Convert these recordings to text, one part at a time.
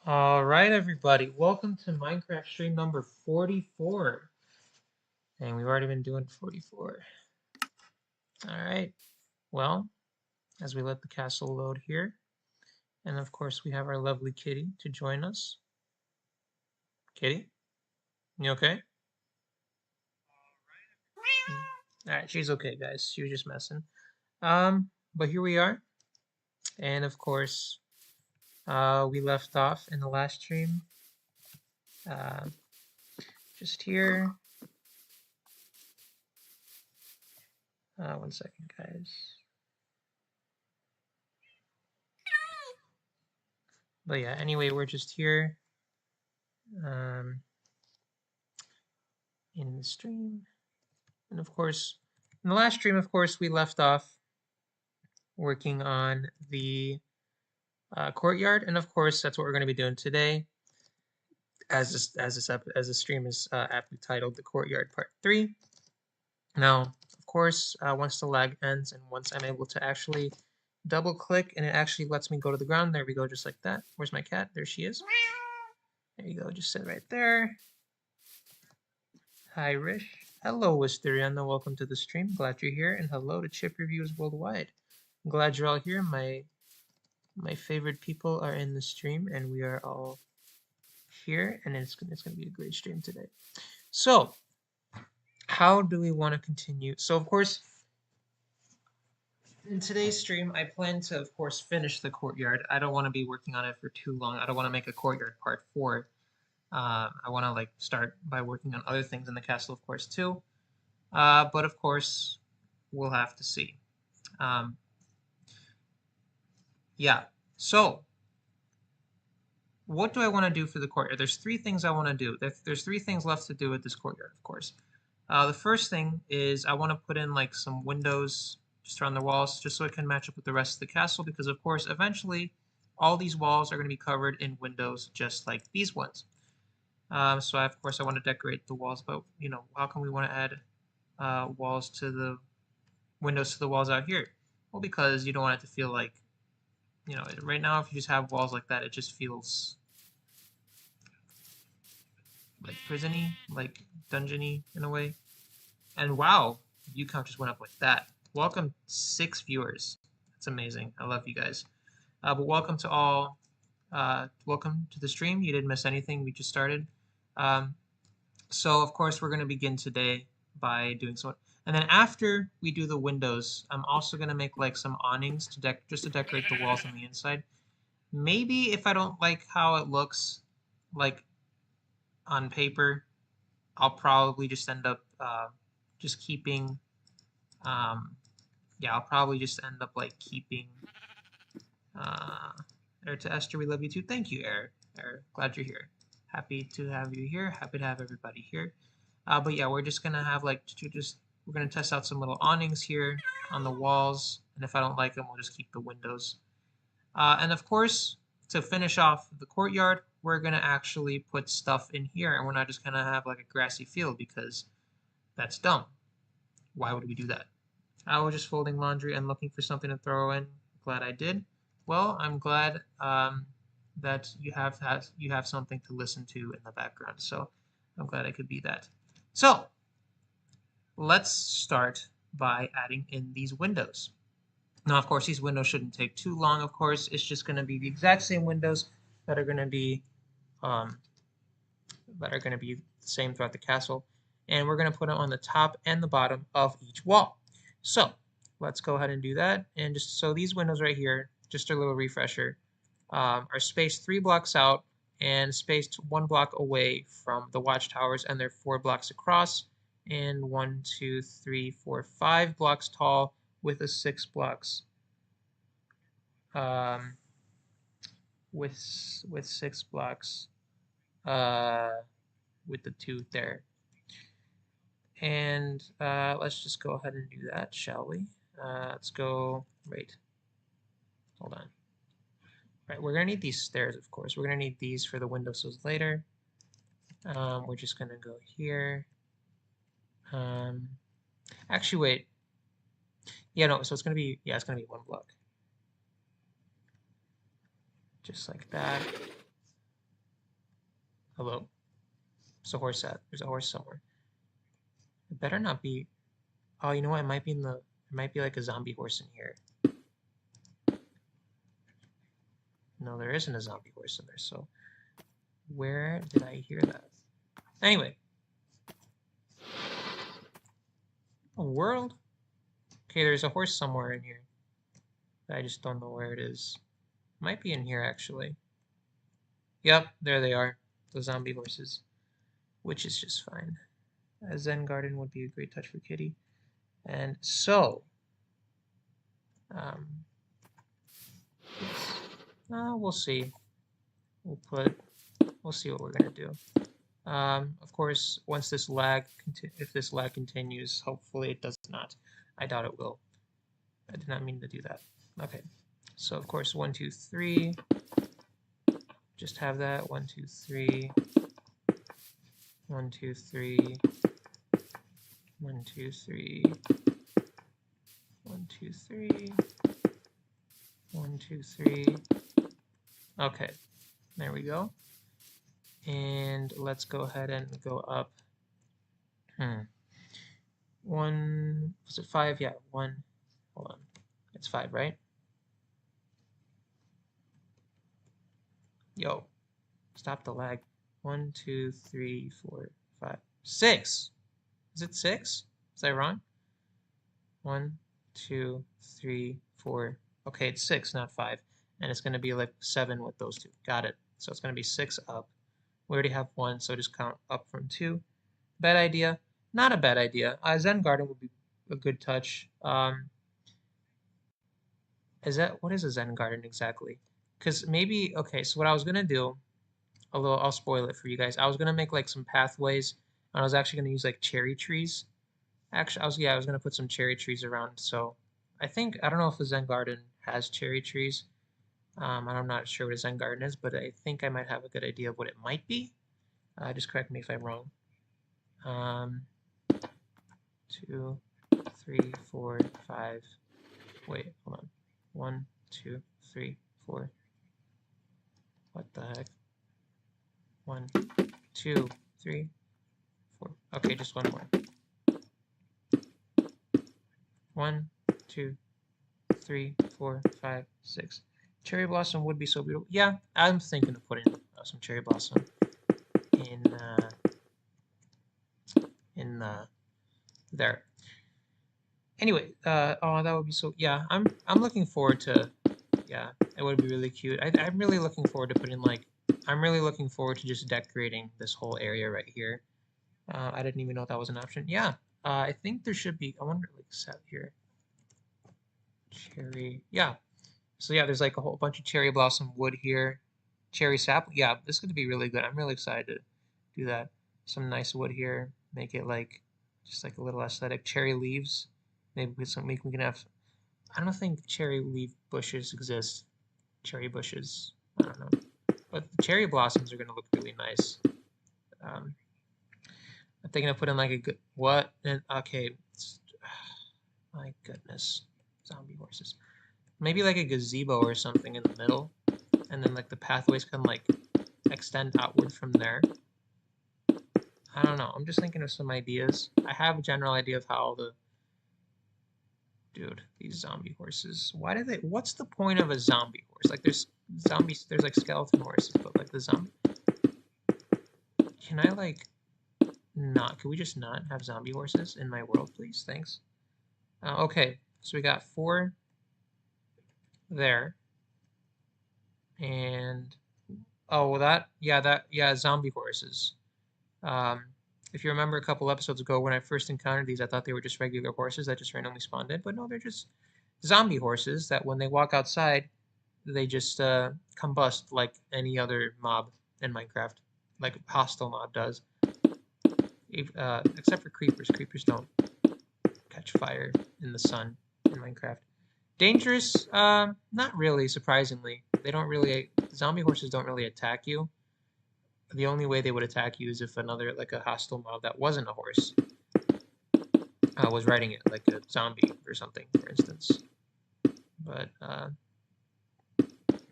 All right, everybody, welcome to Minecraft stream number 44. And we've already been doing 44. All right, well, as we let the castle load here, and of course we have our lovely Kitty to join us. Kitty, you okay? All right, she's okay, guys. She was just messing. But here we are, and of course, we left off in the last stream. Uh, just here. One second, guys. But yeah, anyway, we're just here in the stream. And of course, in the last stream, of course, we left off working on the courtyard. And of course, that's what we're going to be doing today. As the stream is aptly titled, the Courtyard Part 3. Now, of course, once the lag ends and once I'm able to actually double click and it actually lets me go to the ground, there we go, just like that. Where's my cat? There she is. There you go, just sit right there. Hi, Rish. Hello, Wisteriana. Welcome to the stream. Glad you're here, and hello to chip reviewers worldwide. I'm glad you're all here. My favorite people are in the stream, and we are all here, and it's going to be a great stream today. So, how do we want to continue? So, of course, in today's stream, I plan to, of course, finish the courtyard. I don't want to be working on it for too long. I don't want to make a courtyard part 4. I want to like start by working on other things in the castle, of course, too. But of course, we'll have to see. Yeah. So, what do I want to do for the courtyard? There's 3 things I want to do. There's 3 things left to do with this courtyard, of course. The first thing is I want to put in like some windows just around the walls, just so it can match up with the rest of the castle, because of course, eventually, all these walls are going to be covered in windows just like these ones. So of course I want to decorate the walls, but you know, how can we want to add walls to the windows to the walls out here? Well, because you don't want it to feel like, you know, right now if you just have walls like that, it just feels like prison-y, like dungeon-y in a way. And wow, view count just went up like that. Welcome 6 viewers. That's amazing. I love you guys. But welcome to all. Welcome to the stream. You didn't miss anything. We just started. So of course we're going to begin today by doing so. And then after we do the windows, I'm also going to make like some awnings to just to decorate the walls on the inside. Maybe if I don't like how it looks like on paper, I'll probably just end up just keeping yeah, I'll probably just end up like keeping Air to Esther, we love you too. Thank you, Air. Glad you're here. Happy to have you here. Happy to have everybody here. But yeah, we're just gonna have like we're gonna test out some little awnings here on the walls, and if I don't like them, we'll just keep the windows. And of course, to finish off the courtyard, we're gonna actually put stuff in here, and we're not just gonna have like a grassy field, because that's dumb. Why would we do that? I was just folding laundry and looking for something to throw in. Glad I did. Well, I'm glad that you have something to listen to in the background. So I'm glad I could be that. So let's start by adding in these windows. Now, of course, these windows shouldn't take too long. Of course, it's just going to be the exact same windows that are going to be the same throughout the castle, and we're going to put them on the top and the bottom of each wall. So let's go ahead and do that. And just so these windows right here, just a little refresher, are spaced 3 blocks out and spaced 1 block away from the watchtowers, and they're 4 blocks across and 1, 2, 3, 4, 5 blocks tall with a 6 blocks with 6 blocks with the 2 there. And let's just go ahead and do that, shall we? Let's go, wait, hold on. Right, we're gonna need these stairs, of course. We're gonna need these for the windowsills later. We're just gonna go here. Actually, wait. Yeah, no, so it's gonna be, yeah, it's gonna be 1 block. Just like that. Hello? There's a horse at, there's a horse somewhere. It better not be, oh, you know what, it might be in the, there might be like a zombie horse in here. No, there isn't a zombie horse in there, so where did I hear that? Anyway. A world? Okay, there's a horse somewhere in here. I just don't know where it is. Might be in here, actually. Yep, there they are. The zombie horses. Which is just fine. A Zen garden would be a great touch for Kitty. And so... yes. We'll see. We'll see what we're gonna do. Of course, once this lag, if this lag continues, hopefully it does not. I doubt it will. I did not mean to do that. Okay, so of course 1, 2, 3. Just have that 1, 2, 3. 1, 2, 3. 1, 2, 3. 2, 3. 1, 2, 3. Okay, there we go. And let's go ahead and go up. One, was it 5? Yeah, 1. Hold on. It's 5, right? Yo, stop the lag. 1, 2, 3, 4, 5, 6. Is it 6? Is that wrong? 1, 2, 3, 4. Okay, it's 6, not 5. And it's going to be like 7 with those two. Got it. So it's going to be 6 up. We already have 1, so just count up from 2. Bad idea? Not a bad idea. Zen Garden would be a good touch. What is a Zen Garden exactly? Because maybe, okay, so what I was going to do, although I'll spoil it for you guys, I was going to make like some pathways, and I was actually going to use like cherry trees. Actually, I was gonna put some cherry trees around. So I don't know if the Zen Garden has cherry trees. I'm not sure what a Zen Garden is, but I think I might have a good idea of what it might be. Just correct me if I'm wrong. 2, 3, 4, 5. Wait, hold on. 1, 2, 3, 4. What the heck? 1, 2, 3, 4. Okay, just one more. 1, 2, 3, 4, 5, 6. Cherry blossom would be so beautiful. Yeah, I'm thinking of putting some cherry blossom in there. Anyway, oh, that would be so. Yeah, I'm looking forward to. Yeah, it would be really cute. I'm really looking forward to putting like. I'm really looking forward to just decorating this whole area right here. I didn't even know that was an option. Yeah, I think there should be. I wonder like set here. Cherry. Yeah. So yeah, there's like a whole bunch of cherry blossom wood here. Cherry sap. Yeah, this is going to be really good. I'm really excited to do that. Some nice wood here. Make it like just like a little aesthetic. Cherry leaves. Maybe we can have. I don't think cherry leaf bushes exist. Cherry bushes. I don't know. But the cherry blossoms are going to look really nice. I'm thinking of putting like a good what? And okay, my goodness, zombie horses. Maybe like a gazebo or something in the middle, and then like the pathways can like extend outward from there. I don't know. I'm just thinking of some ideas. I have a general idea of how Dude, these zombie horses. Why do they? What's the point of a zombie horse? Like there's zombies. There's like skeleton horses, but like the zombie. Can I like not? Can we just not have zombie horses in my world, please? Thanks. Okay, so we got 4 there, and oh, well yeah, zombie horses. Um, if you remember a couple episodes ago when I first encountered these, I thought they were just regular horses that just randomly spawned in, but no, they're just zombie horses that when they walk outside, they just combust like any other mob in Minecraft, like hostile mob does. Except for creepers. Creepers don't catch fire in the sun in Minecraft. Dangerous? Not really, surprisingly. They don't really, zombie horses don't really attack you. The only way they would attack you is if another, like a hostile mob that wasn't a horse, was riding it, like a zombie or something, for instance. But,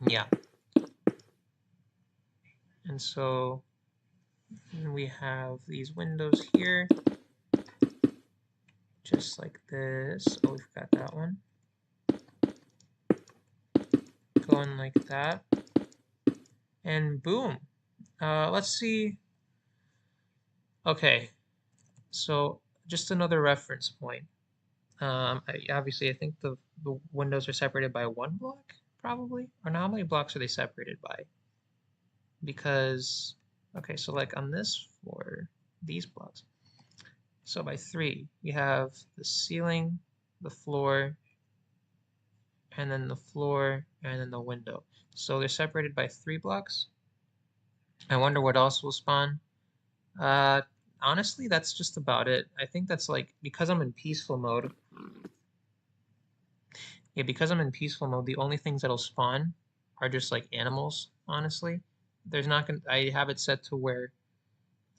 yeah. And so we have these windows here, just like this. Oh, we forgot that one. Going like that. And boom. Let's see. Okay, so just another reference point. Obviously, I think the windows are separated by 1 block, probably. Or now, how many blocks are they separated by? Because, okay, so like on this floor, these blocks. So by 3, we have the ceiling, the floor, and then the floor, and then the window. So they're separated by 3 blocks. I wonder what else will spawn. Honestly, that's just about it. I think that's like, because I'm in peaceful mode. Yeah, because I'm in peaceful mode, the only things that'll spawn are just like animals, honestly. There's not gonna, I have it set to where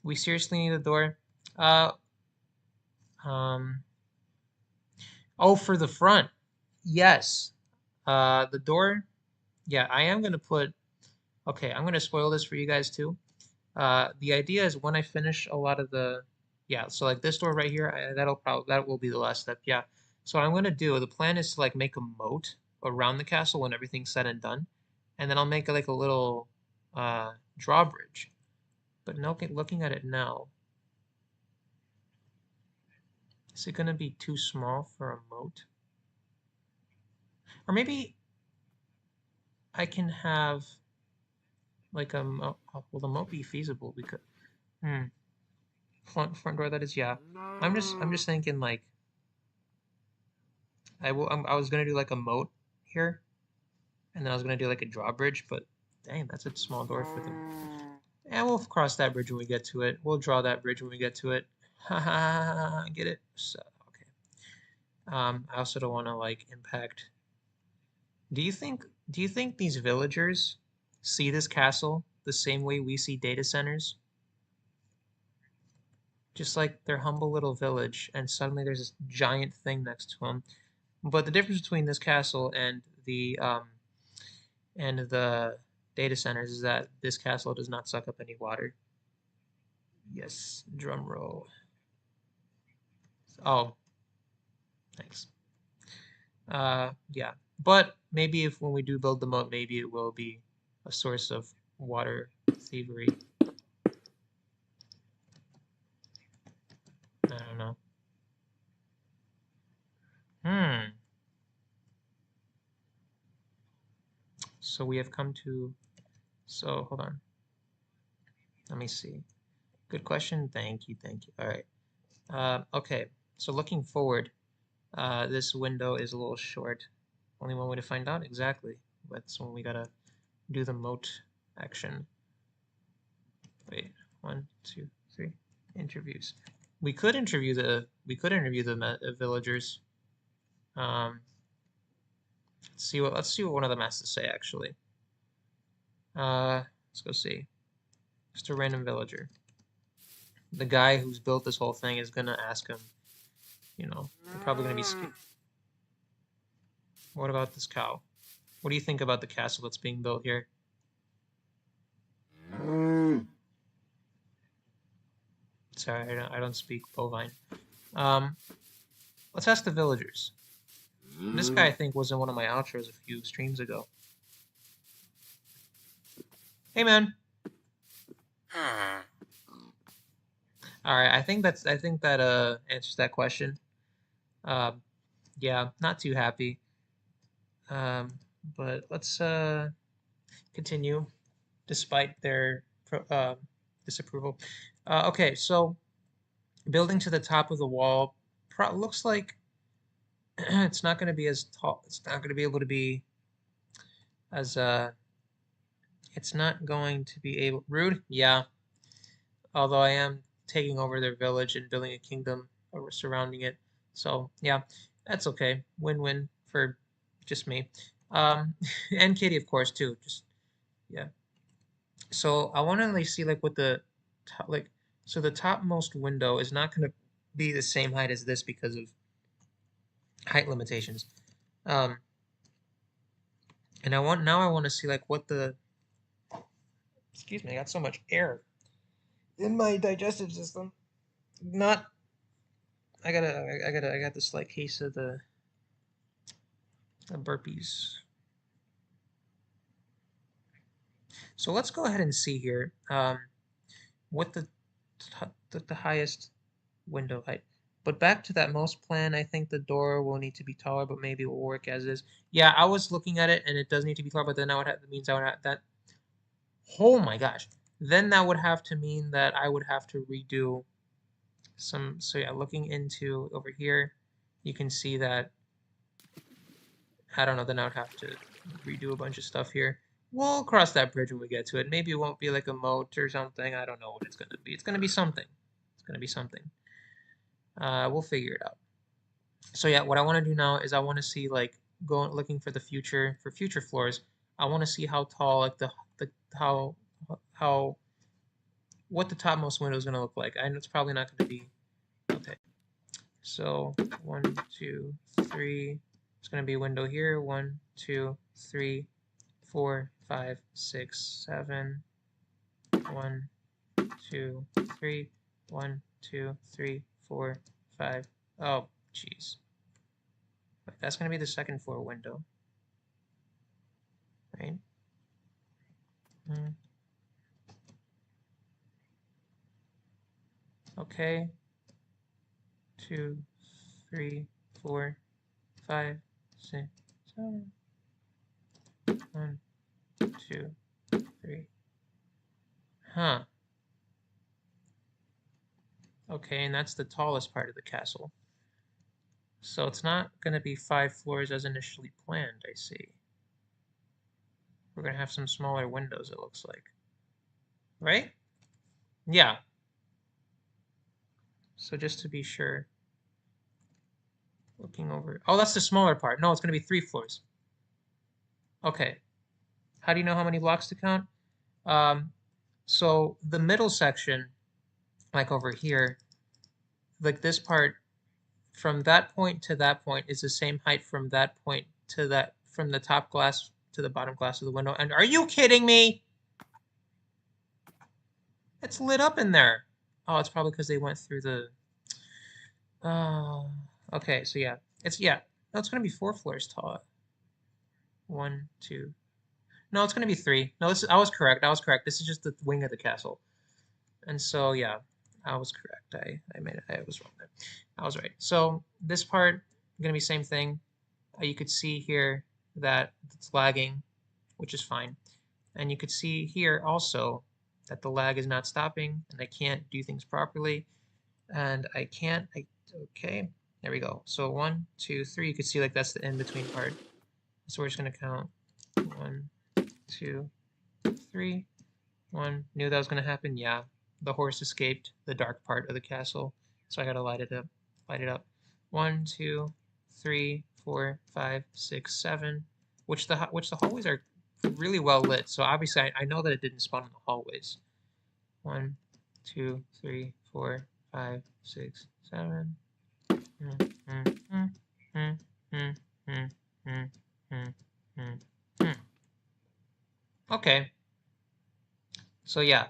we seriously need a door. Uh, oh, for the front. Yes. The door, yeah, I am gonna put, okay, I'm gonna spoil this for you guys too. The idea is when I finish a lot of the, yeah, so like this door right here, that will be the last step. Yeah. So what I'm gonna do, the plan is to like make a moat around the castle when everything's said and done, and then I'll make like a little drawbridge. But no, looking at it now, is it gonna be too small for a moat? Or maybe I can have like a moat. Will the moat be feasible? Because hmm, front door that is, yeah. I'm just thinking like I was gonna do like a moat here, and then I was gonna do like a drawbridge, but dang, that's a small door for them. Yeah, we'll cross that bridge when we get to it. We'll draw that bridge when we get to it. Ha ha, get it? So, okay. I also don't want to like impact. Do you think these villagers see this castle the same way we see data centers? Just like their humble little village, and suddenly there's this giant thing next to them. But the difference between this castle and the data centers is that this castle does not suck up any water. Yes, drum roll. Oh, thanks. Yeah. But maybe if when we do build the moat, maybe it will be a source of water thievery. I don't know. Hmm. So we have come to. So hold on. Let me see. Good question. Thank you. Thank you. All right. Okay. So looking forward, this window is a little short. Only one way to find out exactly. That's when we gotta do the moat action. Wait, 1, 2, 3. Interviews. We could interview the villagers. Um, let's see what one of them has to say actually. Let's go see. Just a random villager. The guy who's built this whole thing is gonna ask him. They're probably gonna be scared. What about this cow? What do you think about the castle that's being built here? Sorry, I don't speak bovine. Um, let's ask the villagers. This guy, I think, was in one of my outros a few streams ago. Hey, man. All right, I think that answers that question. Um, yeah, not too happy. Um, but let's continue despite their disapproval. Okay, so building to the top of the wall looks like it's not going to be as tall. It's not going to be able to be as it's not going to be able rude. Yeah, although I am taking over their village and building a kingdom surrounding it. So yeah, that's okay. Win-win for just me. And Katie, of course, too. Just yeah. So I want to like see like what the top, like so the topmost window is not going to be the same height as this because of height limitations. Um, and I want to see like what the excuse me, I got so much air in my digestive system. Not I got this slight case of the burpees. So let's go ahead and see here what the highest window height. But back to that most plan, I think the door will need to be taller, but maybe it will work as is. Yeah, I was looking at it and it does need to be taller, but then that means I would have that. Oh my gosh. Then that would have to mean that I would have to redo some. So yeah, looking into over here, you can see that I don't know, then I would have to redo a bunch of stuff here. We'll cross that bridge when we get to it. Maybe it won't be like a moat or something. I don't know what it's going to be. It's going to be something. It's going to be something. We'll figure it out. So yeah, what I want to do now is I want to see like looking for the future for future floors. I want to see how tall like the how what the topmost window is going to look like. I know it's probably not going to be okay. So 1, 2, 3, It's going to be a window here. 1, 2, 3, 4, 5, 6, 7. 1, 2, 3. 1, 2, 3, 4, 5. Oh, jeez. That's going to be the second floor window, right? Okay. 2, 3, 4, 5, 6, 7. 1, 2, 3. Huh. Okay, and that's the tallest part of the castle. So it's not going to be 5 floors as initially planned, I see. We're going to have some smaller windows, it looks like. Right? Yeah. So just to be sure. Looking over. Oh, that's the smaller part. No, it's going to be 3 floors. Okay. How do you know how many blocks to count? So the middle section, like over here, like this part, from that point to that point is the same height from that point to that, from the top glass to the bottom glass of the window. And are you kidding me? It's lit up in there. Oh, it's probably because they went through the... Oh, okay, so yeah. No, it's going to be 4 floors tall. 1, 2. No, it's going to be 3. No, I was correct. This is just the wing of the castle. And so, yeah, I was correct. I was wrong there. I was right. So this part, going to be same thing. You could see here that it's lagging, which is fine. And you could see here also that the lag is not stopping and I can't do things properly. And okay, there we go. So 1, 2, 3, you could see like that's the in-between part. So we're just going to count 1, 2, 3. 1, knew that was going to happen. Yeah, the horse escaped the dark part of the castle. So I got to light it up. 1, 2, 3, 4, 5, 6, 7. Which the hallways are really well lit. So obviously I know that it didn't spawn in the hallways. 1, 2, 3, 4, 5, 6, 7. Okay. So yeah,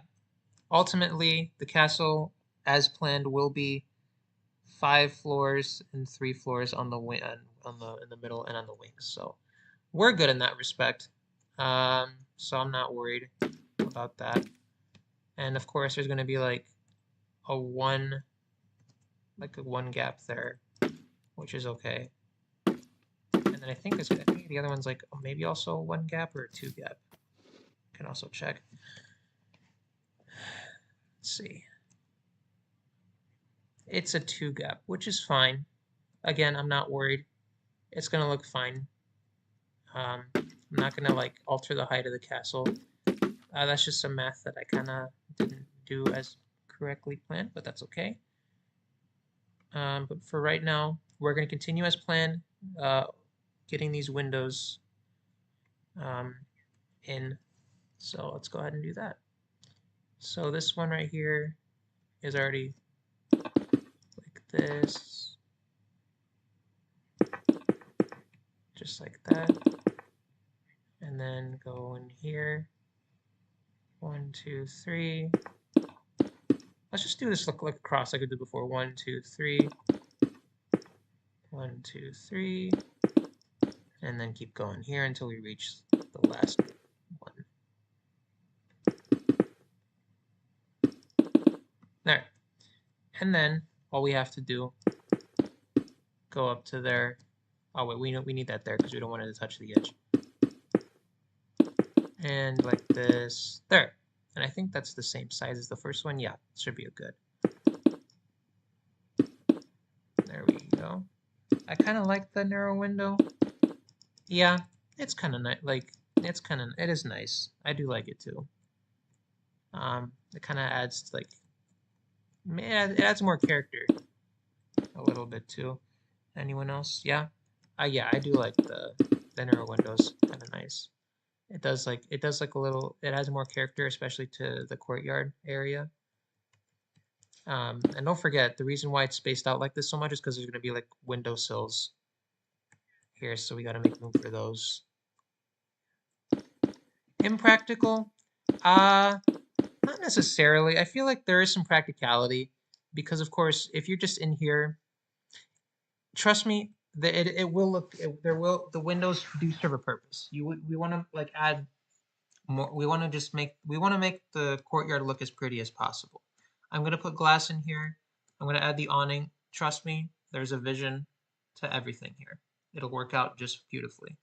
ultimately the castle, as planned, will be 5 floors and 3 floors on the wing, in the middle and on the wings. So we're good in that respect. So I'm not worried about that. And of course, there's going to be like a one gap there, which is okay. And then I think the other one's like maybe also 1 gap or a 2 gap. Can also check. Let's see. It's a 2 gap, which is fine. Again, I'm not worried. It's gonna look fine. I'm not gonna like alter the height of the castle. That's just some math that I kind of didn't do as correctly planned, but that's okay. But for right now, we're gonna continue as planned, getting these windows in. So let's go ahead and do that. So this one right here is already like this, just like that, and then go in here. 1, 2, 3. Let's just do this look like a cross like I did before. 1, 2, 3. 1, 2, 3. And then keep going here until we reach the last one. There. And then all we have to do, go up to there. Oh wait, we need that there because we don't want it to touch the edge. And like this, there. And I think that's the same size as the first one. Yeah, should be a good. There we go. I kind of like the narrow window. Yeah, it's kind of nice. Like it is nice. I do like it too. It kind of adds like, man, it adds more character a little bit too. Anyone else? Yeah. Yeah, I do like the narrow windows. Kind of nice. It does like a little. It adds more character, especially to the courtyard area. And don't forget, the reason why it's spaced out like this so much is because there's going to be like windowsills here, so we got to make room for those. Impractical? Not necessarily. I feel like there is some practicality because, of course, if you're just in here, trust me, it will look the windows do serve a purpose. We want to like add more. We want to make the courtyard look as pretty as possible. I'm gonna put glass in here. I'm gonna add the awning. Trust me, there's a vision to everything here. It'll work out just beautifully.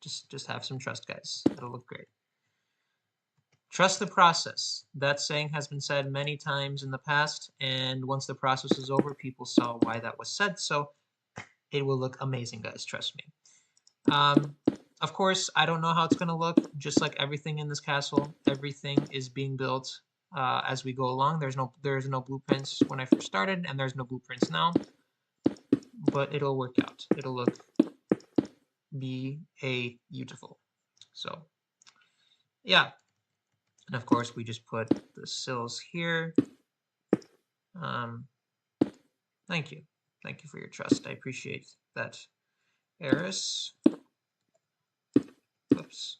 Just have some trust, guys. It'll look great. Trust the process. That saying has been said many times in the past, and once the process is over, people saw why that was said. So it will look amazing, guys. Trust me. Of course, I don't know how it's going to look. Just like everything in this castle, everything is being built as we go along. There's no blueprints when I first started, and there's no blueprints now. But it'll work out. It'll look beautiful. So yeah, and of course we just put the sills here. Thank you for your trust. I appreciate that, Eris. Oops.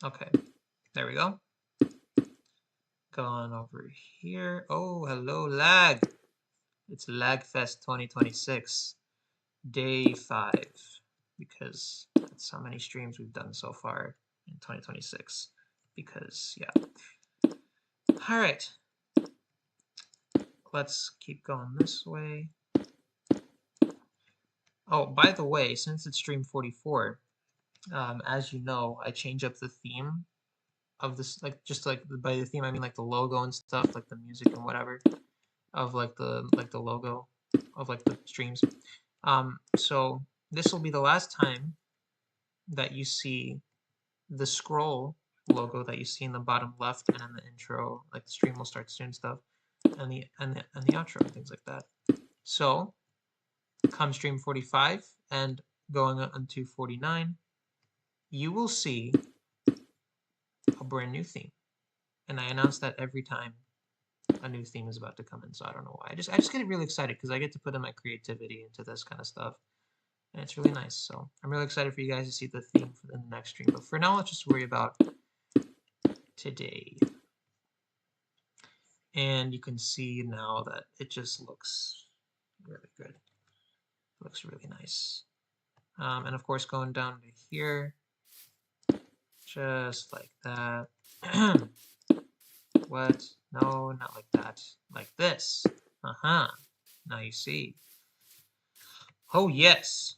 Okay, there we go. Go on over here. Oh, hello, lag. It's Lagfest 2026, day 5, because that's how many streams we've done so far in 2026. Because, yeah. All right. Let's keep going this way. Oh, by the way, since it's stream 44, as you know, I change up the theme of this, like just like by the theme I mean like the logo and stuff, like the music and whatever of like the logo of like the streams. So this will be the last time that you see the scroll logo that you see in the bottom left and in the intro, like the stream will start soon stuff, and the outro and things like that. So come stream 45 and going into 49, you will see a brand new theme, and I announce that every time a new theme is about to come in. So I don't know why. I just get really excited because I get to put in my creativity into this kind of stuff, and it's really nice. So I'm really excited for you guys to see the theme for the next stream. But for now, let's just worry about today. And you can see now that it just looks really good. It looks really nice. And of course, going down to here, just like that. What? No, not like that. Like this. Uh-huh. Now you see. Oh, yes.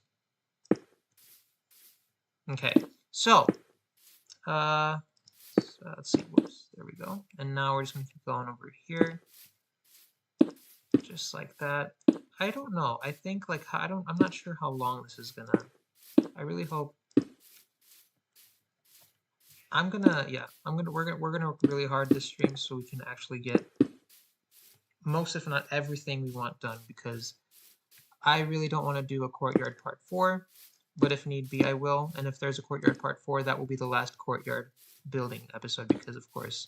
Okay. So, let's see. Whoops. There we go. And now we're just going to keep going over here. Just like that. I don't know. I think like I'm not sure how long this is gonna. I really hope. We're gonna work really hard this stream so we can actually get most, if not everything we want done, because I really don't want to do a courtyard part 4, but if need be, I will. And if there's a courtyard part 4, that will be the last courtyard building episode, because of course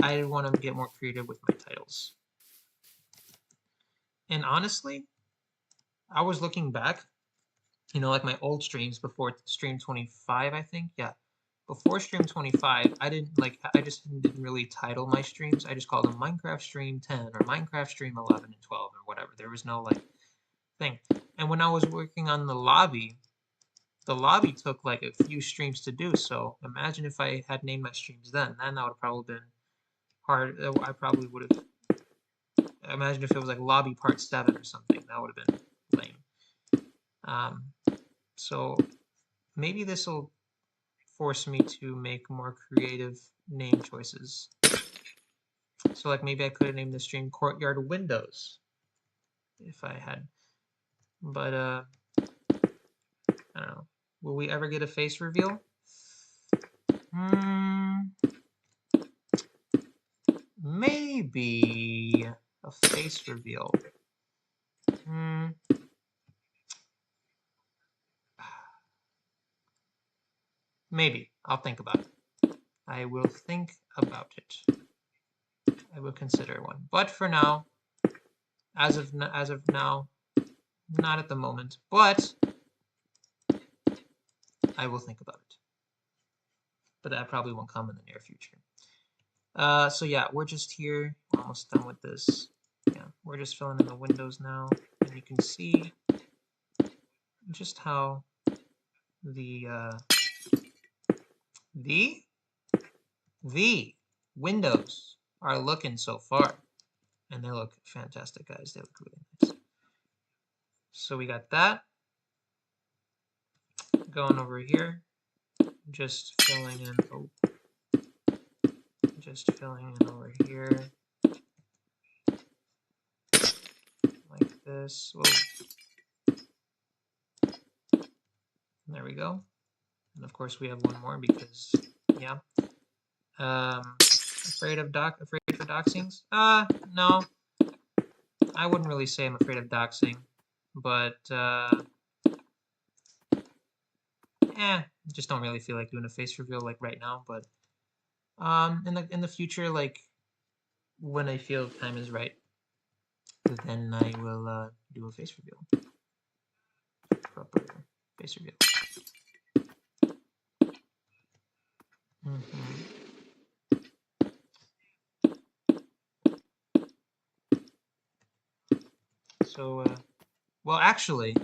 I want to get more creative with my titles. And honestly, I was looking back, you know, like my old streams before stream 25, I think. Yeah. Before stream 25, I just didn't really title my streams. I just called them Minecraft Stream 10 or Minecraft Stream 11 and 12 or whatever. There was no like thing. And when I was working on the lobby took like a few streams to do. So imagine if I had named my streams then that would have probably been hard. I probably would have. Imagine if it was like lobby part 7 or something. That would have been lame. So maybe this will force me to make more creative name choices. So like maybe I could have named the stream Courtyard Windows if I had. But I don't know. Will we ever get a face reveal? Maybe a face reveal. Maybe. I'll think about it. I will think about it. I will consider one. But for now, as of now, not at the moment. But I will think about it. But that probably won't come in the near future. So yeah, we're just here. We're almost done with this. Yeah, we're just filling in the windows now. And you can see just how the windows are looking so far. And they look fantastic, guys. They look really nice. So we got that. Going over here. Just filling in. Oh. Just filling in over here. Like this. Whoa. There we go. And of course we have one more because, yeah. Afraid for doxings? No. I wouldn't really say I'm afraid of doxing, but just don't really feel like doing a face reveal like right now. But in the future, like when I feel time is right, then I will do a face reveal. Proper face reveal. So, well, actually,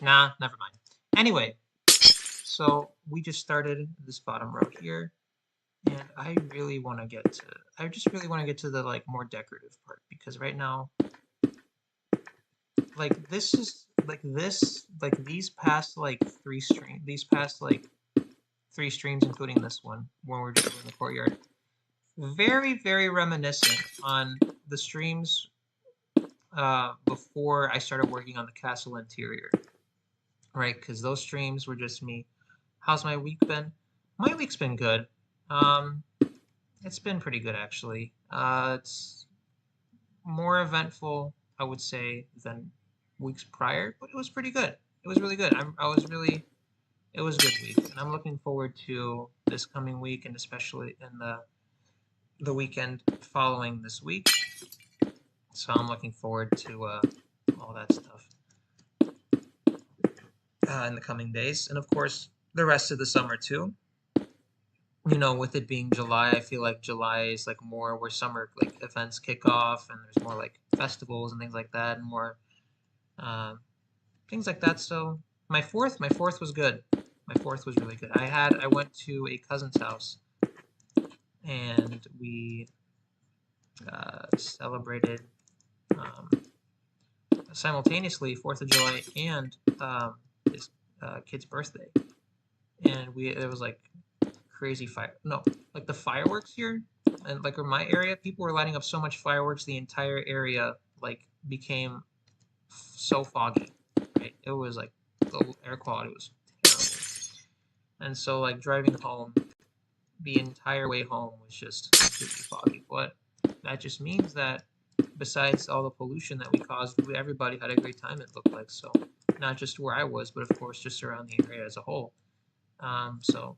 nah, never mind. Anyway, so we just started this bottom row here, and I really want to get to, I just really want to get to the like more decorative part because right now, like this is like this, like these past like three streams, including this one when we're just doing the courtyard, very, very reminiscent on the streams before I started working on the castle interior, right? Because those streams were just me. How's my week been? My week's been good. It's been pretty good actually. It's more eventful, I would say, than weeks prior, but it was pretty good. It was really good. It was a good week, and I'm looking forward to this coming week, and especially in the weekend following this week. So I'm looking forward to all that stuff in the coming days, and of course the rest of the summer too. You know, with it being July, I feel like July is like more where summer like events kick off, and there's more like festivals and things like that, and more um, things like that. So my fourth was good. My fourth was really good. I went to a cousin's house, and we celebrated simultaneously 4th of July and his kid's birthday, and it was like crazy like the fireworks here, and like in my area, people were lighting up so much fireworks, the entire area like became so foggy, right? It was like the air quality was terrible, and so like driving home, the entire way home was just completely foggy. But that just means that besides all the pollution that we caused, everybody had a great time, it looked like. So not just where I was, but of course just around the area as a whole. So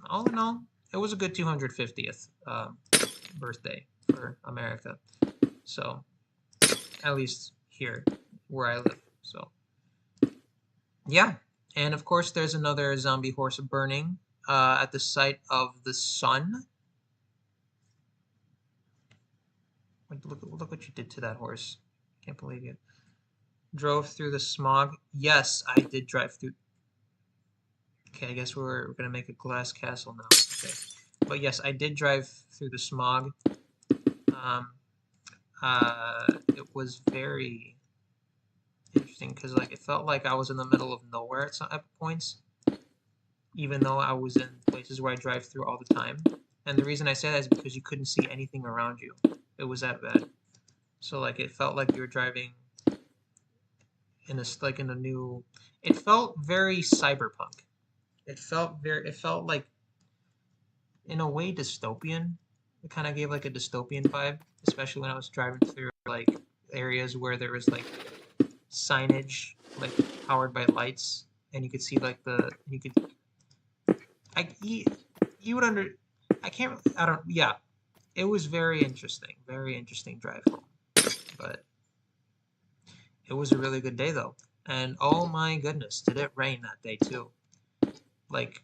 all in all, it was a good 250th birthday for America. So at least here where I live. So yeah, and of course there's another zombie horse burning at the site of the sun. Look what you did to that horse. Can't believe you. Drove through the smog. Yes, I did drive through. Okay, I guess we're going to make a glass castle now. Okay. But yes, I did drive through the smog. It was very interesting because like it felt like I was in the middle of nowhere at points, even though I was in places where I drive through all the time. And the reason I say that is because you couldn't see anything around you. It was that bad. So like it felt like you were driving in a new. It felt very cyberpunk. It felt like in a way dystopian. It kind of gave like a dystopian vibe, especially when I was driving through like areas where there was like signage like powered by lights, and you could see like you would I don't, yeah, it was very interesting drive home, but it was a really good day though. And oh my goodness, did it rain that day too? Like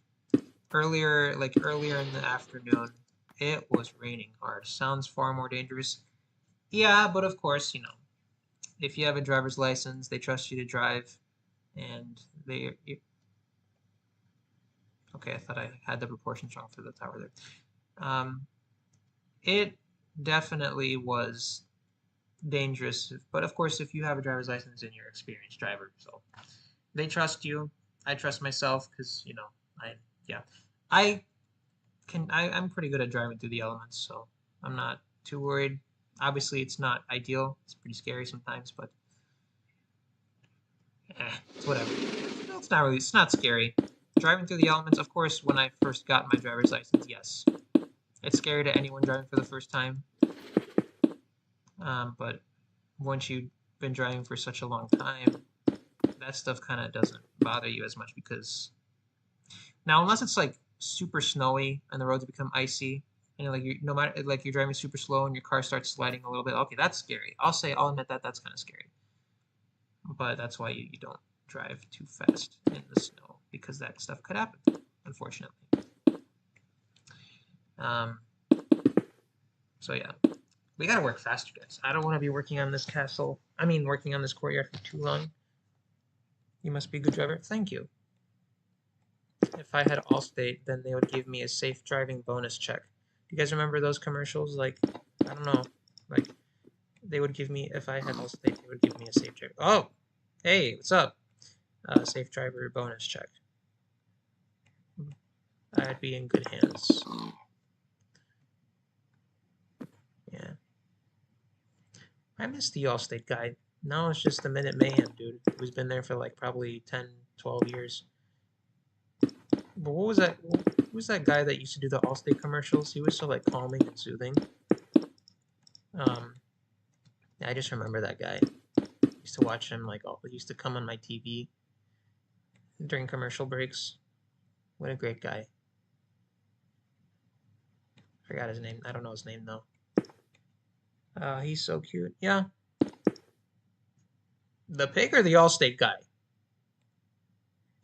earlier in the afternoon, it was raining hard. Sounds far more dangerous. Yeah, but of course, you know, if you have a driver's license, they trust you to drive, and okay, I thought I had the proportions wrong for the tower there. It definitely was dangerous, but of course, if you have a driver's license and you're an experienced driver, so they trust you. I trust myself because you know I yeah I I'm pretty good at driving through the elements, so I'm not too worried. Obviously, it's not ideal. It's pretty scary sometimes, but it's whatever. It's not really. It's not scary. Driving through the elements, of course. When I first got my driver's license, yes, it's scary to anyone driving for the first time. But once you've been driving for such a long time, that stuff kind of doesn't bother you as much because now, unless it's like super snowy and the roads become icy, and you're like you no matter like you're driving super slow and your car starts sliding a little bit, okay, that's scary. I'll admit that that's kind of scary. But that's why you don't drive too fast in the snow because that stuff could happen, unfortunately. Um, so yeah, we gotta work faster, guys. I don't want to be working on this castle. I mean, working on this courtyard for too long. You must be a good driver. Thank you. If I had Allstate, then they would give me a safe driving bonus check. Do you guys remember those commercials? Like, I don't know, like they would give me if I had Allstate, they would give me a safe driver. Oh, hey, what's up? Safe driver bonus check. I'd be in good hands. Yeah. I miss the Allstate guy. Now it's just the Minute Mayhem dude who's been there for like probably 10, 12 years. But what was that? Who was that guy that used to do the Allstate commercials? He was so like calming and soothing. Yeah, I just remember that guy. I used to watch him like he used to come on my TV during commercial breaks. What a great guy. Forgot his name. I don't know his name though. He's so cute. Yeah. The pig or the Allstate guy?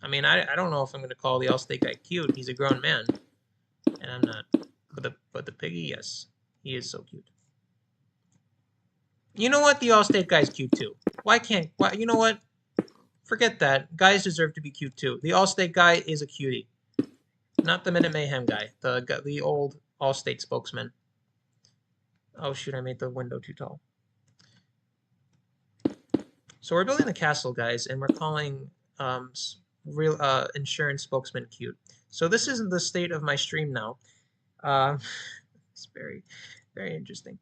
I mean, I don't know if I'm gonna call the Allstate guy cute. He's a grown man, and I'm not. But the piggy, yes, he is so cute. You know what? The Allstate guy's cute too. Why can't? Why? You know what? Forget that. Guys deserve to be cute too. The Allstate guy is a cutie, not the Minute Mayhem guy. The old Allstate spokesman. Oh shoot! I made the window too tall. So we're building the castle, guys, and we're calling real insurance spokesman cute. So this is the state of my stream now. It's very, very interesting.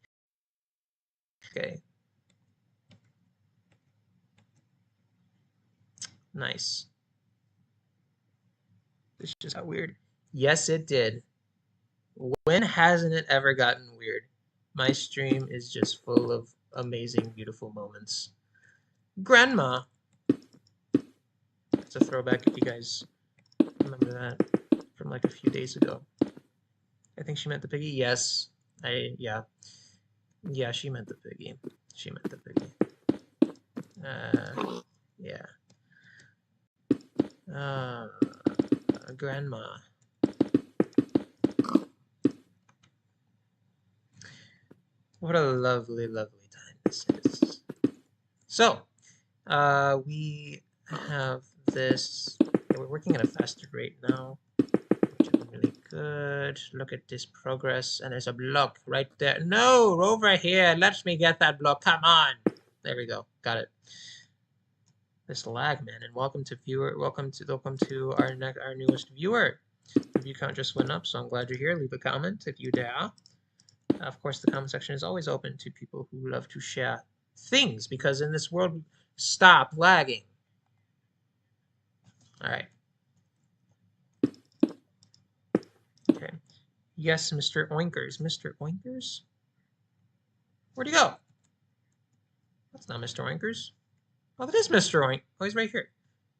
Okay. Nice. This just got weird. Yes, it did. When hasn't it ever gotten weird? My stream is just full of amazing, beautiful moments. Grandma. It's a throwback if you guys remember that from like a few days ago. I think she meant the piggy. Yes. Yeah. Yeah, she meant the piggy. She meant the piggy. Yeah. Grandma. What a lovely, lovely time this is. So, we have this. Yeah, we're working at a faster rate now, which is really good. Look at this progress, and there's a block right there. No, over here. Let me get that block. Come on. There we go. Got it. This lag, man, and welcome to our newest viewer. The view count just went up, so I'm glad you're here. Leave a comment if you dare. Of course, the comment section is always open to people who love to share things, because in this world, stop lagging. All right. Okay. Yes, Mr. Oinkers. Mr. Oinkers? Where'd he go? That's not Mr. Oinkers. Oh, that is Mr. Oink. Oh, he's right here.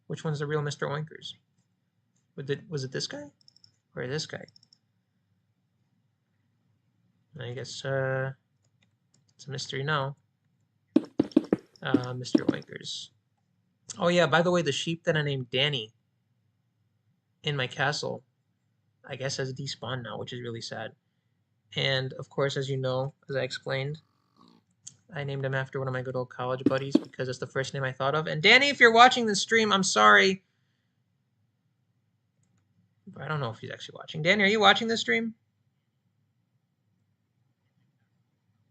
Which one's the real Mr. Oinkers? Was it this guy? Or this guy? I guess it's a mystery now. Mr. Oinkers. Oh yeah, by the way, the sheep that I named Danny in my castle, I guess has despawned now, which is really sad. And of course, as you know, as I explained, I named him after one of my good old college buddies because it's the first name I thought of. And Danny, if you're watching this stream, I'm sorry. I don't know if he's actually watching. Danny, are you watching this stream?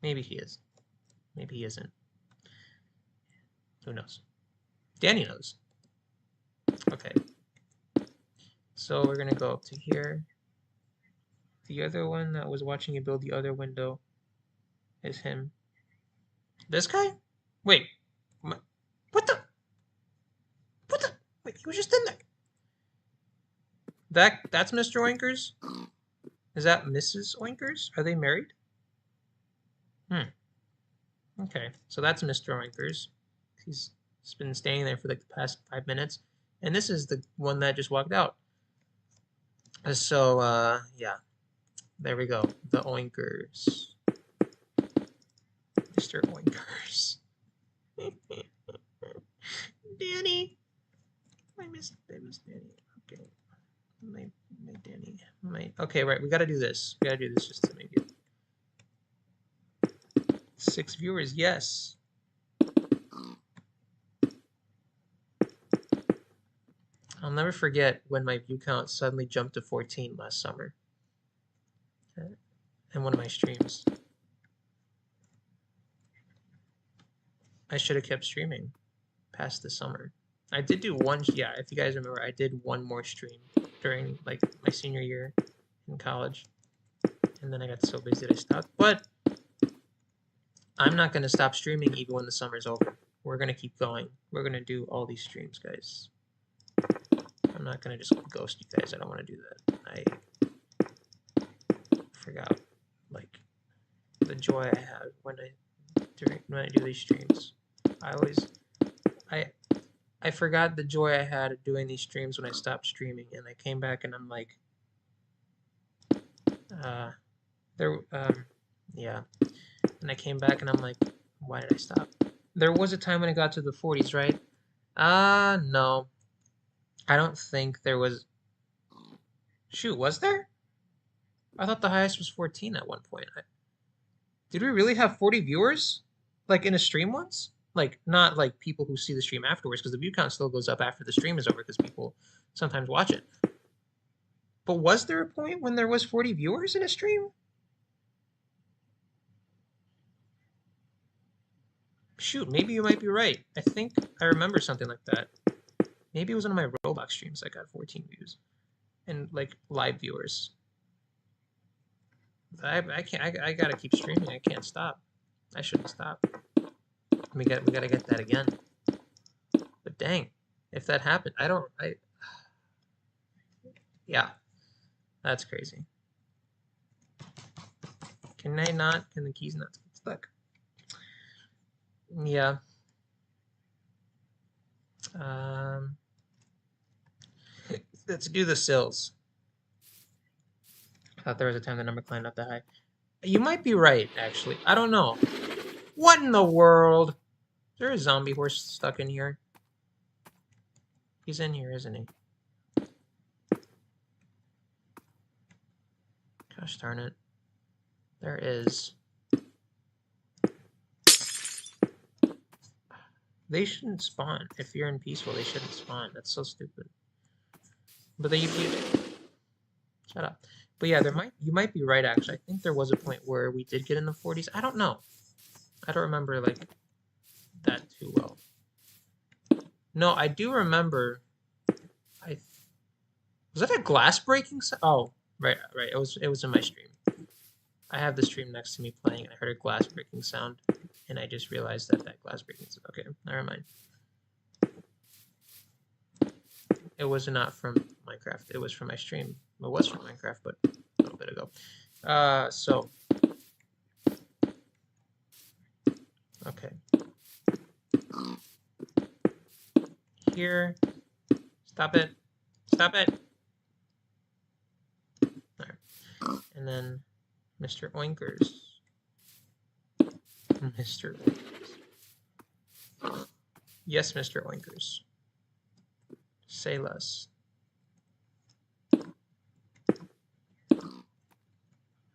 Maybe he is. Maybe he isn't. Who knows? Danny knows. Okay. So we're gonna go up to here. The other one that was watching you build the other window is him. This guy? Wait. What the? What the? Wait, he was just in there. That's Mr. Oinkers? Is that Mrs. Oinkers? Are they married? Okay, so that's Mr. Oinkers. He's been staying there for like the past 5 minutes. And this is the one that just walked out. So, yeah. There we go. The Oinkers. Mr. Oinkers. Danny. I miss Danny. Okay. My Danny. Okay, right. We gotta do this. We gotta do this just to make it. 6 viewers, yes. I'll never forget when my view count suddenly jumped to 14 last summer. In one of my streams. I should have kept streaming past the summer. I did do one, yeah, if you guys remember, I did one more stream during like my senior year in college. And then I got so busy that I stopped. But I'm not going to stop streaming even when the summer's over. We're going to keep going. We're going to do all these streams, guys. I'm not going to just ghost you guys. I don't want to do that. I forgot, like, the joy I had when I do these streams. I forgot the joy I had of doing these streams when I stopped streaming, and I came back and I'm like, yeah. And I came back and I'm like, why did I stop? There was a time when I got to the 40s, right? No. I don't think there was. Shoot, was there? I thought the highest was 14 at one point. Did we really have 40 viewers? Like in a stream once? Like, not like people who see the stream afterwards, because the view count still goes up after the stream is over, because people sometimes watch it. But was there a point when there was 40 viewers in a stream? Shoot, maybe you might be right. I think I remember something like that. Maybe it was one of my Roblox streams that got 14 views. And like live viewers. I gotta keep streaming. I can't stop. I shouldn't stop. We gotta get that again. But dang, if that happened, yeah, that's crazy. Can the keys not get stuck? Yeah. Let's do the sills. I thought there was a time the number climbed up that high. You might be right, actually. I don't know. What in the world? Is there a zombie horse stuck in here? He's in here, isn't he? Gosh darn it. There is. They shouldn't spawn. If you're in peaceful, they shouldn't spawn. That's so stupid. But you shut up. But yeah, you might be right, actually. I think there was a point where we did get in the 40s. I don't know. I don't remember like that too well. No, I do remember. Was that a glass breaking sound? Oh, right. It was in my stream. I have the stream next to me playing, and I heard a glass breaking sound, and I just realized that glass breaking sound. Okay, never mind. It was not from Minecraft. It was from my stream. It was from Minecraft, but a little bit ago. So. Okay. Here. Stop it. Stop it. There. And then Mr. Oinkers. Mr. Oinkers. Yes, Mr. Oinkers. Say less.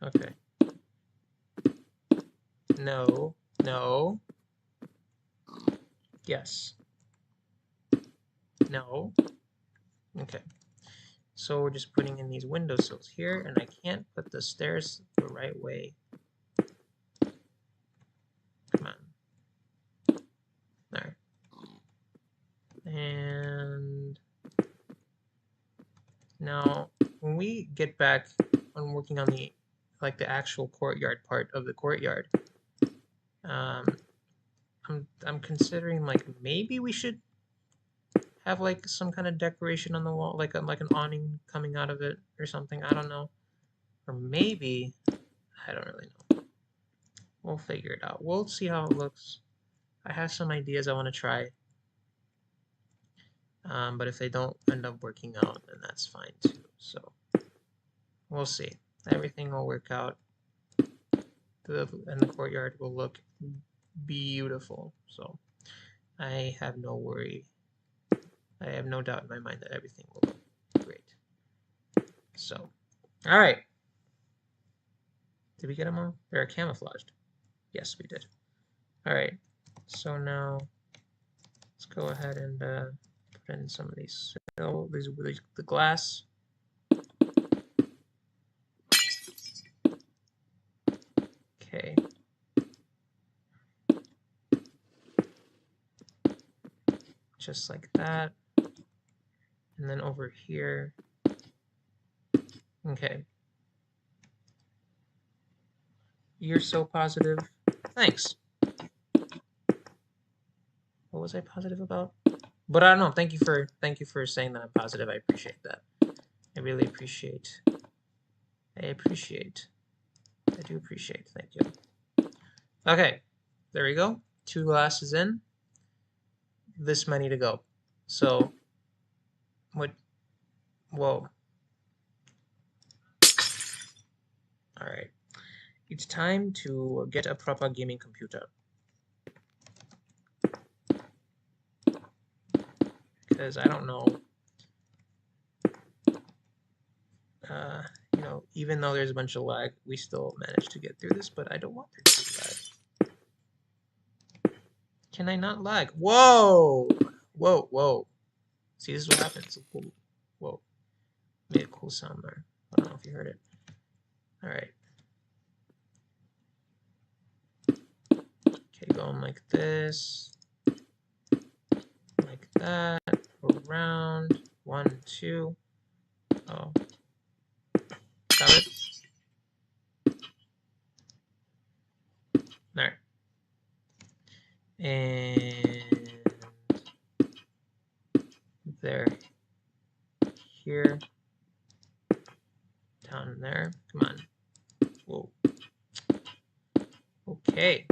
Okay. No. No. Yes. No. Okay. So we're just putting in these windowsills here, and I can't put the stairs the right way. Come on. There. And now when we get back on working on the actual courtyard part of the courtyard, I'm considering like maybe we should have like some kind of decoration on the wall, like an awning coming out of it or something. I don't know. Or maybe I don't really know. We'll figure it out. We'll see how it looks. I have some ideas I want to try. But if they don't end up working out, then that's fine too. So we'll see. Everything will work out. And the courtyard will look beautiful. So I have no worry. I have no doubt in my mind that everything will look great. So, all right. Did we get them all? They're camouflaged. Yes, we did. All right. So now let's go ahead and put in some of these. The glass. Okay. Just like that. And then over here. Okay. You're so positive. Thanks. What was I positive about? But I don't know. Thank you for saying that I'm positive. I appreciate that. I really appreciate. I do appreciate. Thank you. Okay. There we go. 2 glasses in. This many to go. So what? Whoa. All right. It's time to get a proper gaming computer. Because I don't know. You know, even though there's a bunch of lag, we still managed to get through this, but I don't want there to be lag. Can I not lag? Whoa! Whoa, whoa. See, this is what happens. Whoa. Made a cool sound there. I don't know if you heard it. Alright. Okay, going like this. Like that. Around. 1, 2. Oh. Got it? There. And there. Here. Down there. Come on. Whoa. Okay.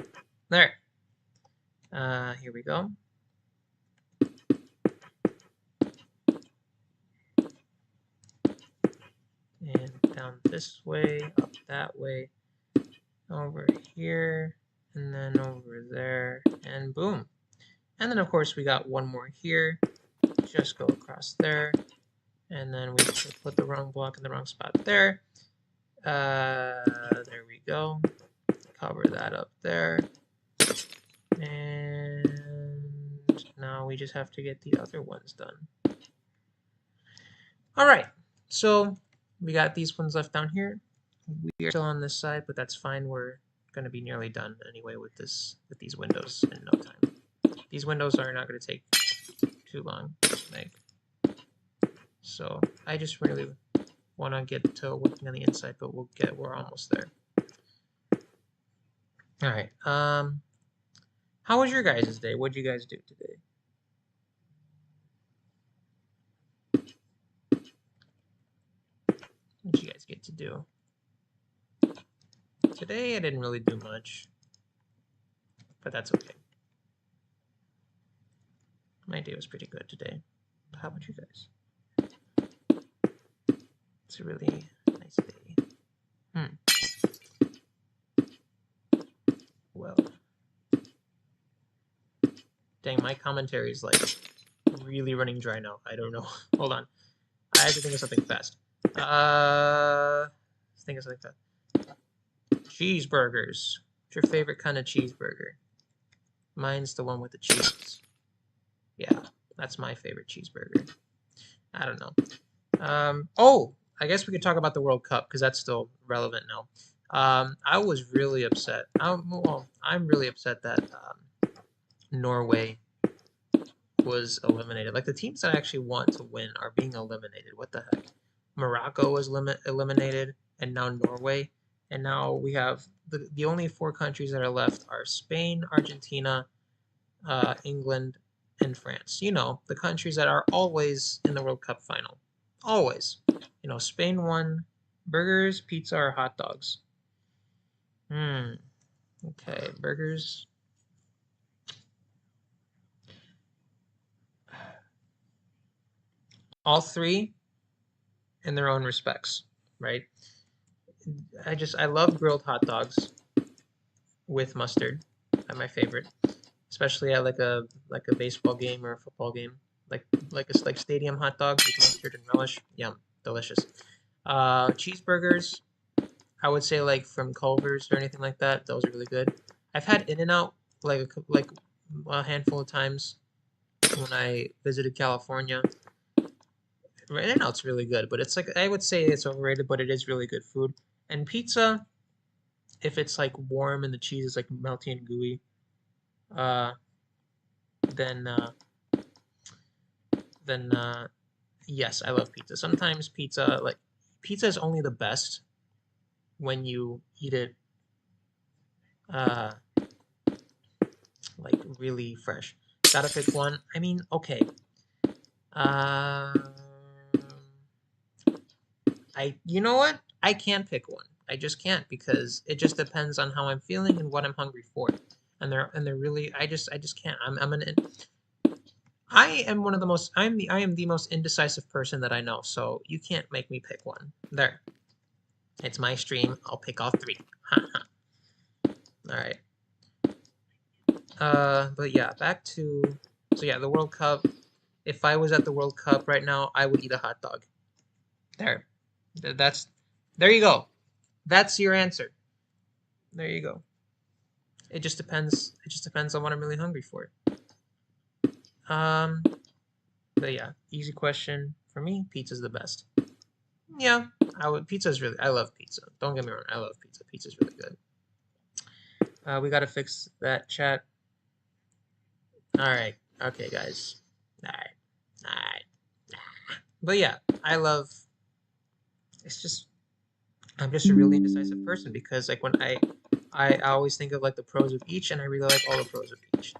There. Here we go. And down this way, up that way, over here, and then over there, and boom. And then of course we got one more here. Just go across there, and then we put the wrong block in the wrong spot there. There we go. Cover that up there. And now we just have to get the other ones done. All right, so we got these ones left down here. We are still on this side, but that's fine. We're going to be nearly done anyway with these windows in no time. These windows are not going to take too long to make. So I just really want to get to working on the inside, but we're almost there. All right. How was your guys' day? What did you guys do today? What did you guys get to do? Today I didn't really do much, but that's okay. My day was pretty good today. How about you guys? It's a really nice day. Well, dang, my commentary is like really running dry now. I don't know. Hold on. I have to think of something fast. Think of something fast. Cheeseburgers. What's your favorite kind of cheeseburger? Mine's the one with the cheese. Yeah, that's my favorite cheeseburger. I don't know. Oh, I guess we could talk about the World Cup because that's still relevant now. I was really upset. I'm really upset that Norway was eliminated. Like the teams that I actually want to win are being eliminated. What the heck? Morocco was eliminated, and now Norway, and now we have the only four countries that are left are Spain, Argentina, England, and France. You know, the countries that are always in the World Cup final. Always. You know, Spain won. Burgers, pizza, or hot dogs? Okay, burgers. All three in their own respects, right? I love grilled hot dogs with mustard. That's my favorite, especially at like a baseball game or a football game, like stadium hot dogs with mustard and relish. Yum, delicious. Cheeseburgers, I would say like from Culver's or anything like that. Those are really good. I've had In-N-Out like a handful of times when I visited California. In-N-Out's really good, but it's like I would say it's overrated, but it is really good food. And pizza, if it's like warm and the cheese is like melty and gooey, uh, then uh, then yes, I love pizza. Sometimes pizza is only the best when you eat it uh like really fresh. Gotta pick one. I mean, okay. Um, you know what? I can't pick one. I just can't because it just depends on how I'm feeling and what I'm hungry for. And they're really I just can't. I am one of the most I am the most indecisive person that I know. So you can't make me pick one. There. It's my stream. I'll pick all three. All right. But yeah, back to so yeah, the World Cup. If I was at the World Cup right now, I would eat a hot dog. There. That's there you go. That's your answer. There you go. It just depends. It just depends on what I'm really hungry for. Um, but yeah, easy question for me. Pizza's the best. Yeah, I would. Pizza's really. I love pizza. Don't get me wrong. I love pizza. Pizza's really good. We gotta fix that chat. All right. Okay, guys. All right. All right. But yeah, I love. It's just I'm just a really indecisive person because like when I always think of like the pros of each, and I really like all the pros of each.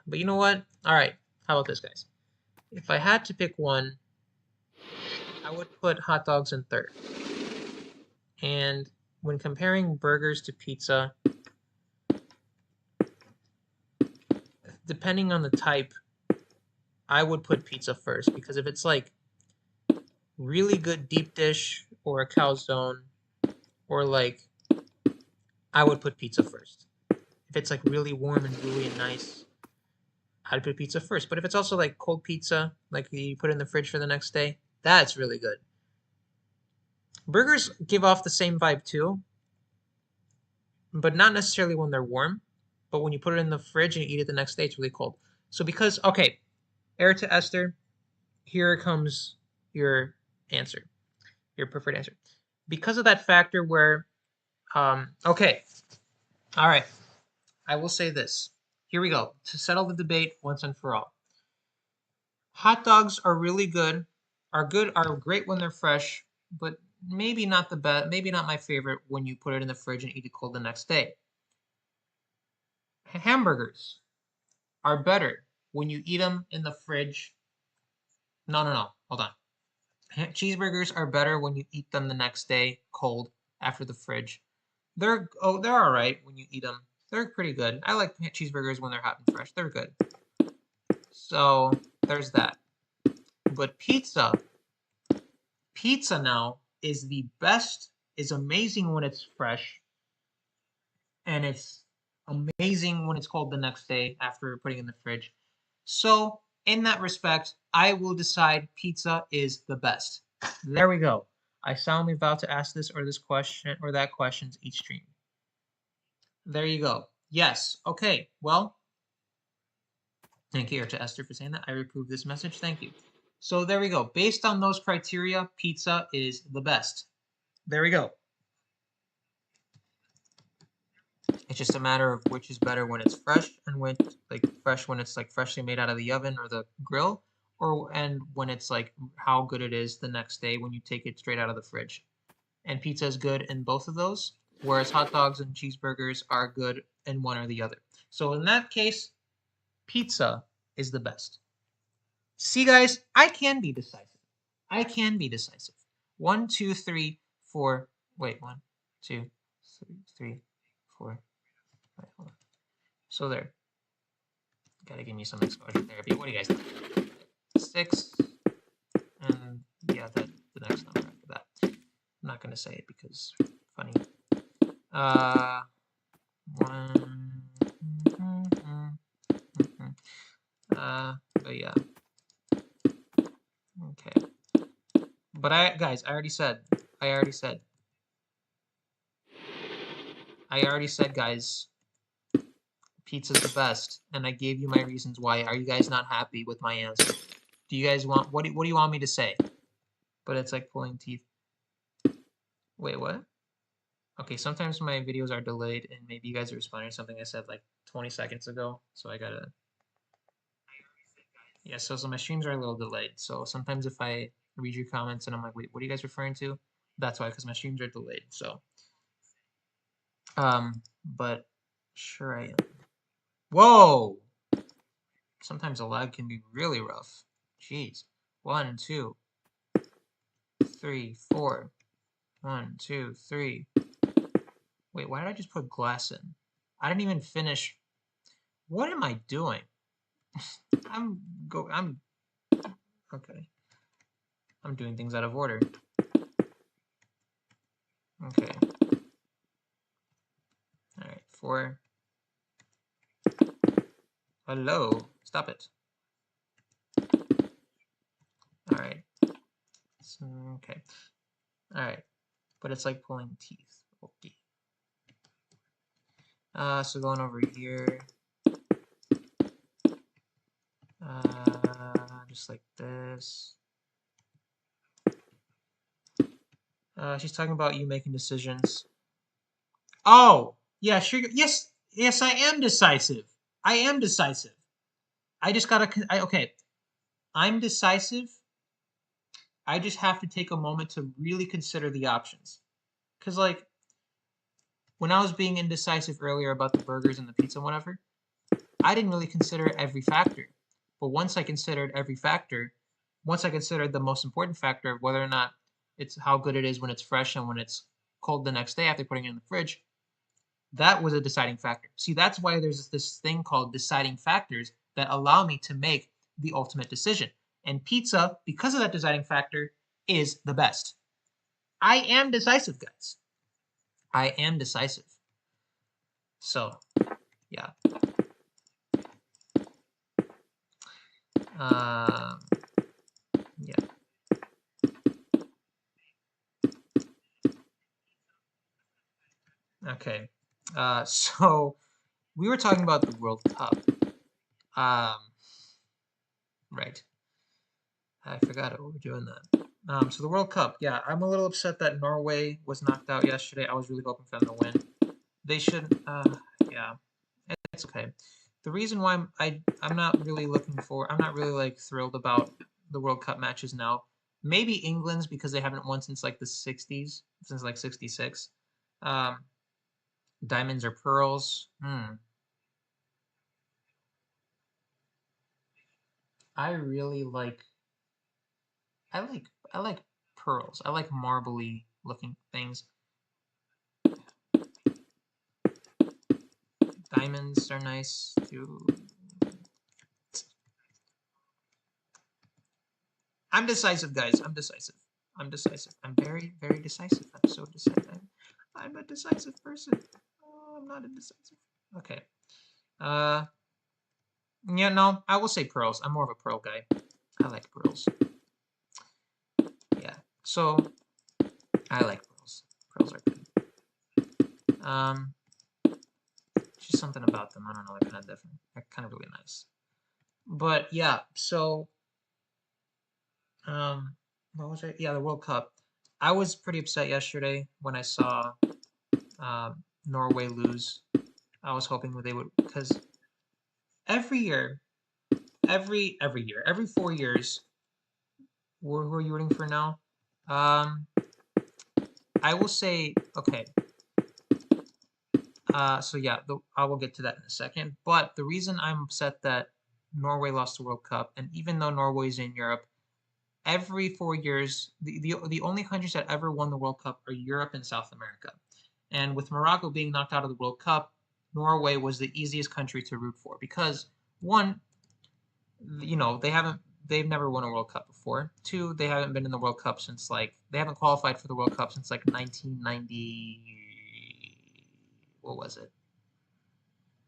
But you know what? All right. How about this, guys? If I had to pick one, I would put hot dogs in third. And when comparing burgers to pizza, depending on the type, I would put pizza first because if it's like really good deep dish or a calzone or like I would put pizza first. If it's like really warm and gooey and nice, I'd put pizza first. But if it's also like cold pizza, like you put in the fridge for the next day, that's really good. Burgers give off the same vibe too, but not necessarily when they're warm. But when you put it in the fridge and you eat it the next day, it's really cold. So because okay, Air to Esther, here comes your answer, your preferred answer. Because of that factor where, okay, all right, I will say this. Here we go. To settle the debate once and for all. Hot dogs are really good, are great when they're fresh, but maybe not the best, maybe not my favorite when you put it in the fridge and eat it cold the next day. Hamburgers are better when you eat them in the fridge. No, no, no. Hold on. Cheeseburgers are better when you eat them the next day cold after the fridge. They're all right when you eat them. They're pretty good. I like cheeseburgers when they're hot and fresh. They're good. So there's that. But pizza now is the best. Is amazing when it's fresh, and it's amazing when it's cold the next day after putting it in the fridge. So in that respect, I will decide pizza is the best. There we go. I solemnly vow to ask this or this question or that questions each stream. There you go. Yes. Okay. Well, thank you to Esther for saying that. I approve this message. Thank you. So there we go. Based on those criteria, pizza is the best. There we go. It's just a matter of which is better when it's fresh and when when it's like freshly made out of the oven or the grill, and when it's like how good it is the next day when you take it straight out of the fridge. And pizza is good in both of those, whereas hot dogs and cheeseburgers are good in one or the other. So in that case, pizza is the best. See, guys, I can be decisive. I can be decisive. 1, 2, 3, 4. Wait, 1, 2, 3, 4. Wait, hold on. So there. Gotta give me some exposure therapy. What do you guys think? 6. And yeah, the next number after that. I'm not gonna say it because funny. 1. But yeah. Okay. But guys, I already said, guys, pizza's the best, and I gave you my reasons why. Are you guys not happy with my answer? Do you guys want, what do you want me to say? But it's like pulling teeth. Wait, what? Okay, sometimes my videos are delayed, and maybe you guys are responding to something I said like 20 seconds ago, so I gotta... Yeah, so my streams are a little delayed, so sometimes if I read your comments and I'm like, wait, what are you guys referring to? That's why, because my streams are delayed, so... But sure I am. Whoa! Sometimes a lag can be really rough. Jeez. 1, 2, 3, 4. 1, 2, 3. Wait, why did I just put glass in? I didn't even finish. What am I doing? I'm okay. I'm doing things out of order. Okay. All right, 4. Hello. Stop it. All right. Okay. All right. But it's like pulling teeth. Okay. So going over here. Just like this. She's talking about you making decisions. Oh, yeah, sure. Yes, I am decisive. I am decisive. I just gotta, okay. I'm decisive. I just have to take a moment to really consider the options. Because, like, when I was being indecisive earlier about the burgers and the pizza and whatever, I didn't really consider every factor. But once I considered every factor, once I considered the most important factor of whether or not it's how good it is when it's fresh and when it's cold the next day after putting it in the fridge, that was a deciding factor. See, that's why there's this thing called deciding factors that allow me to make the ultimate decision. And pizza, because of that deciding factor, is the best. I am decisive, guys. I am decisive. So, yeah. Yeah. Okay. So we were talking about the World Cup. Right. I forgot it. We were doing that. So the World Cup. Yeah, I'm a little upset that Norway was knocked out yesterday. I was really hoping for them to win. They shouldn't. Yeah, it's okay. The reason why I'm not really I'm not really like thrilled about the World Cup matches now. Maybe England's because they haven't won since like the 60s, since like 66. Diamonds or pearls. I really like. I like pearls. I like marbly looking things. Diamonds are nice too. I'm decisive, guys. I'm decisive. I'm decisive. I'm very, very decisive. I'm so decisive. I'm a decisive person. Oh, I'm not indecisive. Okay. Yeah, no, I will say pearls. I'm more of a pearl guy. I like pearls. Yeah, so I like pearls. Pearls are good. Just something about them. I don't know. They're kind of different. They're kind of really nice. But yeah, so um, what was it? Yeah, the World Cup. I was pretty upset yesterday when I saw Norway lose. I was hoping that they would, because every year, every 4 years, who are you rooting for now? Um, I will say, okay. So yeah, I will get to that in a second. But the reason I'm upset that Norway lost the World Cup, and even though Norway's in Europe, every 4 years, the only countries that ever won the World Cup are Europe and South America. And with Morocco being knocked out of the World Cup, Norway was the easiest country to root for because one, they've never won a World Cup before. Two, they haven't been in the World Cup since they haven't qualified for the World Cup since like 1990. What was it?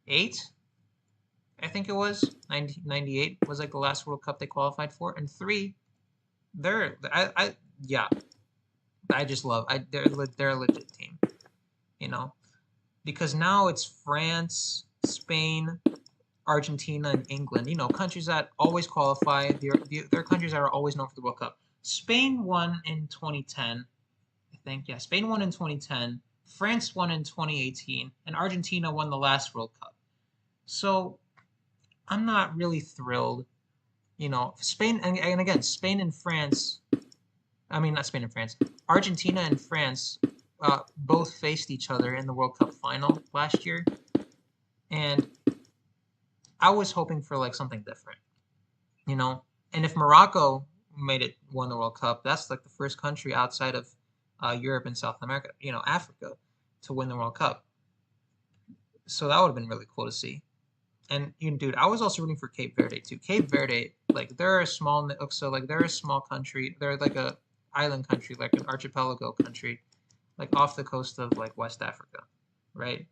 8? I think it was 1998 was like the last World Cup they qualified for. And three, yeah, I just love they're a legit team, you know, because now it's France, Spain, Argentina, and England. Countries that always qualify. They're countries that are always known for the World Cup. Spain won in 2010, I think. Yeah, Spain won in 2010. France won in 2018, and Argentina won the last World Cup. So I'm not really thrilled. Spain and again, Spain and France. I mean, not Spain and France. Argentina and France both faced each other in the World Cup final last year, and I was hoping for like something different, you know. And if Morocco won the World Cup, that's like the first country outside of Europe and South America, Africa, to win the World Cup. So that would have been really cool to see. And dude, I was also rooting for Cape Verde too. Cape Verde, like they're a they're a small country. They're like a island country, like an archipelago country, like off the coast of like West Africa, right?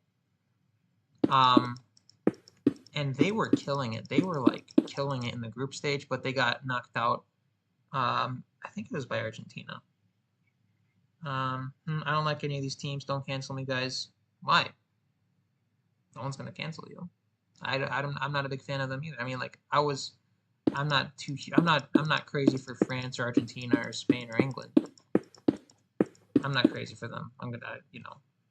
Um, and they were killing it. They were like killing it in the group stage, but they got knocked out. I think it was by Argentina. I don't like any of these teams. Don't cancel me, guys. Why? No one's gonna cancel you. I'm not a big fan of them either. I mean, like I'm not crazy for France or Argentina or Spain or England. I'm not crazy for them.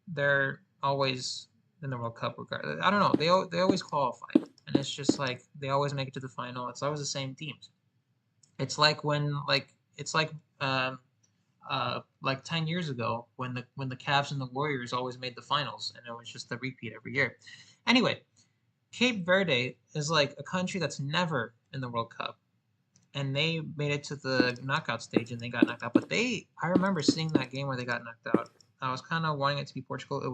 They're always in the World Cup regardless. I don't know. They always qualify, and it's just like they always make it to the final. It's always the same teams. It's like when it's like 10 years ago when the Cavs and the Warriors always made the finals, and it was just a repeat every year. Anyway, Cape Verde is like a country that's never in the World Cup, and they made it to the knockout stage and they got knocked out. But I remember seeing that game where they got knocked out. I was kind of wanting it to be Portugal. If it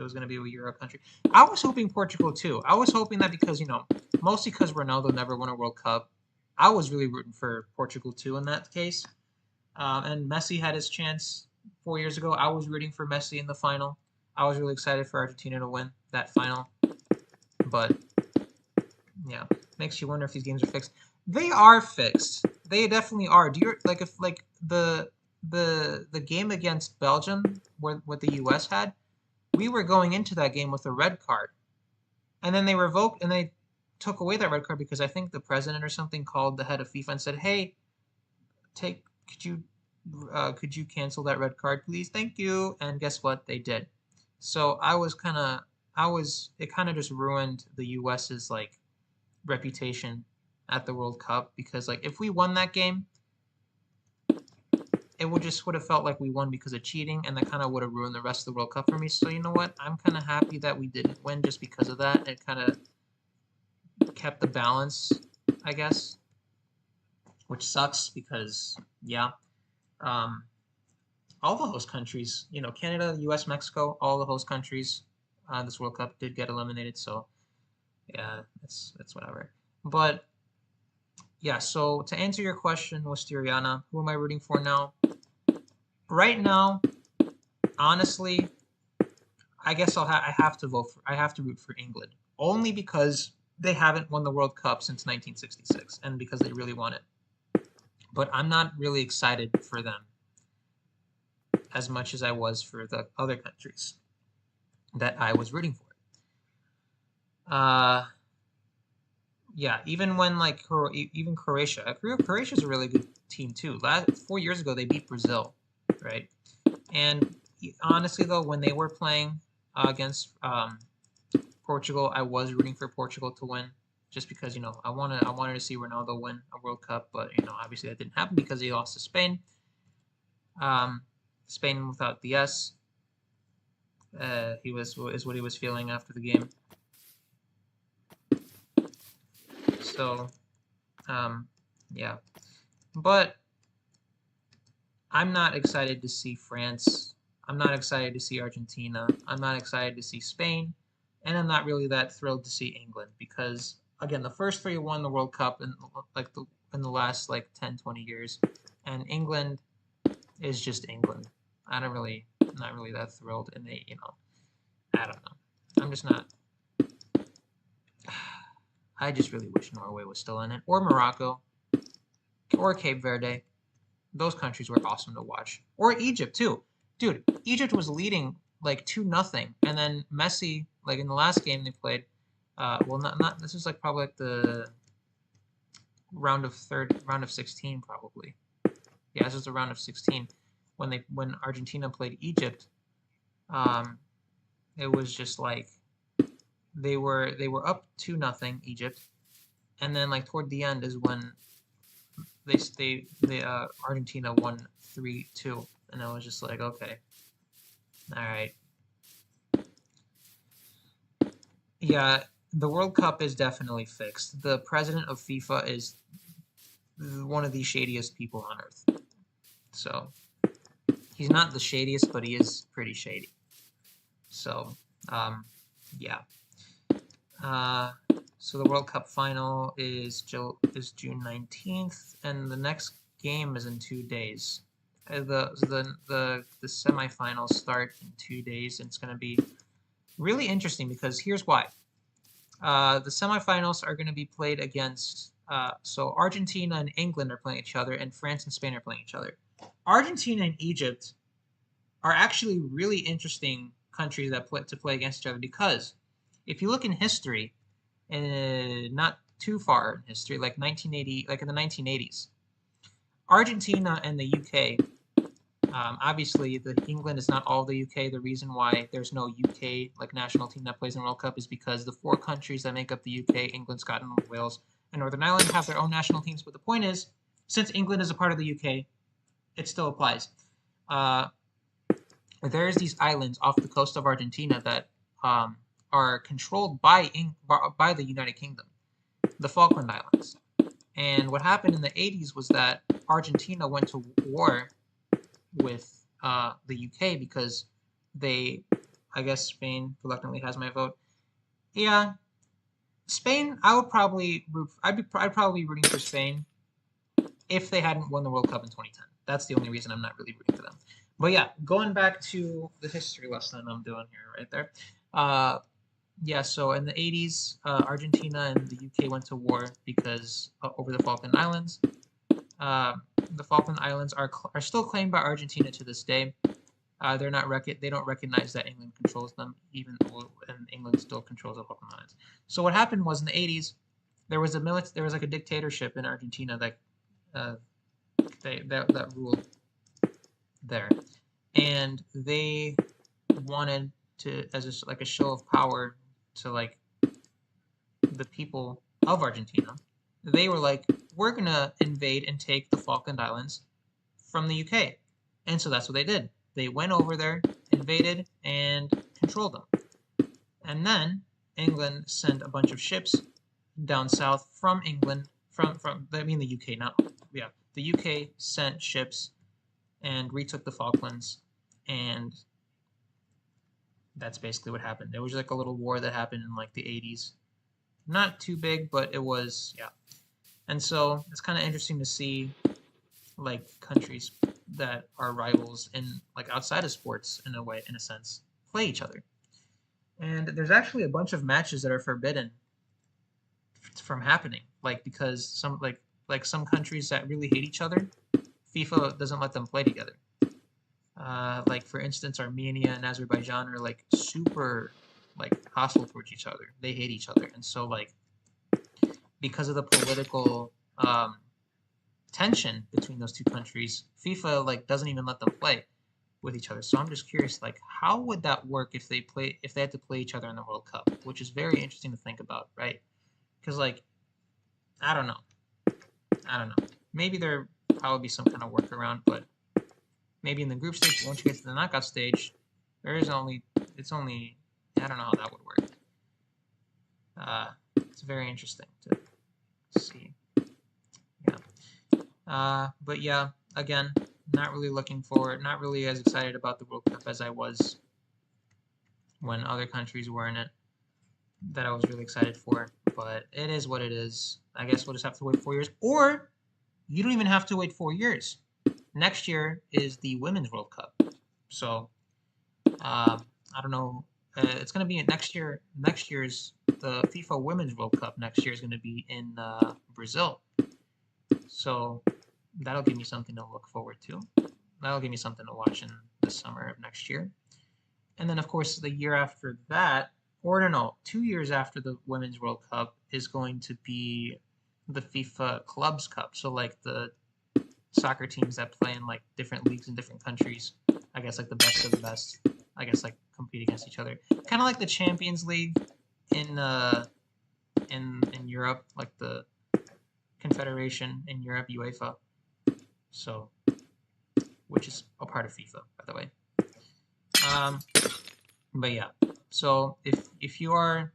was gonna be a Euro country. I was hoping Portugal too. I was hoping that because mostly because Ronaldo never won a World Cup. I was really rooting for Portugal too in that case. And Messi had his chance 4 years ago. I was rooting for Messi in the final. I was really excited for Argentina to win that final. But yeah, makes you wonder if these games are fixed. They are fixed. They definitely are. Do you like if like the game against Belgium where what the US had, we were going into that game with a red card. And then they revoked and they took away that red card because I think the president or something called the head of FIFA and said, "Hey, take could you cancel that red card, please? Thank you." And guess what? They did. So it kind of just ruined the US's like reputation at the World Cup because like if we won that game, it would have felt like we won because of cheating, and that kind of would have ruined the rest of the World Cup for me. So you know what? I'm kind of happy that we didn't win just because of that. It kind of kept the balance, I guess, which sucks because yeah, um, all the host countries, Canada, U.S., Mexico, all the host countries, this World Cup did get eliminated. So yeah, it's whatever. But yeah, so to answer your question, Wisteriana, who am I rooting for now? Right now, honestly, I guess I have to root for England only because they haven't won the World Cup since 1966, and because they really want it. But I'm not really excited for them as much as I was for the other countries that I was rooting for. Yeah, even when like even Croatia, Croatia's a really good team too. 4 years ago they beat Brazil, right? And honestly though, when they were playing against Portugal, I was rooting for Portugal to win, just because I wanted to see Ronaldo win a World Cup, but obviously that didn't happen because he lost to Spain. Spain without the S. He is what he was feeling after the game. So, yeah, but I'm not excited to see France. I'm not excited to see Argentina. I'm not excited to see Spain, and I'm not really that thrilled to see England because again, the first three won the World Cup in the last like 10, 20 years, and England is just England. I'm not really that thrilled, and I don't know. I'm just not. I just really wish Norway was still in it, or Morocco, or Cape Verde. Those countries were awesome to watch. Or Egypt too. Dude, Egypt was leading like 2-0, and then Messi, like in the last game they played, well not this was like probably like the round of 16 probably. Yeah, this was the round of 16 when Argentina played Egypt. It was just like they were up 2-0 Egypt, and then like toward the end is when Argentina won 3-2, and I was just like, okay, all right, yeah, the World Cup is definitely fixed. The president of FIFA is one of the shadiest people on earth. So he's not the shadiest, but he is pretty shady. So yeah. So the World Cup final is June 19th, and the next game is in 2 days. The semifinals start in 2 days, and it's going to be really interesting because here's why. The semifinals are going to be played against. So Argentina and England are playing each other, and France and Spain are playing each other. Argentina and Egypt are actually really interesting countries that play against each other because if you look in history, and not too far in history, like 1980, like in the 1980s, Argentina and the UK. Obviously, England is not all the UK. The reason why there's no UK like national team that plays in World Cup is because the 4 countries that make up the UK, England, Scotland, Wales, and Northern Ireland, have their own national teams. But the point is, since England is a part of the UK, it still applies. There's these islands off the coast of Argentina that are controlled by the United Kingdom, the Falkland Islands. And what happened in the 80s was that Argentina went to war with the UK because I guess Spain reluctantly has my vote. Yeah, Spain. I'd probably be rooting for Spain if they hadn't won the World Cup in 2010. That's the only reason I'm not really rooting for them. But yeah, going back to the history lesson I'm doing here right there. Yeah, so in the 80s, Argentina and the UK went to war because over the Falkland Islands. The Falkland Islands are still claimed by Argentina to this day. They don't recognize that England controls them, and England still controls the Falkland Islands. So what happened was in the 80s, there was like a dictatorship in Argentina that ruled there, and they wanted to, as a show of power to like the people of Argentina, they were like, we're gonna invade and take the Falkland Islands from the UK, and so that's what they did. They went over there, invaded, and controlled them. And then England sent a bunch of ships down south from England, the UK, the UK sent ships and retook the Falklands, and that's basically what happened. There was like a little war that happened in like the 80s. Not too big, but it was, yeah. And so it's kind of interesting to see like countries that are rivals in like outside of sports in a sense, play each other. And there's actually a bunch of matches that are forbidden from happening. Like because some countries that really hate each other, FIFA doesn't let them play together. Like for instance, Armenia and Azerbaijan are like super like hostile towards each other. They hate each other, and so like because of the political tension between those two countries, FIFA like doesn't even let them play with each other. So I'm just curious, like how would that work if they had to play each other in the World Cup, which is very interesting to think about, right? Because like I don't know, I don't know. Maybe there probably be some kind of workaround, but maybe in the group stage, once you get to the knockout stage, it's only I don't know how that would work. It's very interesting to see. Yeah. But yeah, again, not really looking forward, not really as excited about the World Cup as I was when other countries were in it, that I was really excited for. But it is what it is. I guess we'll just have to wait 4 years. Or you don't even have to wait 4 years. Next year is the Women's World Cup. So I don't know. It's going to be next year. Next year's the FIFA Women's World Cup next year is going to be in Brazil. So that'll give me something to look forward to. That'll give me something to watch in the summer of next year. And then, of course, the year after that, or no, 2 years after the Women's World Cup is going to be the FIFA Clubs Cup. So like the soccer teams that play in like different leagues in different countries. I guess like the best of the best. I guess like compete against each other. Kind of like the Champions League in Europe, like the Confederation in Europe, UEFA. So, which is a part of FIFA, by the way. But yeah. So if you are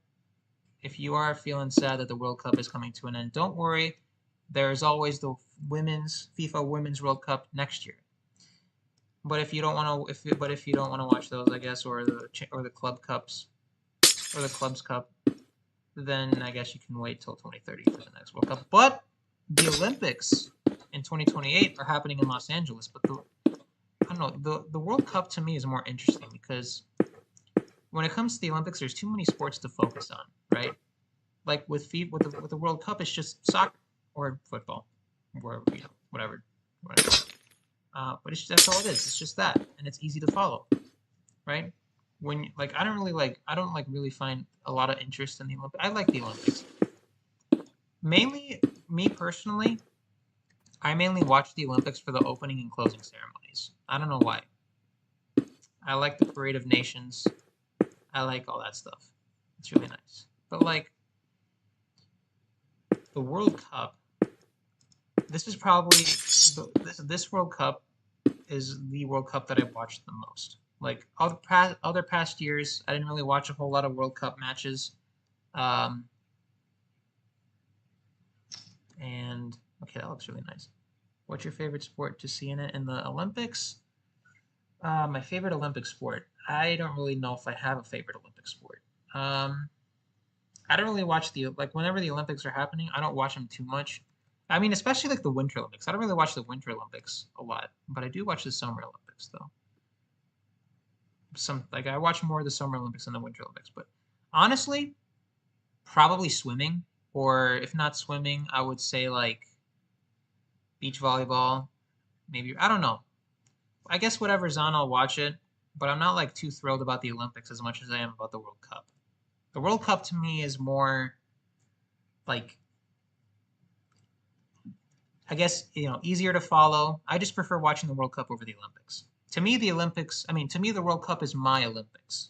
feeling sad that the World Cup is coming to an end, don't worry. There is always the FIFA Women's World Cup next year. But if you don't want to, if you don't want to watch those, I guess, or the Club Cups, or the Clubs Cup, then I guess you can wait till 2030 for the next World Cup. But the Olympics in 2028 are happening in Los Angeles. But I don't know, the World Cup to me is more interesting because when it comes to the Olympics, there's too many sports to focus on, right? Like with the World Cup, it's just soccer or football, or whatever. But that's all it is. It's just that, and it's easy to follow, right? When like I don't really find a lot of interest in the Olympics. I like the Olympics. Mainly, me personally, I mainly watch the Olympics for the opening and closing ceremonies. I don't know why. I like the Parade of Nations. I like all that stuff. It's really nice. But like the World Cup, this is probably this World Cup is the World Cup that I've watched the most. Like other past years, I didn't really watch a whole lot of World Cup matches. And okay, that looks really nice. What's your favorite sport to see in it in the Olympics? My favorite Olympic sport. I don't really know if I have a favorite Olympic sport. I don't really watch whenever the Olympics are happening, I don't watch them too much. I mean, especially like the Winter Olympics. I don't really watch the Winter Olympics a lot, but I do watch the Summer Olympics though. I watch more of the Summer Olympics than the Winter Olympics, but honestly, probably swimming, or if not swimming, I would say like beach volleyball, maybe I don't know. I guess whatever's on, I'll watch it, but I'm not like too thrilled about the Olympics as much as I am about the World Cup. The World Cup to me is more like I guess easier to follow. I just prefer watching the World Cup over the Olympics. To me, the World Cup is my Olympics.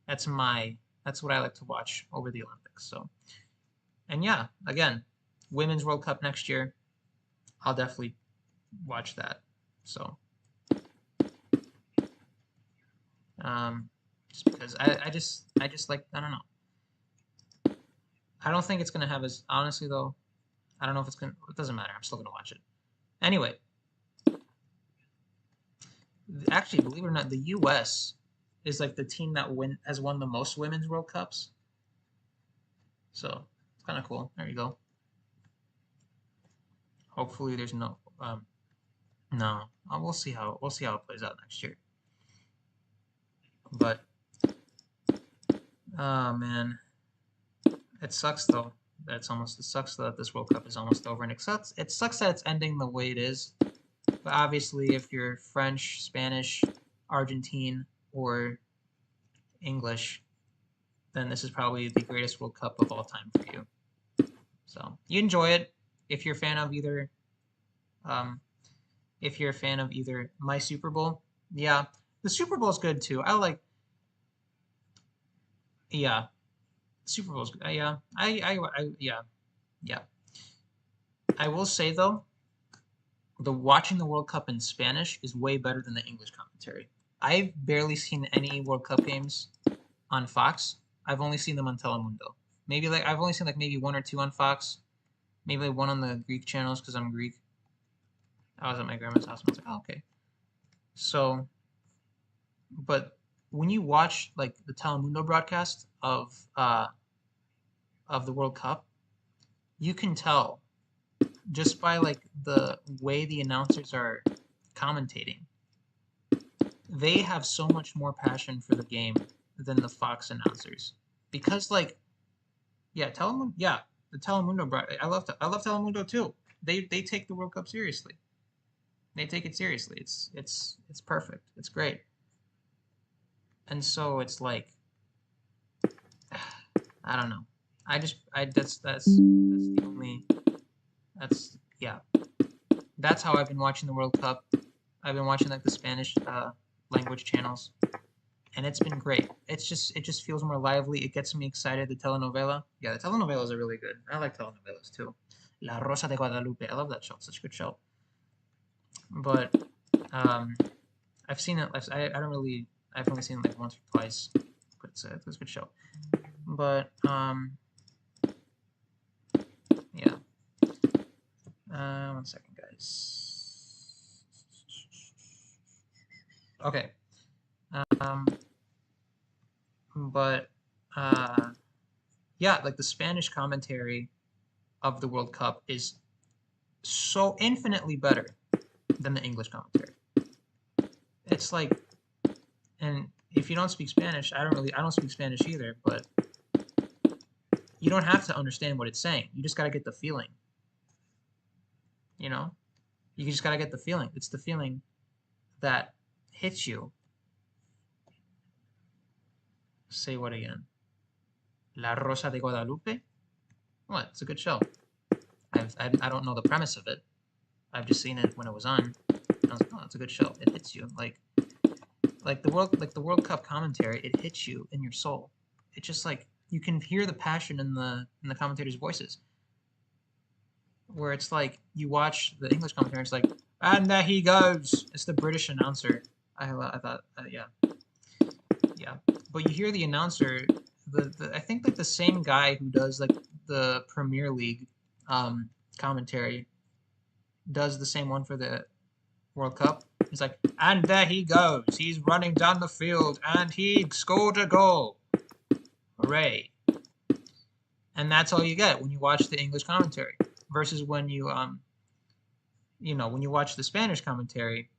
That's what I like to watch over the Olympics. So, and yeah, again, Women's World Cup next year, I'll definitely watch that. So, just because I just like I don't know. I don't think it's gonna have as honestly though. I don't know if it's gonna. It doesn't matter. I'm still gonna watch it. Anyway, actually, believe it or not, the U.S. is like the team that has won the most Women's World Cups. So it's kind of cool. There you go. Hopefully, there's no. No, we'll see how it plays out next year. But, oh man, It sucks though. It sucks that this World Cup is almost over, and it sucks that it's ending the way it is. But obviously, if you're French, Spanish, Argentine, or English, then this is probably the greatest World Cup of all time for you. So you enjoy it if you're a fan of either. Um, if you're a fan of either My Super Bowl, yeah, the Super Bowl is good too. I like, yeah, Super Bowl's good. Yeah, yeah, yeah. I will say though, the watching the World Cup in Spanish is way better than the English commentary. I've barely seen any World Cup games on Fox. I've only seen them on Telemundo. Maybe like I've only seen like maybe one or two on Fox. Maybe like one on the Greek channels because I'm Greek. I was at my grandma's house and I was like, oh, okay. So, but when you watch like the Telemundo broadcast of the World Cup, you can tell just by like the way the announcers are commentating. They have so much more passion for the game than the Fox announcers because like yeah, Telemundo, yeah, the Telemundo I love Telemundo too. They take the World Cup seriously. They take it seriously. It's perfect. It's great. And so it's like I don't know. That's the only that's yeah. That's how I've been watching the World Cup. I've been watching like the Spanish language channels, and it's been great. It just feels more lively. It gets me excited. The telenovela, yeah, the telenovelas are really good. I like telenovelas too. La Rosa de Guadalupe. I love that show. It's such a good show. But um, I've seen it. I don't really. I've only seen it like once or twice. But it's a good show. But yeah. One second, guys. Okay. But yeah, like the Spanish commentary of the World Cup is so infinitely better than the English commentary. It's like, and if you don't speak Spanish, I don't speak Spanish either, but you don't have to understand what it's saying. You just got to get the feeling. You know? You just got to get the feeling. It's the feeling that hits you. Say what again? La Rosa de Guadalupe? What? It's a good show. I don't know the premise of it. I've just seen it when it was on. I was like, oh, it's a good show. It hits you like the World Cup commentary. It hits you in your soul. It's just like you can hear the passion in the commentators' voices. Where it's like you watch the English commentary, it's like, and there he goes. It's the British announcer. I thought, yeah, but you hear the announcer, I think like the same guy who does like the Premier League commentary does the same one for the World Cup. He's like, and there he goes. He's running down the field and he scored a goal. Hooray. And that's all you get when you watch the English commentary versus when you when you watch the Spanish commentary.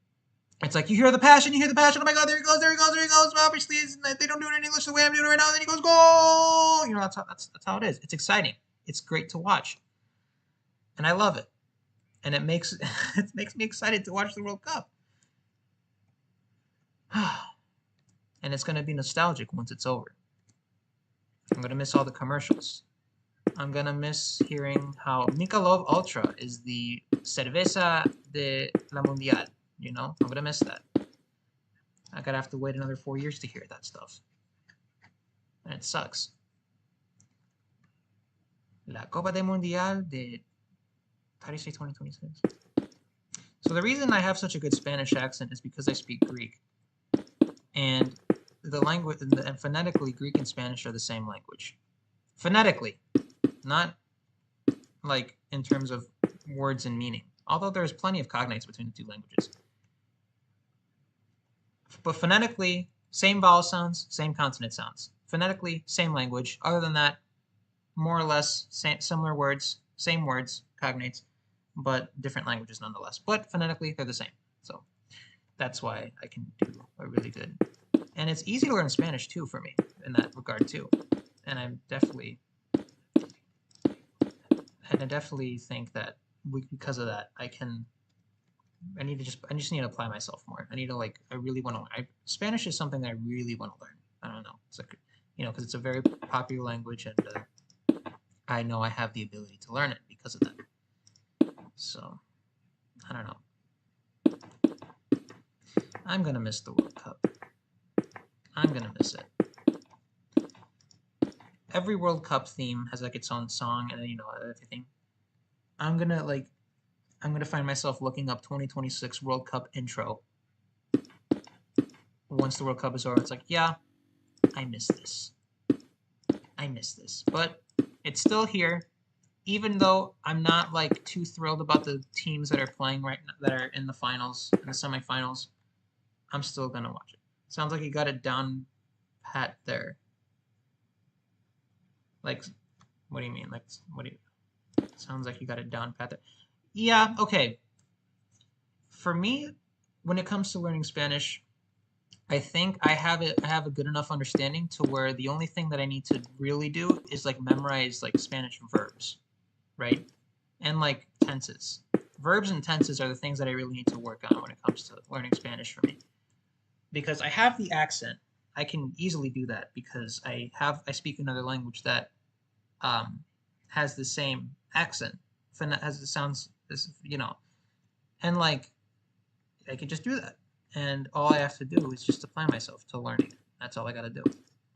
It's like you hear the passion. Oh my God, there he goes. Obviously, they don't do it in English the way I'm doing it right now. And then he goes, goal. You know, that's how it is. It's exciting. It's great to watch, and I love it. And it makes me excited to watch the World Cup. And it's gonna be nostalgic once it's over. I'm gonna miss all the commercials. I'm gonna miss hearing how Michelob Ultra is the cerveza de la mundial. You know, I'm gonna miss that. I gotta have to wait another 4 years to hear that stuff. And it sucks. La Copa de Mundial de... How do you say 2026? So the reason I have such a good Spanish accent is because I speak Greek. And the language, and phonetically, Greek and Spanish are the same language. Phonetically. Not like in terms of words and meaning. Although there's plenty of cognates between the two languages. But phonetically, same vowel sounds, same consonant sounds. Phonetically, same language. Other than that, more or less similar words, same words, cognates, but different languages nonetheless. But phonetically, they're the same. So that's why I can do a really good. And it's easy to learn Spanish too for me in that regard too. And I'm definitely I definitely think that because of that, I just need to apply myself more. I need to I really want to learn. Spanish is something that I really want to learn. I don't know. It's like, because it's a very popular language, and I know I have the ability to learn it because of that. So, I don't know. I'm gonna miss the World Cup. I'm gonna miss it. Every World Cup theme has like its own song and everything. I'm gonna find myself looking up 2026 World Cup intro. Once the World Cup is over, it's like, yeah, I miss this. I miss this. But it's still here, even though I'm not like too thrilled about the teams that are playing right now, that are in the finals, in the semifinals. I'm still gonna watch it. Sounds like you got it down pat there. Like, what do you mean? Like, what do you? Sounds like you got it down pat there. Yeah, okay. For me, when it comes to learning Spanish, I think I have a good enough understanding to where the only thing that I need to really do is like memorize like Spanish verbs, right? And like tenses. Verbs and tenses are the things that I really need to work on when it comes to learning Spanish for me. Because I have the accent, I can easily do that because I speak another language that has the same accent, has the sounds, and like I can just do that. And all I have to do is just apply myself to learning it. That's all I gotta do.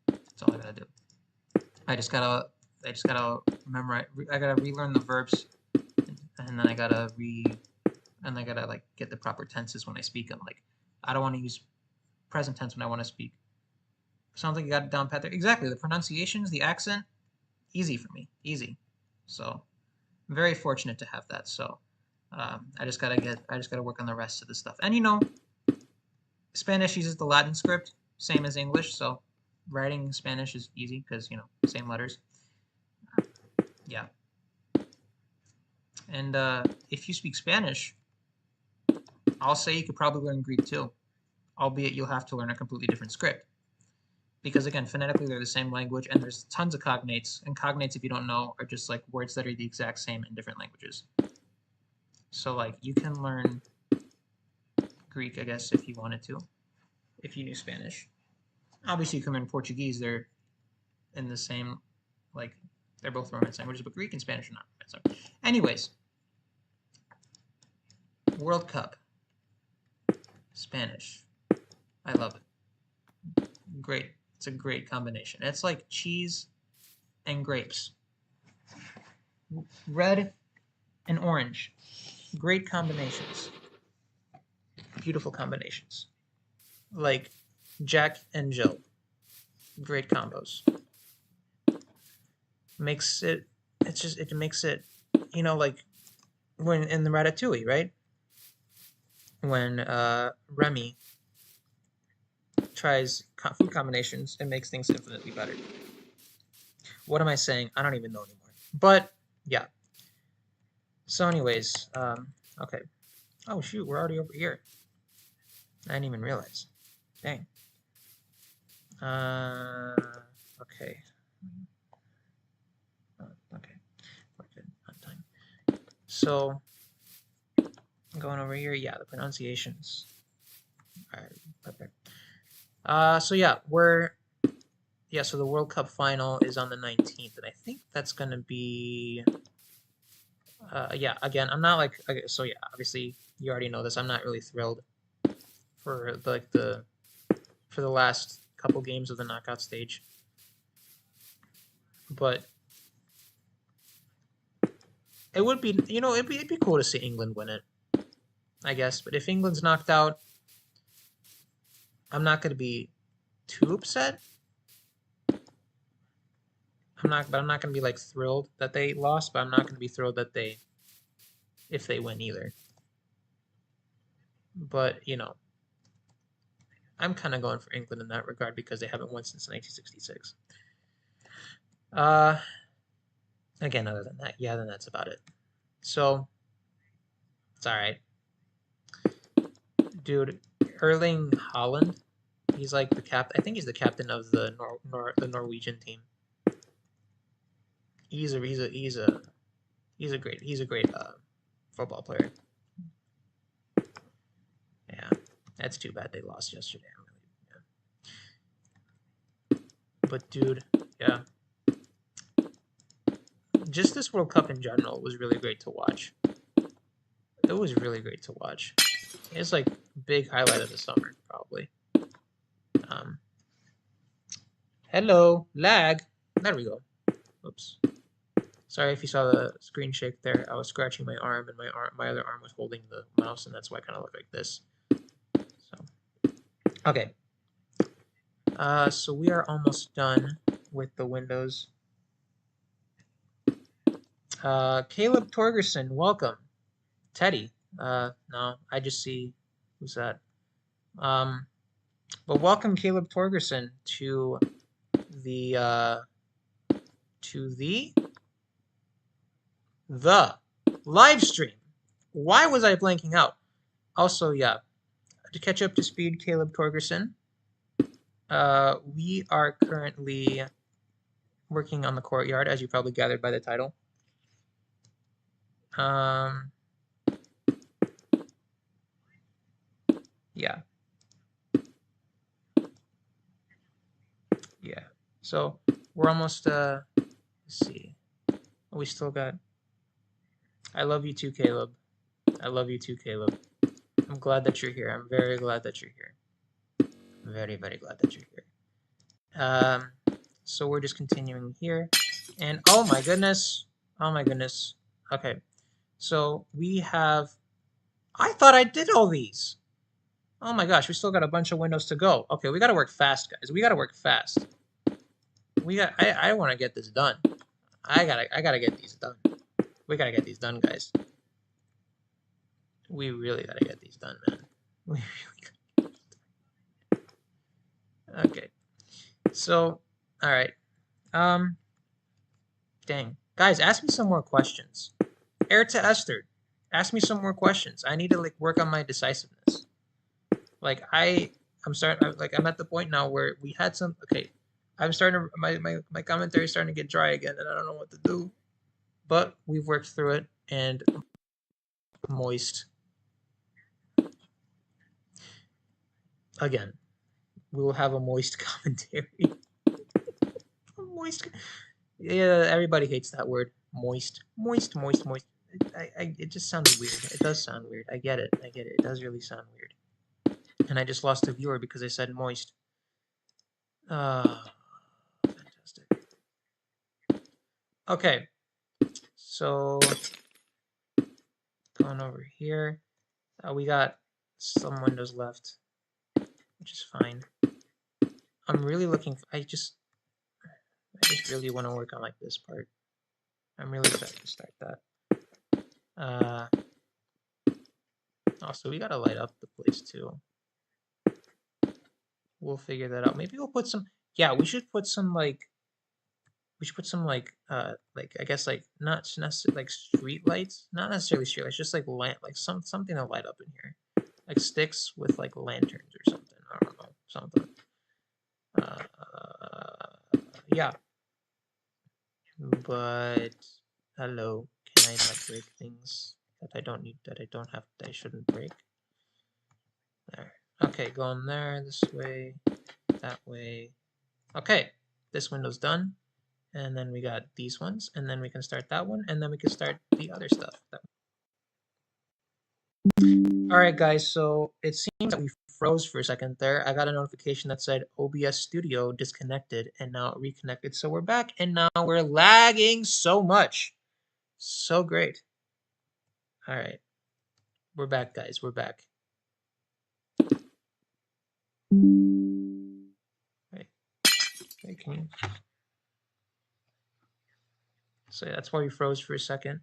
That's all I gotta do. I just gotta memorize. I gotta relearn the verbs, and then I gotta like get the proper tenses when I speak them. Like I don't want to use present tense when I want to speak. Sounds like you got it down pat there. Exactly. The pronunciations, the accent, easy for me. Easy. So I'm very fortunate to have that. So I just gotta work on the rest of the stuff. And Spanish uses the Latin script, same as English. So writing Spanish is easy because same letters. Yeah. And if you speak Spanish, I'll say you could probably learn Greek too, albeit you'll have to learn a completely different script. Because again, phonetically they're the same language, and there's tons of cognates. And cognates, if you don't know, are just like words that are the exact same in different languages. So like you can learn Greek, I guess, if you wanted to, if you knew Spanish. Obviously, you can learn Portuguese. They're in the same, like, they're both Romance languages, but Greek and Spanish are not. So, anyways, World Cup, Spanish. I love it. Great. It's a great combination. It's like cheese and grapes. Red and orange. Great combinations. Beautiful combinations. Like Jack and Jill. Great combos. Makes it, it makes it, like when in the Ratatouille, right? When Remy tries food combinations, it makes things infinitely better. What am I saying? I don't even know anymore. But yeah. So anyways, okay. Oh shoot, we're already over here. I didn't even realize. Dang. Okay. Okay. We're good on time. So going over here, yeah, the pronunciations. Alright, perfect. So yeah, so the World Cup final is on the 19th, and I think that's gonna be yeah, again, I'm not like, okay, so yeah, obviously you already know this. I'm not really thrilled for for the last couple games of the knockout stage, but it would be, it'd be cool to see England win it, I guess. But if England's knocked out, I'm not gonna be too upset. I'm not gonna be like thrilled that they lost, but I'm not gonna be thrilled that if they win either. But I'm kind of going for England in that regard because they haven't won since 1966. Again, other than that, yeah, then that's about it. So it's all right, dude. Erling Haaland, he's like the I think he's the captain of the the Norwegian team. He's a He's a great football player. Yeah, that's too bad they lost yesterday. Yeah. But dude, yeah, just this World Cup in general was really great to watch. It was really great to watch. It's like big highlight of the summer, probably. Um, hello, lag. There we go. Oops. Sorry if you saw the screen shake there. I was scratching my arm, and my other arm was holding the mouse, and that's why I kind of look like this. So, okay. So we are almost done with the windows. Caleb Torgerson, welcome. Teddy. No, I just see who's that. But welcome Caleb Torgerson to the the live stream. Why was I blanking out? Also, yeah, to catch up to speed, Caleb Torgerson. We are currently working on the Courtyard, as you probably gathered by the title. Yeah. Yeah. So we're almost let's see. We still got I love you too, Caleb. I love you too, Caleb. I'm glad that you're here. I'm very glad that you're here. Very, very glad that you're here. So we're just continuing here. And oh my goodness. Oh my goodness. Okay. So we have I thought I did all these. Oh my gosh, we still got a bunch of windows to go. Okay, we gotta work fast, guys. We gotta work fast. I wanna get this done. I gotta get these done. We gotta get these done, guys. We really gotta get these done, man. We really gotta. Okay. So, all right. Dang, guys, ask me some more questions. Air to Esther, ask me some more questions. I need to like work on my decisiveness. Like I'm starting. Like I'm at the point now where we had some. Okay, I'm starting to my commentary is starting to get dry again, and I don't know what to do. But we've worked through it, and moist. Again, we will have a moist commentary. Moist. Yeah, everybody hates that word. Moist. Moist, moist, moist. It just sounds weird. It does sound weird. I get it. I get it. It does really sound weird. And I just lost a viewer because I said moist. Fantastic. Okay. So, going over here. We got some windows left, which is fine. I'm really looking. I just really want to work on like this part. I'm really excited to start that. Also, we gotta light up the place too. We'll figure that out. Maybe we'll put some. Yeah, we should put some like. We should put some like I guess like not necessarily like street lights, not necessarily street lights, just like something to light up in here, like sticks with like lanterns or something. I don't know, something. Yeah. But hello, can I not break things that I don't need, that I don't have, that I shouldn't break? There. Okay, going there, this way, that way. Okay, this window's done. And then we got these ones, and then we can start that one, and then we can start the other stuff. All right, guys, so it seems that we froze for a second there. I got a notification that said OBS Studio disconnected and now it reconnected. So we're back, and now we're lagging so much. So great. All right. We're back, guys. We're back. Wait. Wait, can you? So that's why we froze for a second.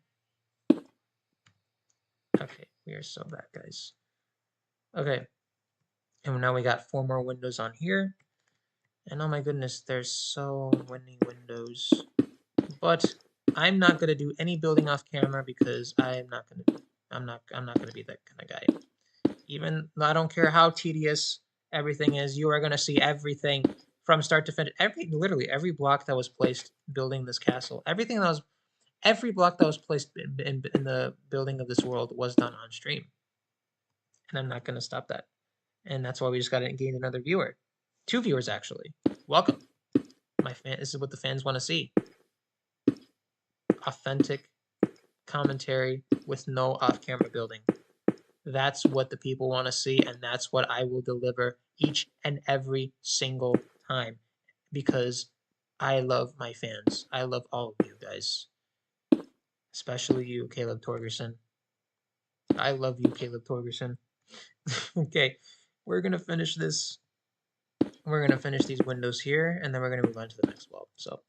Okay, we are so back, guys. Okay. And now we got 4 more windows on here. And oh my goodness, there's so many windows. But I'm not gonna do any building off camera because I'm not gonna be that kind of guy. Even I don't care how tedious everything is, you are gonna see everything from start to finish. Literally every block that was placed building this castle, everything that was Every block that was placed in the building of this world was done on stream. And I'm not going to stop that. And that's why we just got to gain another viewer. 2 viewers, actually. Welcome. This is what the fans want to see. Authentic commentary with no off-camera building. That's what the people want to see, and that's what I will deliver each and every single time, because I love my fans. I love all of you guys, especially you, Caleb Torgerson. I love you, Caleb Torgerson. Okay, we're gonna finish this. We're gonna finish these windows here, and then we're gonna move on to the next wall. So,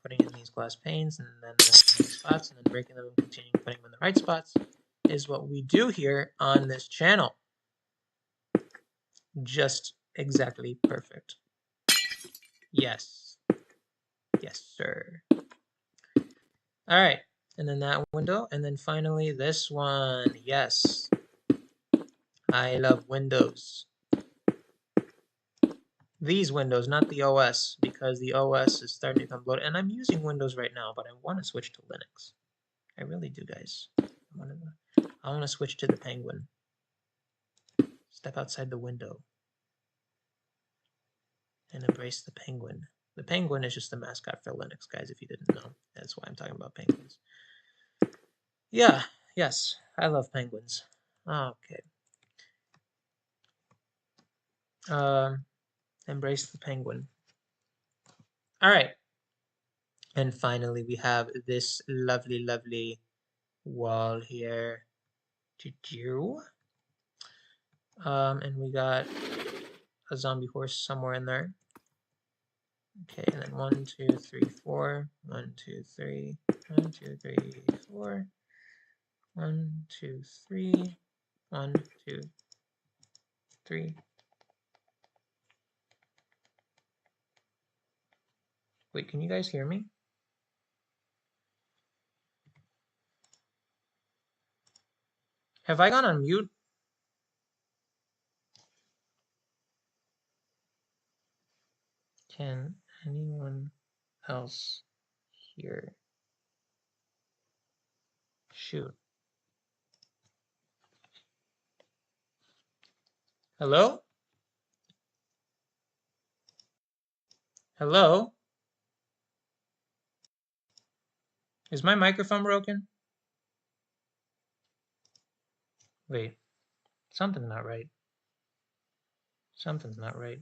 putting in these glass panes, and then the spots, and then breaking them and continuing putting them in the right spots is what we do here on this channel. Just exactly perfect. Yes. Yes, sir. All right. And then that window. And then finally this one. Yes. I love windows. These windows, not the OS, because the OS is starting to become bloated. And I'm using Windows right now, but I want to switch to Linux. I really do, guys. I want to switch to the Penguin. Step outside the window and embrace the Penguin. The Penguin is just the mascot for Linux, guys, if you didn't know. That's why I'm talking about penguins. Yeah, yes, I love penguins. Okay. Embrace the Penguin. All right. And finally, we have this lovely, lovely wall here to do. And we got a zombie horse somewhere in there. Okay, and then 1, 2, 3, 4. 1, 2, 3. 1, 2, 3, 4. 1, 2, 3. 1, 2, 3. Wait, can you guys hear me? Have I gone on mute? Can anyone else hear? Shoot. Hello? Hello? Is my microphone broken? Wait, something's not right. Something's not right.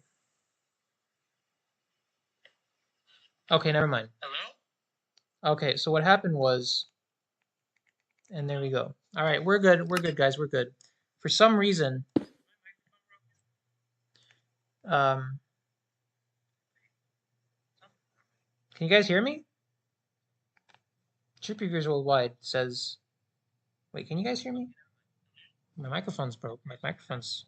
Okay, never mind. Hello? Okay, so what happened was, and there we go. All right, we're good. We're good, guys. We're good. For some reason, can you guys hear me? Chip Reviews Worldwide says, wait, can you guys hear me? My microphone's broke. My microphone's...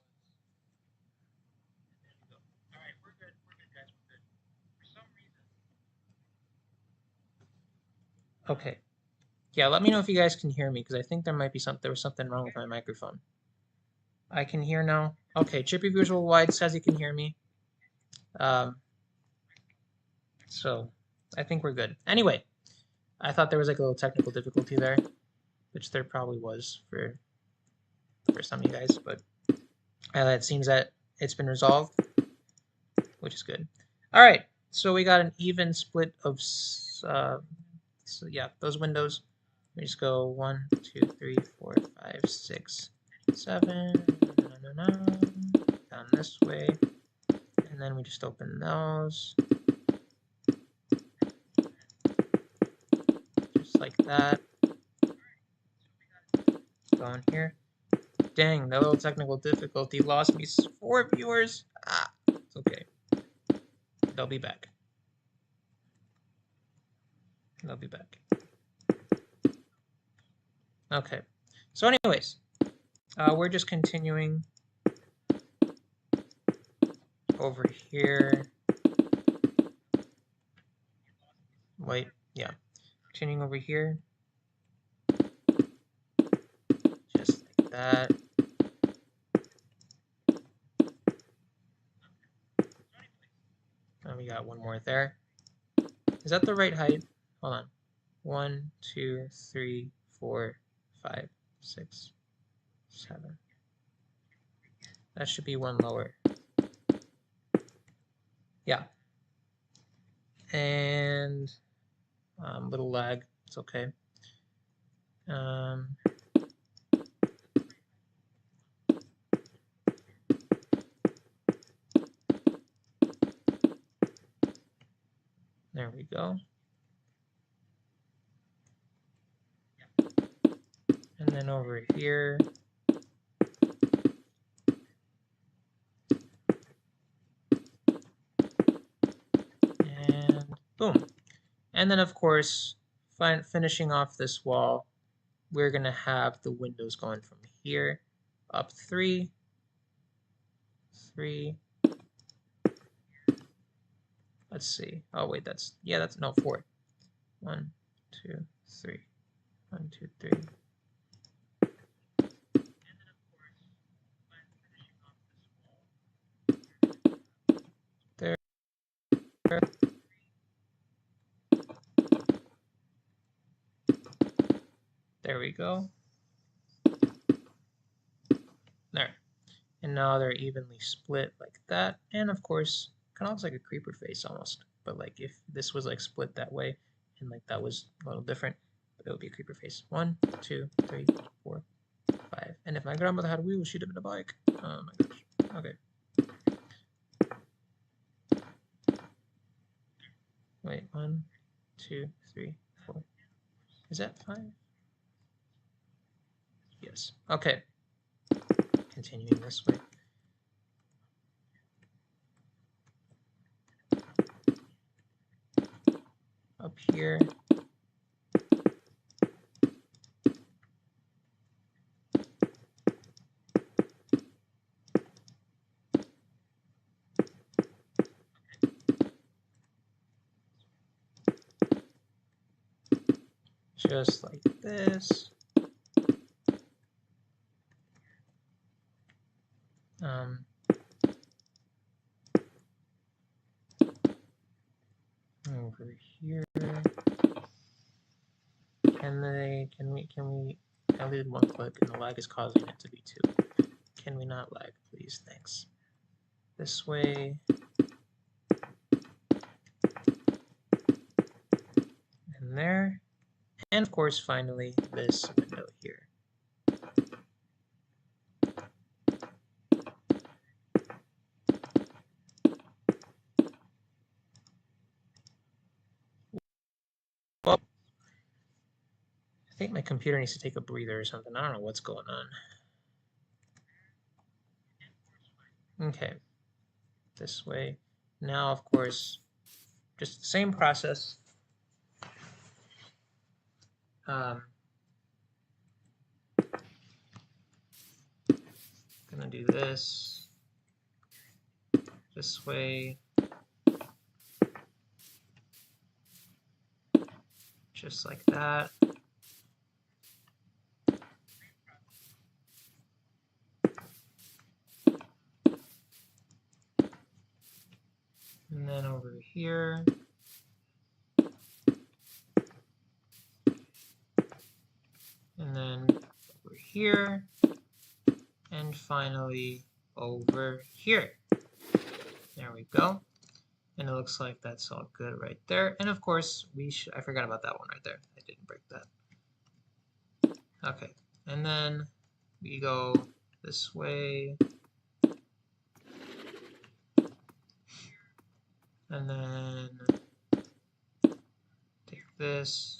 All right, we're good, guys. We're good. For some reason... Okay. Yeah, let me know if you guys can hear me, because I think there might be there was something wrong with my microphone. I can hear now. Okay, Chip Reviews Worldwide says he can hear me. So I think we're good. Anyway, I thought there was like a little technical difficulty there, which there probably was for some of you guys, but it seems that it's been resolved, which is good. All right, so we got an even split of, so yeah, those windows. We just go 1, 2, 3, 4, 5, 6, 7, down this way, and then we just open those. Just like that. Go in here. Dang, that little technical difficulty lost me 4 viewers. Ah, it's okay. They'll be back. They'll be back. Okay. So anyways, we're just continuing over here. Wait, yeah. Continuing over here. Just like that. And we got one more there. Is that the right height? Hold on. 1, 2, 3, 4, 5, 6, 7. That should be one lower. Yeah. And little lag. It's okay. There we go. And then over here, and boom. And then of course, finishing off this wall, we're gonna have the windows going from here up 3, 3. Let's see. Oh wait, that's no 4. 1, 2, 3. 1, 2, 3. There. There we go. There. And now they're evenly split like that. And of course, kind of looks like a creeper face almost. But like if this was like split that way and like that was a little different, but it would be a creeper face. 1, 2, 3, 4, 5. And if my grandmother had wheels, she'd have been a bike. Oh my gosh. Okay. Wait, 1, 2, 3, 4. Is that 5? Yes. Okay. Continuing this way. Up here. Just like this. Over here. Can we I did one click and the lag is causing it to be 2. Can we not lag, please? Thanks. This way. And there. And of course, finally, this window here. Well, I think my computer needs to take a breather or something. I don't know what's going on. Okay. This way. Now, of course, just the same process. Gonna do this way, just like that. And then over here. And then over here. And finally over here. There we go. And it looks like that's all good right there. And of course, I forgot about that one right there. I didn't break that. Okay. And then we go this way. And then take this,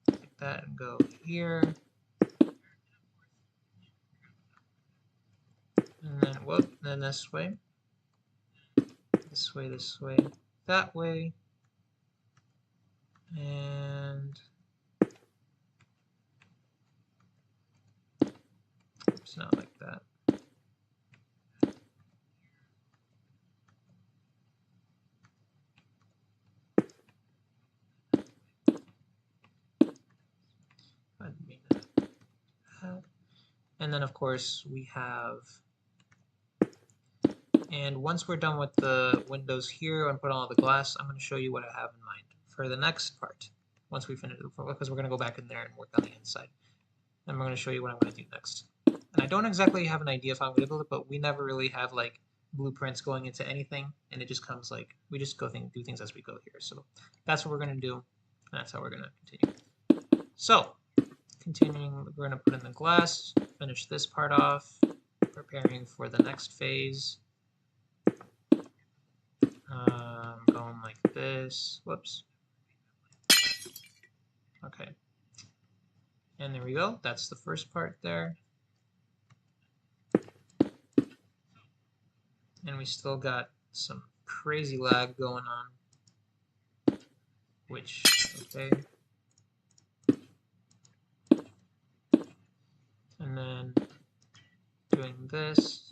take that and go here. And then, then this way, that way, and it's not like that. I didn't mean that. And then, of course, we have. And once we're done with the windows here and put on all the glass, I'm going to show you what I have in mind for the next part. once we finish, because we're going to go back in there and work on the inside. And we're going to show you what I'm going to do next. And I don't exactly have an idea if I'm going to build it, but we never really have like blueprints going into anything, and it just comes like, we just do things as we go here. So that's what we're going to do, and that's how we're going to continue. So, continuing, we're going to put in the glass, finish this part off, preparing for the next phase. Going like this. Whoops. Okay. And there we go. That's the first part there. And we still got some crazy lag going on. Which, okay. And then doing this.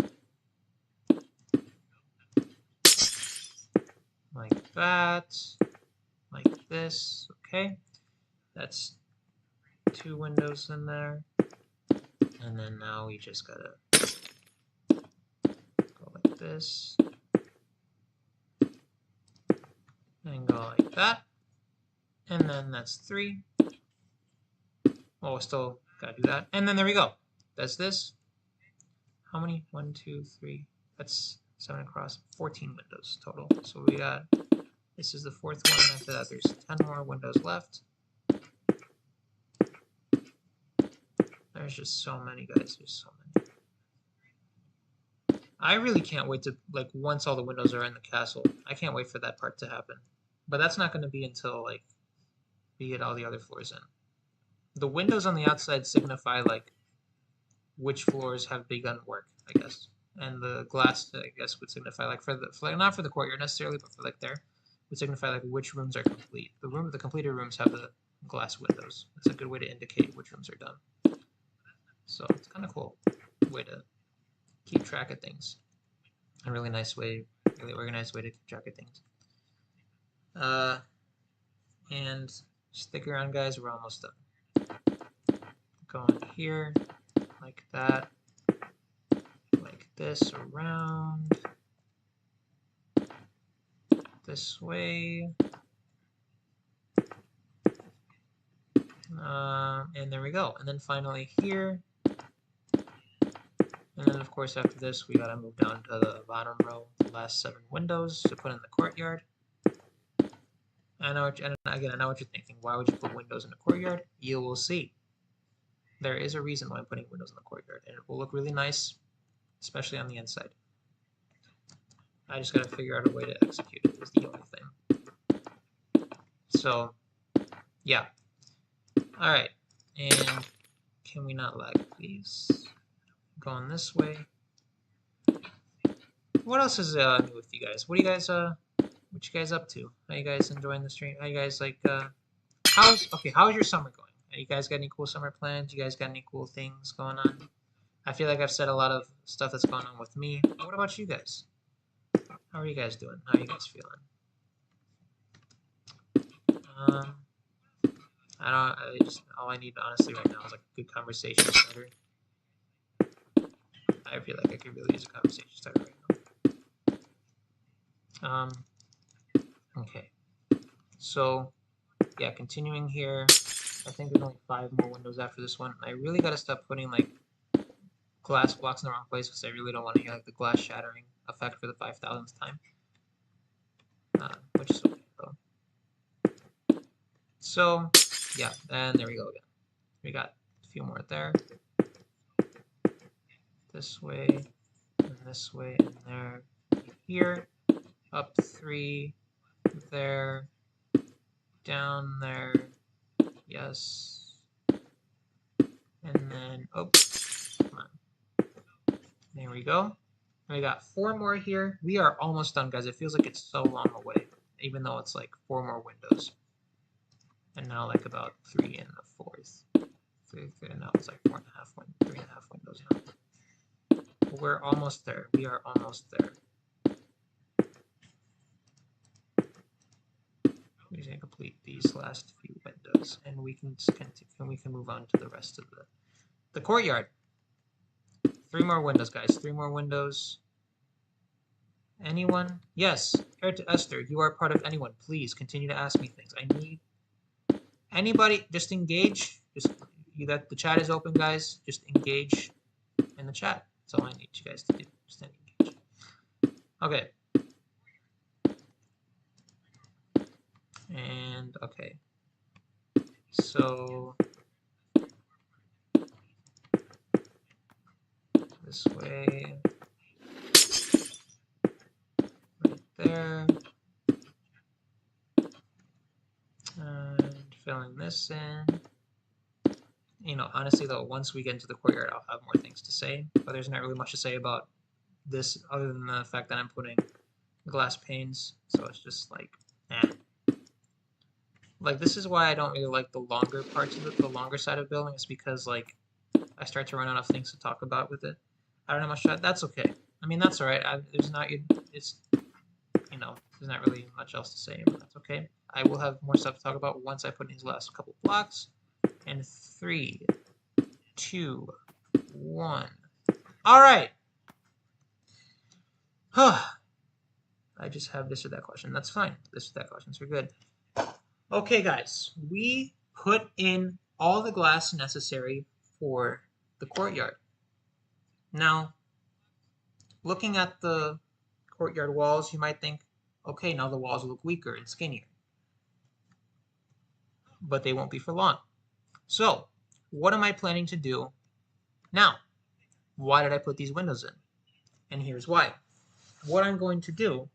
Like that. Like this. Okay. That's 2 windows in there. And then now we just gotta go like this. And go like that. And then that's 3. Oh, we still gotta do that. And then there we go. That's this. How many? 1, 2, 3. That's 7 across. 14 windows total. So we got, this is the 4th one. After that, there's 10 more windows left. There's just so many, guys. There's so many. I really can't wait to, like, once all the windows are in the castle, I can't wait for that part to happen. But that's not going to be until, like, we get all the other floors in. The windows on the outside signify, like, which floors have begun work, I guess. And the glass, I guess, would signify, like, not for the courtyard necessarily, but for, like, there, would signify, like, which rooms are complete. The completed rooms have the glass windows. It's a good way to indicate which rooms are done. So it's kind of cool way to keep track of things. A really nice way, really organized way to keep track of things. And stick around, guys. We're almost done. Going here, like that, like this, around, this way. And there we go. And then finally here. And then, of course, after this, we gotta move down to the bottom row, the last 7 windows to put in the courtyard. And again, I know what you're thinking. Why would you put windows in the courtyard? You will see. There is a reason why I'm putting windows in the courtyard, and it will look really nice, especially on the inside. I just gotta figure out a way to execute it, is the only thing. So, yeah. Alright, and can we not lag, please? Going this way. What else is new with you guys? What you guys up to? How you guys enjoying the stream? How you guys like how's your summer going? You guys got any cool summer plans? You guys got any cool things going on? I feel like I've said a lot of stuff that's going on with me. What about you guys? How are you guys doing? How are you guys feeling? All I need honestly right now is like a good conversation starter. I feel like I could really use a conversation starter right now. Okay. So, yeah, continuing here. I think there's only 5 more windows after this one. I really gotta stop putting like glass blocks in the wrong place because I really don't want to hear like the glass shattering effect for the 5,000th time. Which is okay though. So, yeah, and there we go again. We got a few more there. This way, and this way, and there, here, up 3, there, down there, yes, and then, oh, come on, there we go. And we got 4 more here. We are almost done, guys. It feels like it's so long away, even though it's like 4 more windows. And now like about 3 in the 4th. 3, now it's like 3.5 windows now. We're almost there. We are almost there. We're going to complete these last few windows, and we can move on to the rest of the courtyard. 3 more windows, guys. 3 more windows. Anyone? Yes. Here to Esther. You are part of anyone. Please continue to ask me things. I need Anybody, just engage. Just you got the chat is open, guys. Just engage in the chat. That's all I need you guys to do. Just engage. Okay. And okay. So this way, right there. And filling this in. You know, honestly though, once we get into the courtyard, I'll have more things to say. But there's not really much to say about this other than the fact that I'm putting glass panes. So it's just like, eh. Like this is why I don't really like the longer parts of it, the longer side of building. It's because like I start to run out of things to talk about with it. I don't know much. That's okay. I mean, that's all right. There's not. It's you know, there's not really much else to say, but that's okay. I will have more stuff to talk about once I put in these last couple blocks. And 3, 2, 1. All right. I just have this or that question. That's fine. This or that questions are good. Okay, guys. We put in all the glass necessary for the courtyard. Now, looking at the courtyard walls, you might think, okay, now the walls look weaker and skinnier. But they won't be for long. So, what am I planning to do now? Why did I put these windows in? And here's why. What I'm going to do,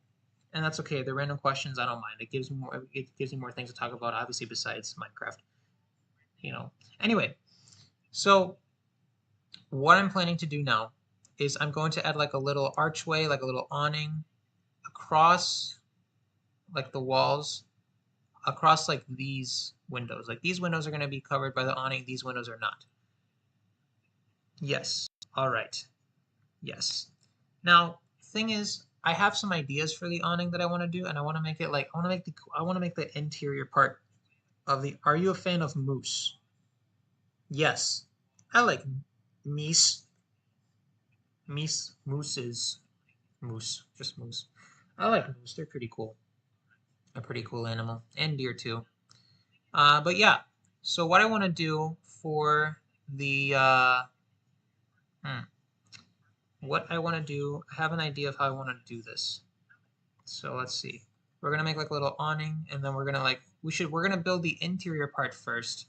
and that's okay, the random questions I don't mind. It gives me more things to talk about, obviously, besides Minecraft. You know. Anyway, so what I'm planning to do now is I'm going to add like a little archway, like a little awning across like the walls, across like these windows. Like these windows are going to be covered by the awning, these windows are not. Yes. All right. Yes. Now, thing is, I have some ideas for the awning that I want to do, and I want to make it like I want to make the interior part of the. Are you a fan of moose? Yes. I like meese. Mooses. Moose. Just moose. I like moose. They're pretty cool. A pretty cool animal. And deer too. But yeah. So what I want to do for the what I want to do, I have an idea of how I want to do this. So let's see. We're gonna make like a little awning, and then we're gonna like we're gonna build the interior part first,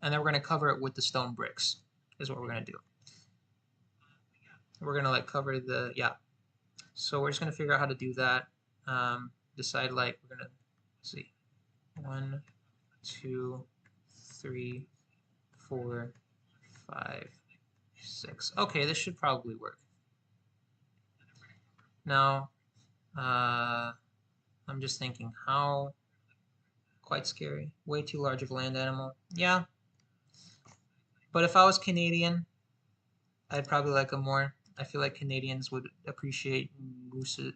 and then we're gonna cover it with the stone bricks. Is what we're gonna do. We're gonna like cover the So we're just gonna figure out how to do that. Decide like we're gonna see 1, 2, 3, 4, 5, 6. Okay, this should probably work. Now, I'm just thinking how quite scary. Way too large of a land animal. Yeah. But if I was Canadian, I'd probably like a more. I feel like Canadians would appreciate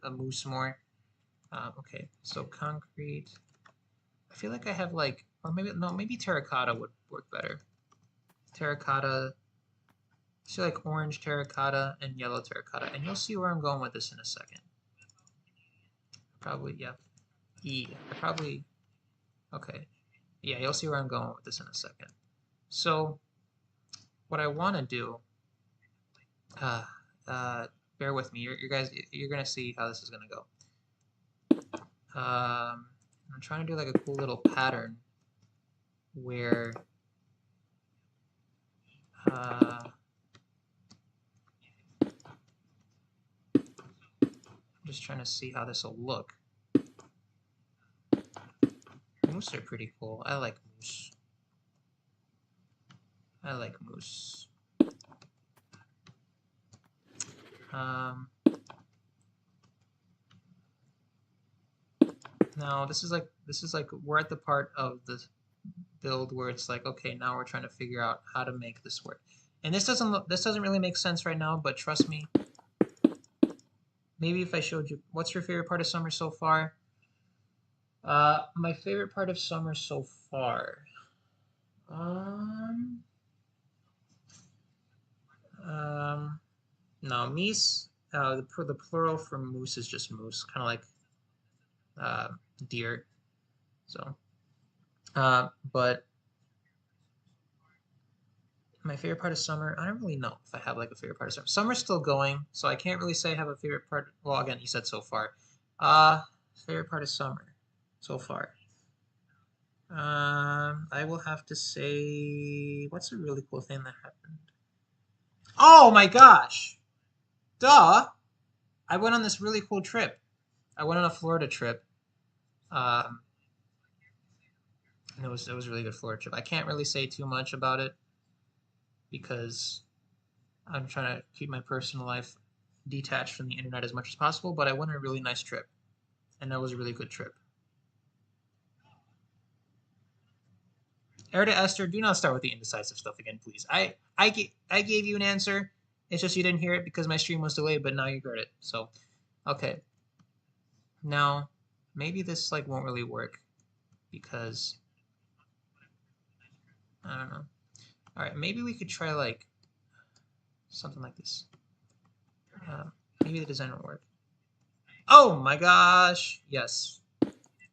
a moose more. Okay, so concrete. I feel like I have like, or maybe no, maybe terracotta would work better. Terracotta. So like orange terracotta and yellow terracotta, and you'll see where I'm going with this in a second. Probably yeah. Okay. Yeah, you'll see where I'm going with this in a second. So what I want to do, bear with me. You're gonna see how this is gonna go. I'm trying to do like a cool little pattern where I'm just trying to see how this will look. Moose are pretty cool. I like moose. I like moose. Now this is like we're at the part of the build where it's like, okay, now we're trying to figure out how to make this work. And this doesn't really make sense right now, but trust me. Maybe if I showed you, what's your favorite part of summer so far? My favorite part of summer so far. No, meese. The plural for moose is just moose, kind of like deer. So But my favorite part of summer, I don't really know if I have like a favorite part of summer. Summer's still going, so I can't really say I have a favorite part. Well, again, you said so far. Uh, Favorite part of summer so far. I will have to say, what's a really cool thing that happened? Oh my gosh! Duh! I went on this really cool trip. I went on a Florida trip. Um, and it was a really good Florida trip. I can't really say too much about it because I'm trying to keep my personal life detached from the internet as much as possible, but I went on a really nice trip, and that was a really good trip. Erda Esther, do not start with the indecisive stuff again, please. I gave you an answer. It's just you didn't hear it because my stream was delayed, but now you heard it. So, okay. Now, maybe this like won't really work because I don't know. All right, maybe we could try like something like this. Uh, Maybe the design won't work. Oh my gosh! Yes.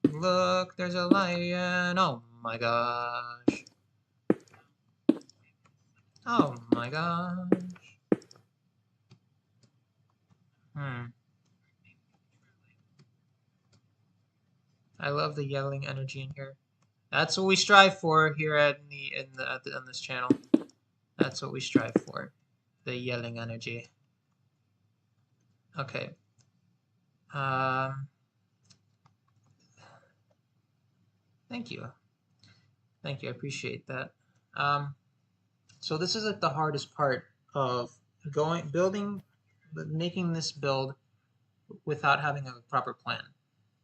Look, there's a lion. Oh my gosh. Oh my gosh. Hmm. I love the yelling energy in here. That's what we strive for here on this channel. That's what we strive for. The yelling energy. Okay. Um. Thank you. Thank you. I appreciate that. Um. So this is like the hardest part of making this build without having a proper plan.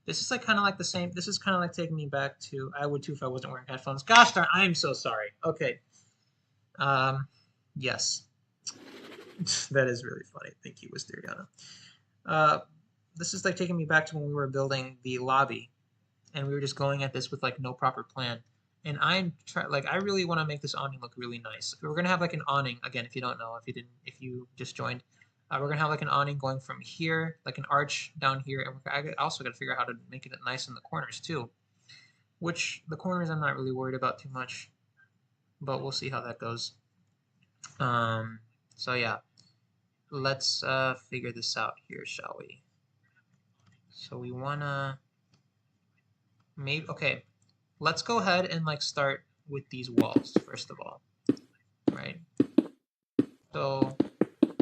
This is like kind of like the same. This is kind of like taking me back to I would too if I wasn't wearing headphones. Gosh darn, I am so sorry. Okay. Um, yes, that is really funny. Thank you, Wisteriana. Uh, this is like taking me back to when we were building the lobby, and we were just going at this with like no proper plan. And I really want to make this awning look really nice. We're gonna have like an awning again. If you don't know, if you just joined, we're gonna have like an awning going from here, like an arch down here, and I also got to figure out how to make it nice in the corners too. Which the corners I'm not really worried about too much, but we'll see how that goes. Um, so yeah, let's figure this out here, shall we? So we wanna maybe okay. Let's go ahead and like start with these walls first of all, right? So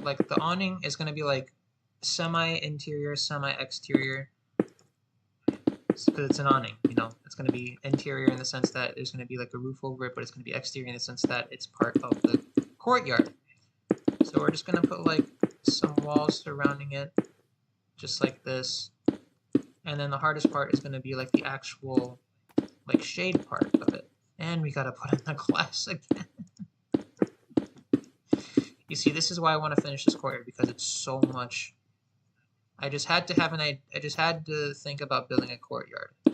like the awning is gonna be like semi-interior, semi-exterior, because it's an awning, you know. It's gonna be interior in the sense that there's gonna be like a roof over it, but it's gonna be exterior in the sense that it's part of the courtyard. So we're just gonna put like some walls surrounding it, just like this. And then the hardest part is gonna be like the actual like shade part of it. And we gotta put in the glass again. You see, this is why I want to finish this courtyard because it's so much. I just had to think about building a courtyard. I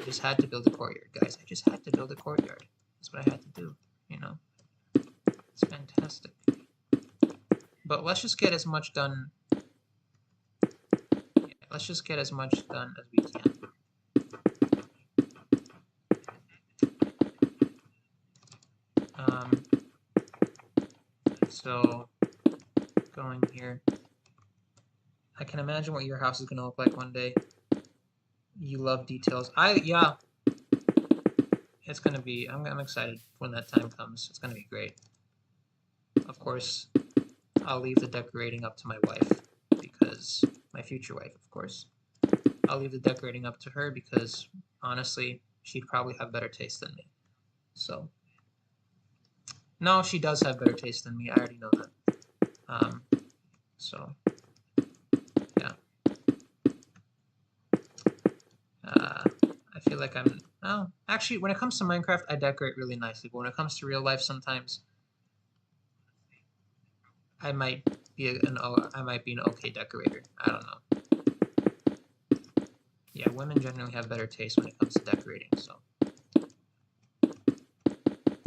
just had to build a courtyard, guys. I just had to build a courtyard. That's what I had to do, you know. It's fantastic. But let's just get as much done. Yeah, let's just get as much done as we can. So going here. I can imagine what your house is gonna look like one day. You love details. Yeah. It's gonna be. I'm excited when that time comes. It's gonna be great. Of course, I'll leave the decorating up to my wife because my future wife, of course. I'll leave the decorating up to her because honestly, she'd probably have better taste than me. So, no, she does have better taste than me. I already know that. So, yeah. I feel like I'm. Oh, actually, when it comes to Minecraft, I decorate really nicely. But when it comes to real life, sometimes I might be an okay decorator. I don't know. Yeah, women generally have better taste when it comes to decorating, so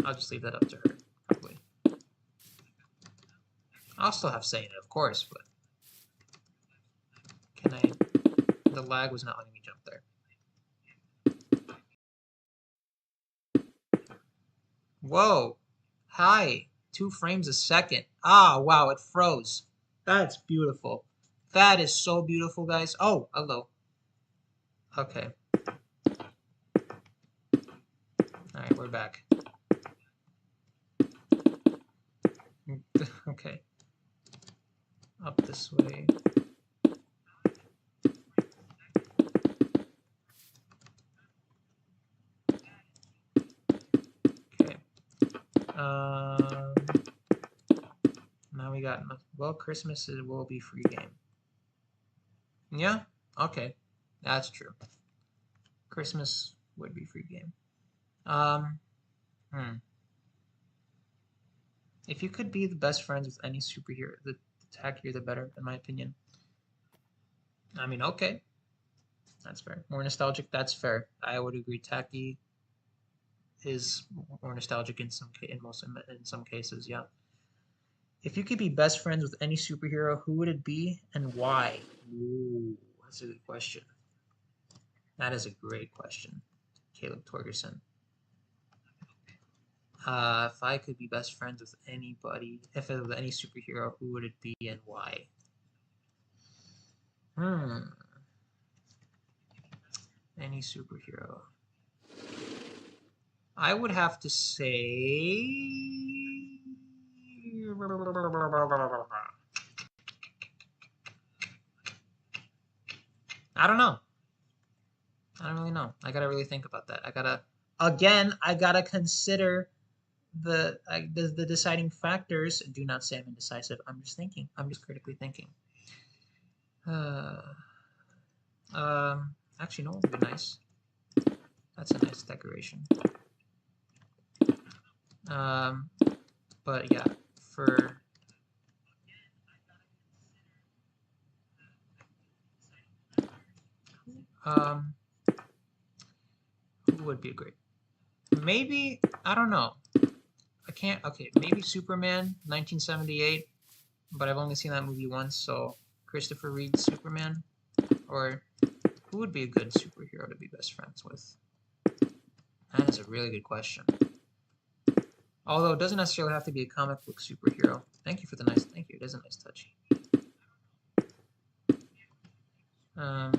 I'll just leave that up to her, probably. I'll still have say in it, of course, but can I? The lag was not letting me jump there. Whoa. Hi. 2 frames a second. Ah, wow, it froze. That's beautiful. That is so beautiful, guys. Oh, hello. Okay. Alright, we're back. Okay. Up this way. Okay. Um, now we got, well, Christmas will be free game. Yeah? Okay. That's true. Christmas would be free game. Um, hmm. If you could be the best friends with any superhero, the tackier the better, in my opinion. I mean, okay. That's fair. More nostalgic, that's fair. I would agree. Tacky is more nostalgic in some cases, yeah. If you could be best friends with any superhero, who would it be and why? Ooh, that's a good question. That is a great question, Caleb Torgerson. If I could be best friends with anybody, if it was any superhero, who would it be and why? Hmm. Any superhero. I would have to say. I don't know. I don't really know. I gotta really think about that. I gotta consider the deciding factors. Do not say I'm indecisive. I'm just thinking. I'm just critically thinking. Uh, actually, no, it would be nice. That's a nice decoration. Um, but yeah, for um, who would be great? Maybe I don't know. I can't. Okay, maybe Superman, 1978, but I've only seen that movie once. So Christopher Reeve's Superman, or who would be a good superhero to be best friends with? That is a really good question. Although it doesn't necessarily have to be a comic book superhero. Thank you for the nice. Thank you. It is a nice touch. Um,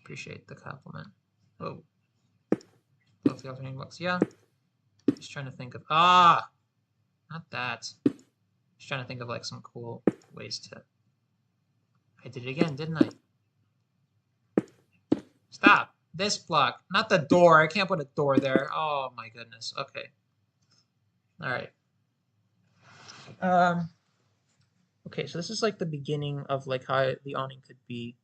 appreciate the compliment. Oh, both the alternating books. Yeah. Just trying to think of not that. Just trying to think of like some cool ways to. I did it again, didn't I? Stop. This block, not the door. I can't put a door there. Oh my goodness. Okay. All right. Um. Okay, so this is like the beginning of like how the awning could be,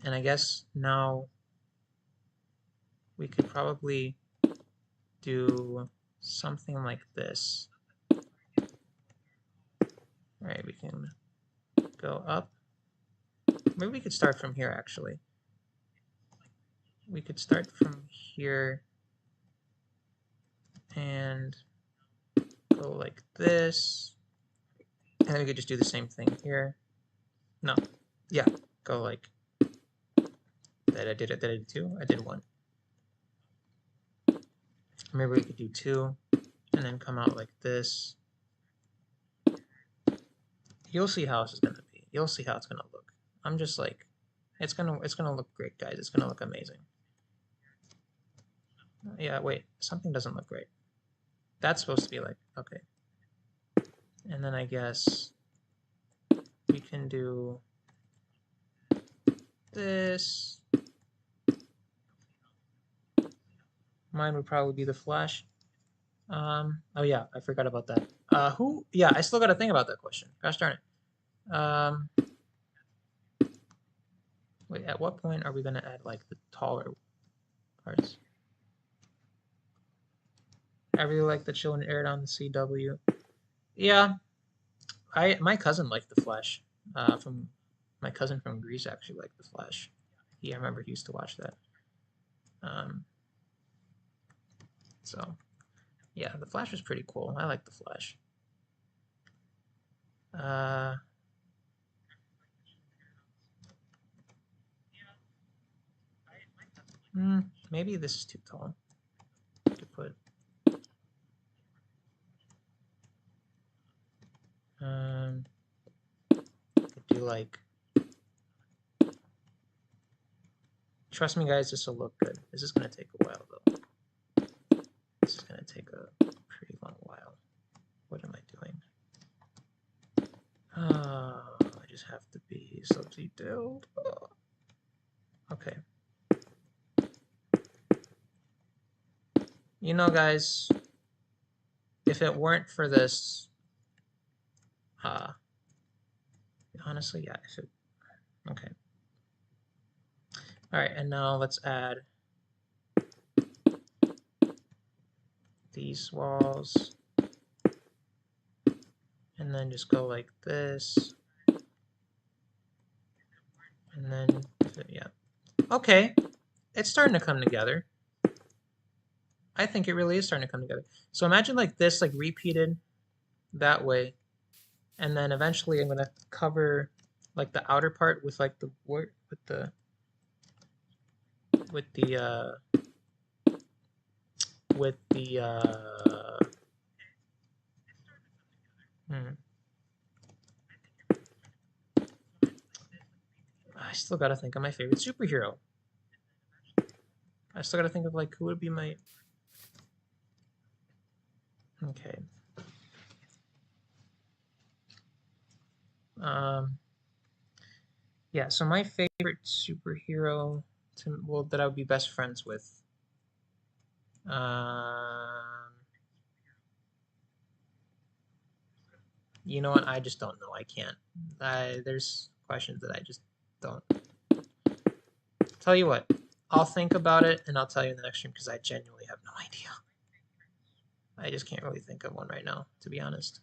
and I guess now we could probably do something like this. All right, we can go up. Maybe we could start from here actually. We could start from here and go like this. And then we could just do the same thing here. No. Yeah. Go like that. I did it. Did I do two? I did one. Maybe we could do two and then come out like this. You'll see how this is gonna be. You'll see how it's gonna look. I'm just like it's gonna look great, guys. It's gonna look amazing. Yeah, wait, something doesn't look great. That's supposed to be like okay. And then I guess we can do this. Mine would probably be the Flash. Oh yeah, I forgot about that. Who? Yeah, I still got to think about that question. Gosh darn it. Wait, at what point are we gonna add like the taller parts? I really like the children aired on the CW. Yeah, my cousin liked the Flash. From my cousin from Greece actually liked the Flash. I remember he used to watch that. Um, so yeah, the Flash was pretty cool. I like the Flash. Uh, maybe this is too tall. I could put like, trust me guys, this will look good. This is going to take a while though. This is going to take a pretty long while. What am I doing? I just have to be so detailed. Okay. You know, guys, if it weren't for this, honestly, yeah, if it, okay. All right, and now let's add these walls, and then just go like this, and then, yeah. Okay, it's starting to come together. I think it really is starting to come together. So imagine like this, like repeated that way, and then eventually I'm gonna cover like the outer part with like the word with the I still gotta think of my favorite superhero. I still gotta think of like who would be my. Okay. Yeah, so my favorite superhero that I would be best friends with. You know what? I just don't know. I can't. There's questions that I just don't. Tell you what, I'll think about it and I'll tell you in the next stream because I genuinely have no idea. I just can't really think of one right now, to be honest.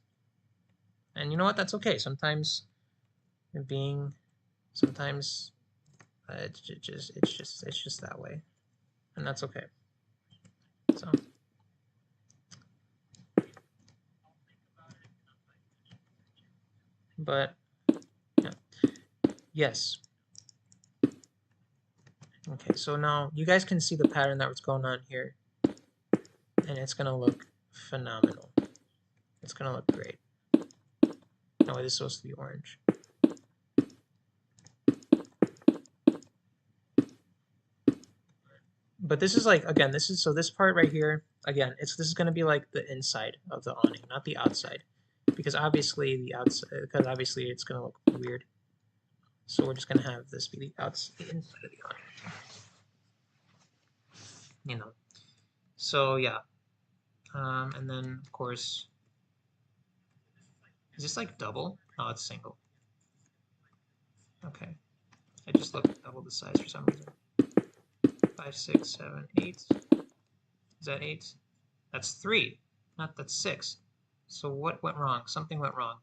And you know what? That's okay. Sometimes sometimes it's just that way, and that's okay. So. But yeah. Yes. Okay, so now you guys can see the pattern that was going on here, and it's gonna look phenomenal. It's gonna look great. No, it is supposed to be orange. But this is like, again, so this part right here, again, this is gonna be like the inside of the awning, not the outside, because obviously it's gonna look weird. So we're just gonna have this be the inside of the awning. You know. So yeah. And then of course, is this like double? Oh, it's single. Okay. I just looked double the size for some reason. 5, 6, 7, 8. Is that 8? That's 3. That's 6. So what went wrong? Something went wrong.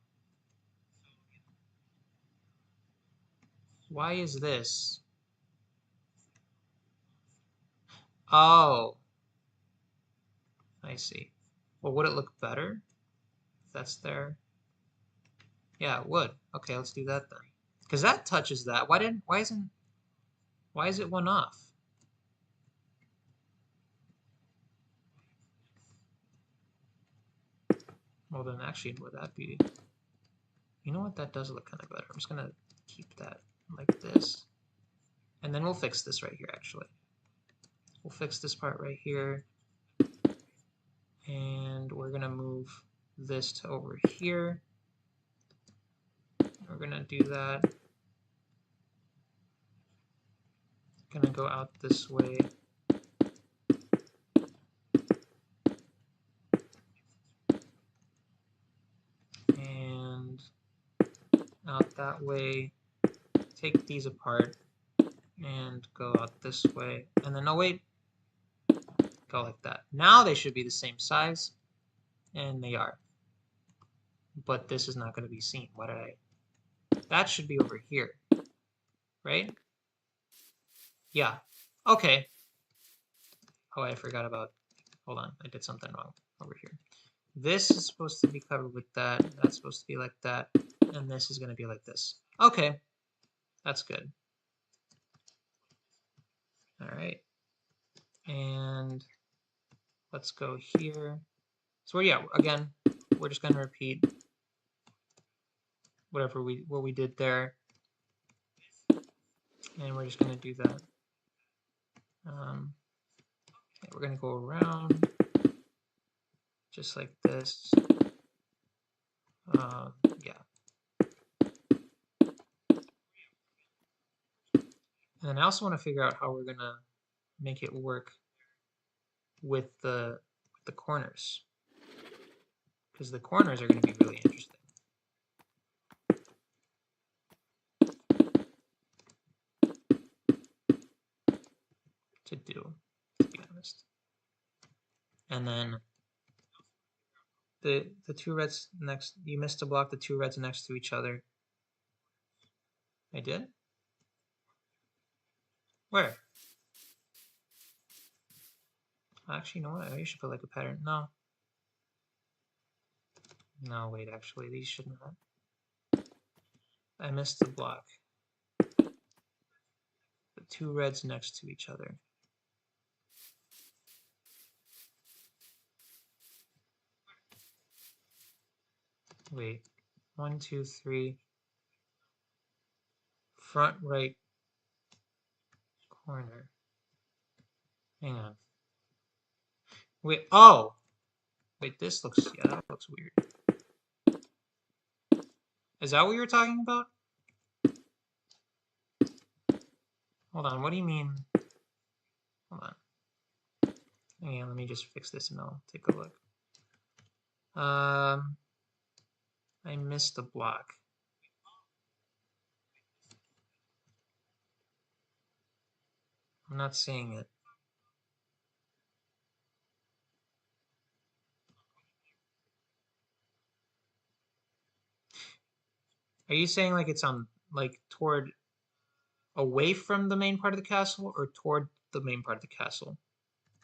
Why is this? Oh. I see. Well, would it look better if that's there? Yeah, it would. Okay, let's do that then. Because that touches that. Why is it one off? Well then actually would that be, you know what, that does look kind of better. I'm just gonna keep that like this. And then we'll fix this right here actually. We'll fix this part right here. And we're gonna move this to over here. We're gonna do that. Gonna go out this way. And out that way. Take these apart and go out this way. And then, oh wait, go like that. Now they should be the same size, and they are. But this is not going to be seen. Why did I? That should be over here, right? Yeah. Okay. Oh, I forgot about. Hold on, I did something wrong over here. This is supposed to be covered with that. That's supposed to be like that, and this is going to be like this. Okay, that's good. All right, and let's go here. So yeah, again, we're just going to repeat what we did there. And we're just going to do that. Okay, we're going to go around just like this. Yeah. And then I also want to figure out how we're going to make it work with the corners, because the corners are going to be really interesting to do, to be honest. And then the two reds next, you missed a block, the two reds next to each other. I did? Where? Actually, you know what? I should put like a pattern. No. No, wait, actually, these should not. I missed the block. The two reds next to each other. Wait, 1, 2, 3. Front right corner. Hang on. Wait, oh! Wait, this looks, yeah, that looks weird. Is that what you were talking about? Hold on, what do you mean? Hold on. Hang on, let me just fix this and I'll take a look. I missed a block. I'm not seeing it. Are you saying like it's on, like toward, away from the main part of the castle or toward the main part of the castle?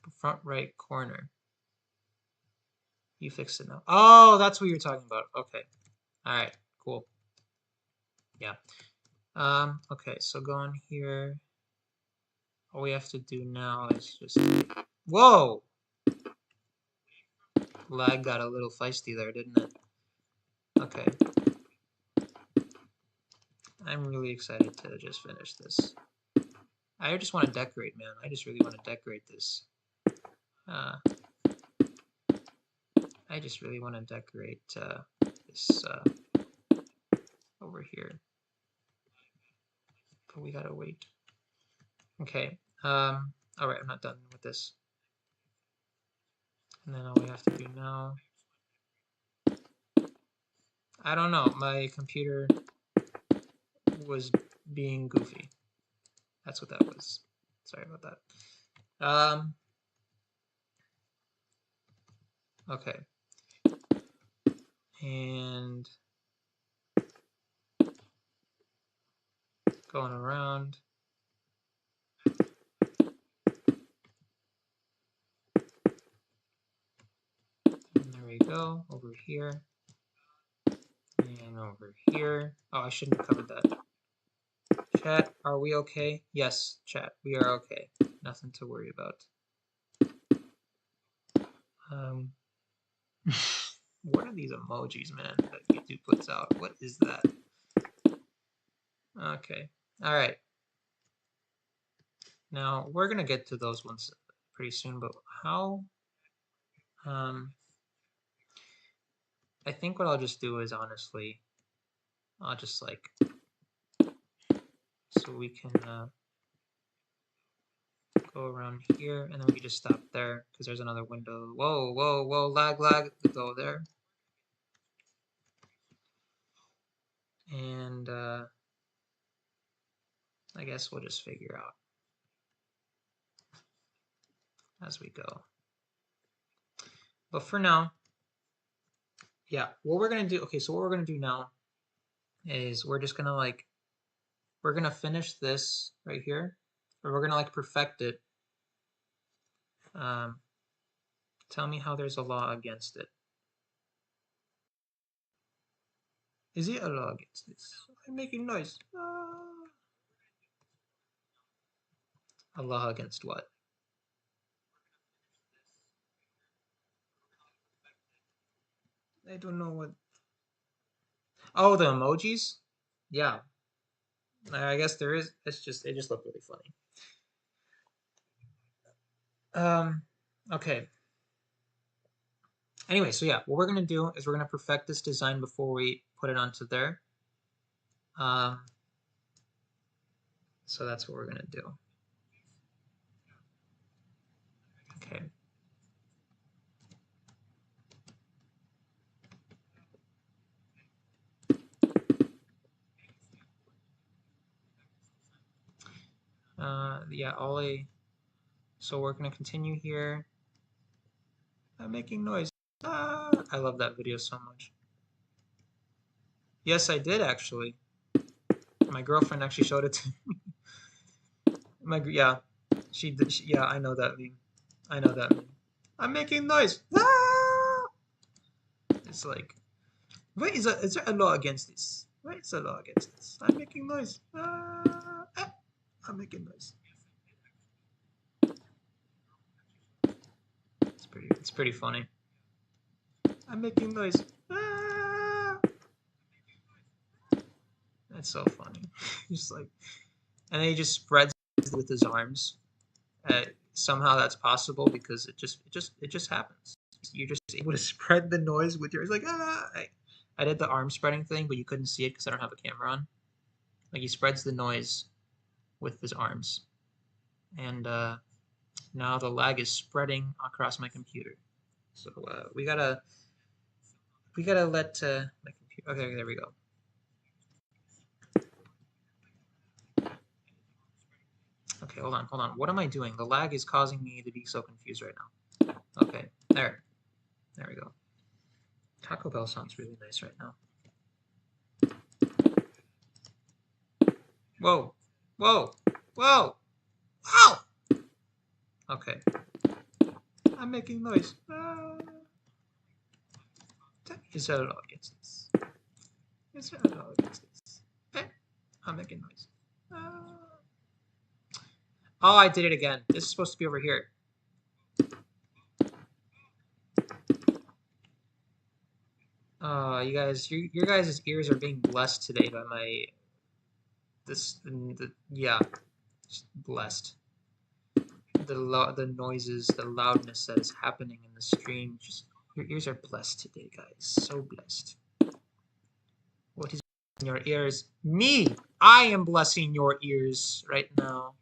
The front right corner. You fixed it now. Oh, that's what you're talking about. Okay. All right, cool. Yeah. Okay, so go on here. All we have to do now is just, whoa! Lag got a little feisty there, didn't it? Okay. I'm really excited to just finish this. I just want to decorate, man. I just really want to decorate this. I just really want to decorate this over here. But we gotta wait. Okay. All right, I'm not done with this. And then all we have to do now, I don't know, my computer was being goofy. That's what that was. Sorry about that. Okay. And going around. And there we go, over here. And over here. Oh, I shouldn't have covered that. Chat, are we okay? Yes, chat, we are okay. Nothing to worry about. What are these emojis, man, that YouTube puts out? What is that? Okay, all right. Now, we're gonna get to those ones pretty soon, but how? I think what I'll just do is, honestly, I'll just like, so we can go around here, and then we can just stop there, because there's another window. Whoa, whoa, whoa, lag, go there. And I guess we'll just figure out as we go. But for now, yeah, what we're gonna do, okay, so what we're gonna do now is we're just gonna like, we're gonna finish this right here, or we're gonna like perfect it. Tell me how there's a law against it. Is it a law against this? I'm making noise. A law against what? I don't know what. Oh, the emojis? Yeah. I guess there is. It just looked really funny. Okay. Anyway, so yeah, what we're gonna do is we're gonna perfect this design before we put it onto there. Um, so that's what we're gonna do. Okay. Yeah, so we're gonna continue here. I'm making noise. I love that video so much. Yes, I did actually. My girlfriend actually showed it to me. Yeah, yeah, I know that meme. I know that meme. I'm making noise. It's like, wait, is there a law against this? Wait, is a law against this? I'm making noise. I'm making noise. It's pretty funny. I'm making noise. That's so funny. Just like, and then he just spreads with his arms. Somehow that's possible because it just happens. You're just able to spread the noise with yours. Like I did the arm spreading thing, but you couldn't see it because I don't have a camera on. Like he spreads the noise with his arms, and now the lag is spreading across my computer. So we gotta let my computer. Okay, there we go. Okay, hold on. What am I doing? The lag is causing me to be so confused right now. Okay, there we go. Taco Bell sounds really nice right now. Whoa, whoa, whoa, ow! Okay, I'm making noise. Is that all against this? Is that all against this? I'm making noise. Oh, I did it again. This is supposed to be over here. You guys, your guys' ears are being blessed today by my yeah, just blessed. The noises, the loudness that is happening in the stream. Just your ears are blessed today, guys. So blessed. What is in your ears? Me! I am blessing your ears right now.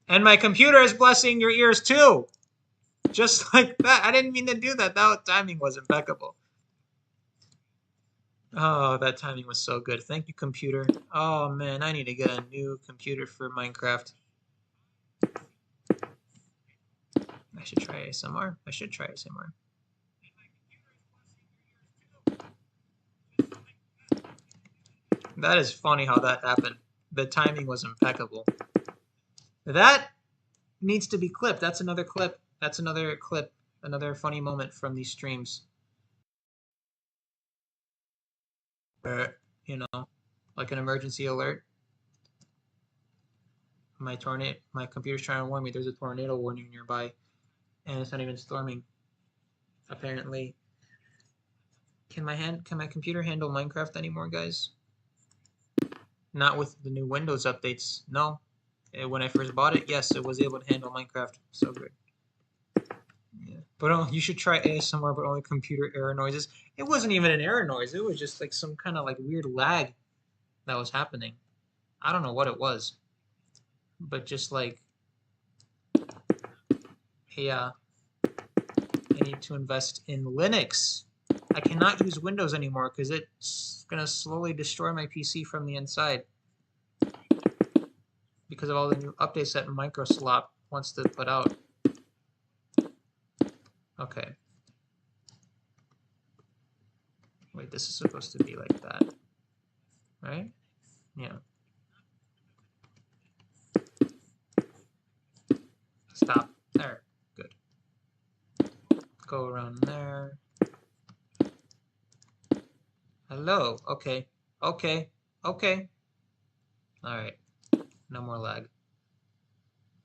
And my computer is blessing your ears too. Just like that. I didn't mean to do that. That timing was impeccable. Oh, that timing was so good. Thank you, computer. Oh man, I need to get a new computer for Minecraft. I should try ASMR. I should try ASMR. That is funny how that happened. The timing was impeccable. That needs to be clipped. That's another clip. That's another clip. Another funny moment from these streams. You know, like an emergency alert. My computer's trying to warn me there's a tornado warning nearby, and it's not even storming. Apparently, can my computer handle Minecraft anymore, guys? Not with the new Windows updates. No. When I first bought it, yes, it was able to handle Minecraft. So good. Yeah. But you should try ASMR, but only computer error noises. It wasn't even an error noise. It was just like some kind of like weird lag that was happening. I don't know what it was, but just like, yeah, I need to invest in Linux. I cannot use Windows anymore because it's gonna slowly destroy my PC from the inside because of all the new updates that Microsoft wants to put out. Okay. Wait, this is supposed to be like that, right? Yeah. Stop. There. Good. Go around there. Hello. Okay. Okay. Okay. All right. No more lag.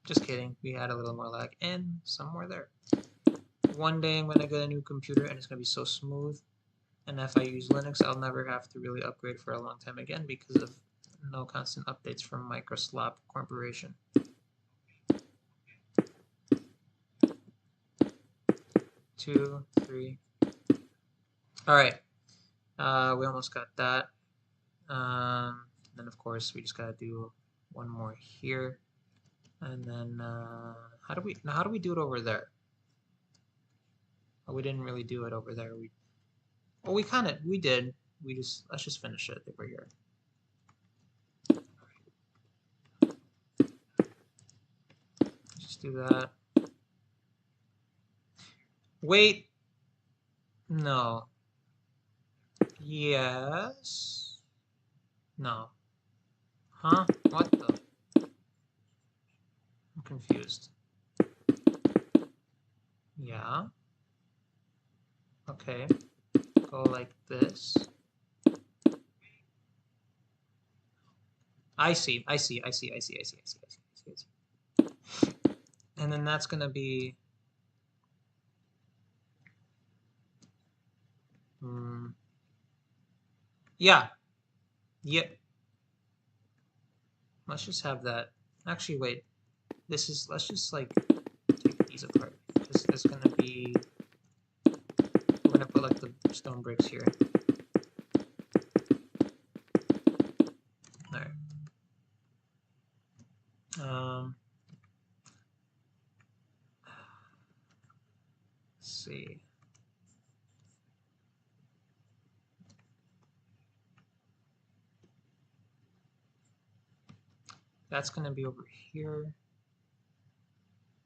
Just kidding. We had a little more lag and some more there. One day I'm gonna get a new computer and it's gonna be so smooth. And if I use Linux, I'll never have to really upgrade for a long time again because of no constant updates from Microsoft Corporation. 2, 3. All right. We almost got that. Then of course we just gotta do one more here, and then how do we do it over there? Oh, we didn't really do it over there. We did. Let's just finish it over here. Just do that. Wait. No. Yes. No. Huh? What the? I'm confused. Yeah. Okay. Go like this. I see. And then that's gonna be yeah. Yep. Let's just have that. Actually, wait. Let's just like take these apart. Because there's gonna be, we're gonna put like the stone bricks here. Alright. Let's see. That's gonna be over here.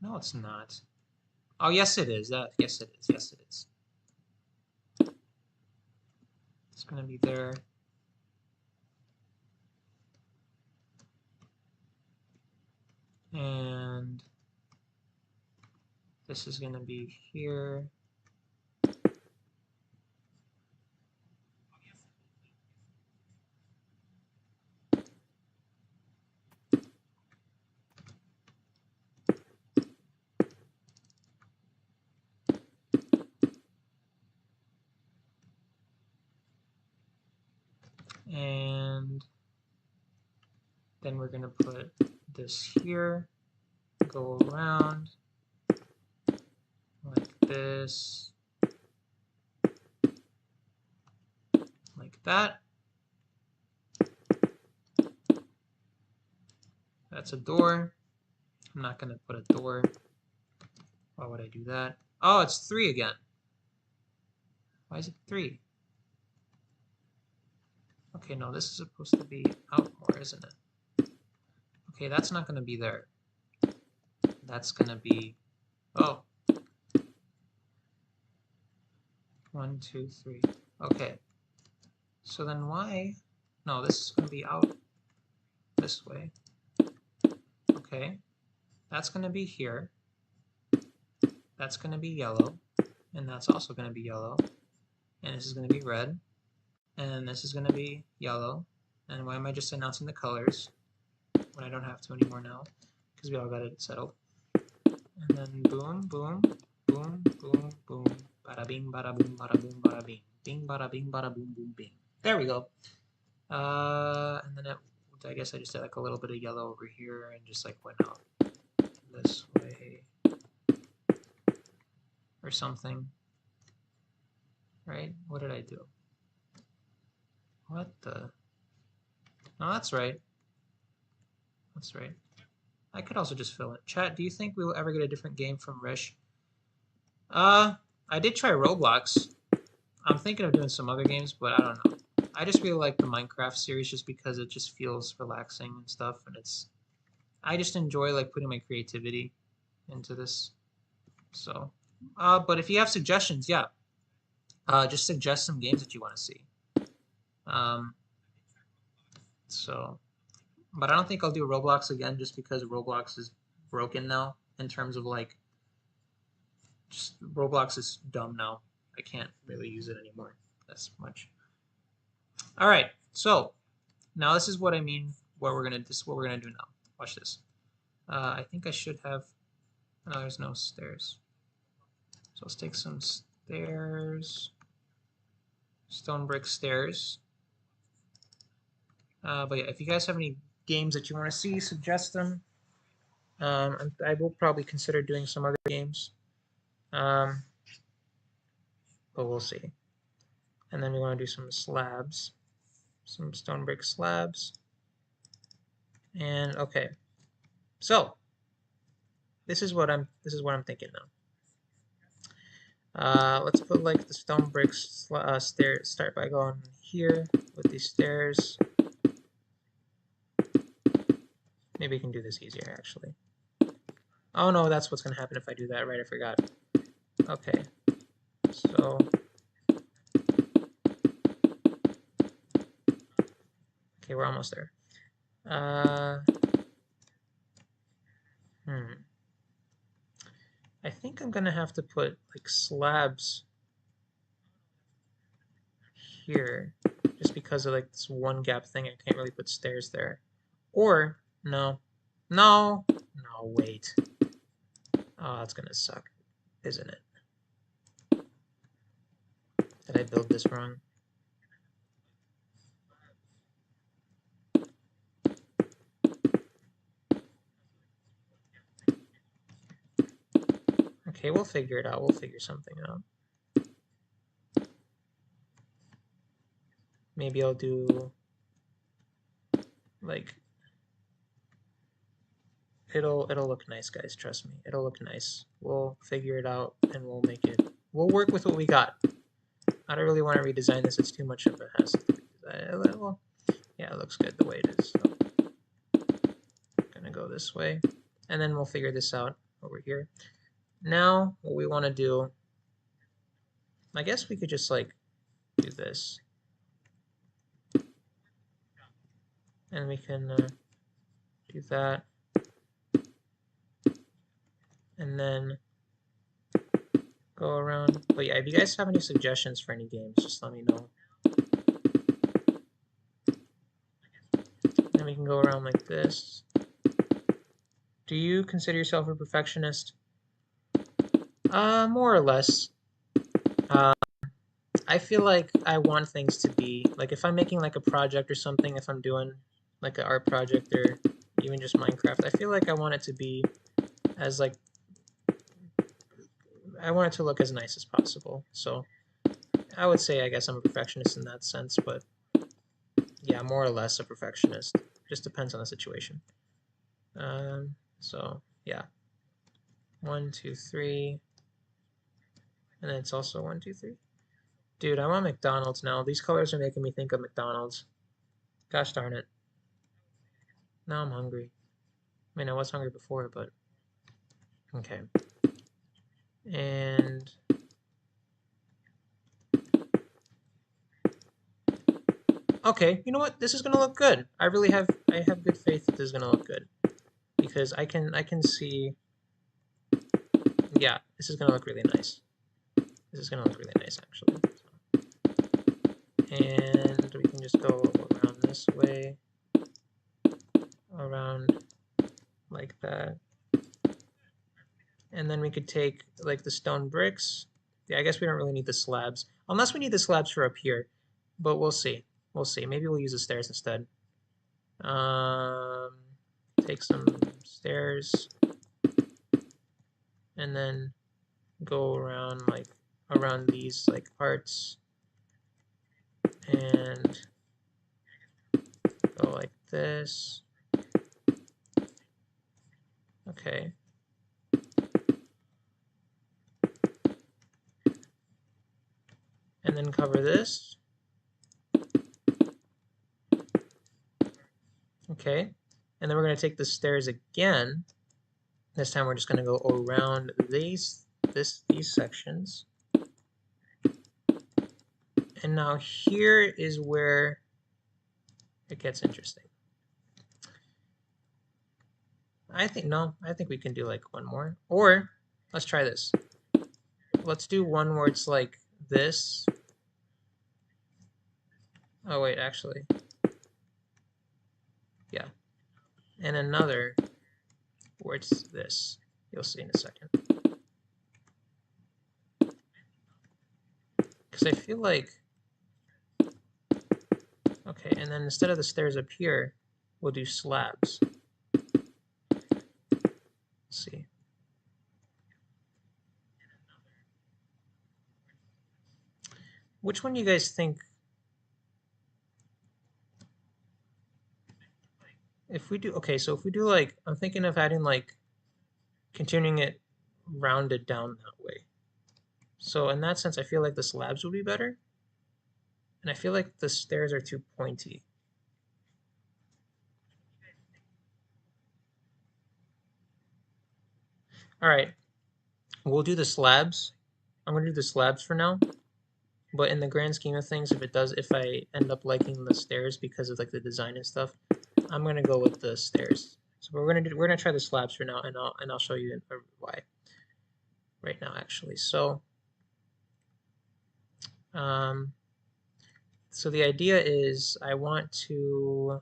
No, it's not. Oh, yes, it is. Yes, it is. Yes, it is. It's gonna be there. And this is gonna be here. And then we're gonna put this here, go around like this, like that. That's a door. I'm not gonna put a door. Why would I do that? Oh, it's 3 again. Why is it 3? Okay, no, this is supposed to be out more, isn't it? Okay, that's not gonna be there. That's gonna be, oh. 1, 2, 3. Okay. So then why? No, this is gonna be out this way. Okay. That's gonna be here. That's gonna be yellow. And that's also gonna be yellow. And this is gonna be red. And this is gonna be yellow. And why am I just announcing the colors when I don't have to anymore now? Because we all got it settled. And then boom, boom, boom, boom, boom. Bada bing, bada boom, bada boom, bada bing. Bing, bada bing, bada boom, boom, bing. There we go. And then I guess I just did like a little bit of yellow over here and just like went out this way or something. Right? What did I do? What the? No, that's right. That's right. I could also just fill it. Chat, do you think we will ever get a different game from Rish? I did try Roblox. I'm thinking of doing some other games, but I don't know. I just really like the Minecraft series just because it just feels relaxing and stuff, and I just enjoy like putting my creativity into this. So, but if you have suggestions, yeah, just suggest some games that you want to see. So, but I don't think I'll do Roblox again just because Roblox is broken now in terms of like, just Roblox is dumb now. I can't really use it anymore as much. All right, so now this is what I mean. This is what we're gonna do now. Watch this. I think I should have. No, there's no stairs. So let's take some stairs. stone brick stairs. But yeah, if you guys have any games that you want to see, suggest them. I will probably consider doing some other games, but we'll see. And then we want to do some slabs, some stone brick slabs. And okay, so this is what I'm thinking now. Let's put like the stone bricks stairs. Start by going here with these stairs. Maybe we can do this easier actually. Oh no, that's what's gonna happen if I do that. Right, I forgot. Okay, so okay, we're almost there. I think I'm gonna have to put like slabs here just because of like this one gap thing. I can't really put stairs there. Or no, wait. Oh, that's gonna suck, isn't it? Did I build this wrong? Okay, we'll figure it out. We'll figure something out. Maybe I'll do like it'll look nice, guys. Trust me, it'll look nice. We'll figure it out and we'll make it. We'll work with what we got. I don't really want to redesign this. It's too much of a hassle. Well, yeah, it looks good the way it is. So I'm gonna go this way, and then we'll figure this out over here. Now, what we want to do, I guess we could just like do this, and we can do that, and then go around. But yeah, if you guys have any suggestions for any games, just let me know. Then we can go around like this. Do you consider yourself a perfectionist? More or less. I feel like I want things to be like if I'm making like a project or something, if I'm doing like an art project or even just Minecraft, I feel like I want it to be as like I want it to look as nice as possible. So I would say I guess I'm a perfectionist in that sense, but yeah, more or less a perfectionist. Just depends on the situation. So yeah, 1, 2, 3, and then it's also 1, 2, 3. Dude, I want McDonald's now. These colors are making me think of McDonald's. Gosh darn it. Now I'm hungry. I mean, I was hungry before, but okay. And okay, you know what? This is gonna look good. I have good faith that this is gonna look good because I can see. Yeah, this is gonna look really nice. This is gonna look really nice actually. And we can just go around this way, around like that. And then we could take like the stone bricks. Yeah, I guess we don't really need the slabs. Unless we need the slabs for up here. But we'll see. We'll see. Maybe we'll use the stairs instead. Take some stairs. And then go around like around these like parts. And go like this. Okay. And then cover this. Okay. And then we're going to take the stairs again. This time we're just going to go around these sections. And now here is where it gets interesting. I think we can do like one more. Or let's try this. Let's do one where it's like this. Oh wait, actually. Yeah. And another where it's this. You'll see in a second. Because I feel like And then instead of the stairs up here, we'll do slabs. Let's see. Which one do you guys think? If we do, okay, so if we do like, I'm thinking of adding like, continuing it rounded down that way. So in that sense, I feel like the slabs would be better. And I feel like the stairs are too pointy. All right, we'll do the slabs. I'm gonna do the slabs for now. But in the grand scheme of things, if I end up liking the stairs because of like the design and stuff, I'm gonna go with the stairs. So we're gonna try the slabs for now, and I'll show you why right now actually. Um, so the idea is I want to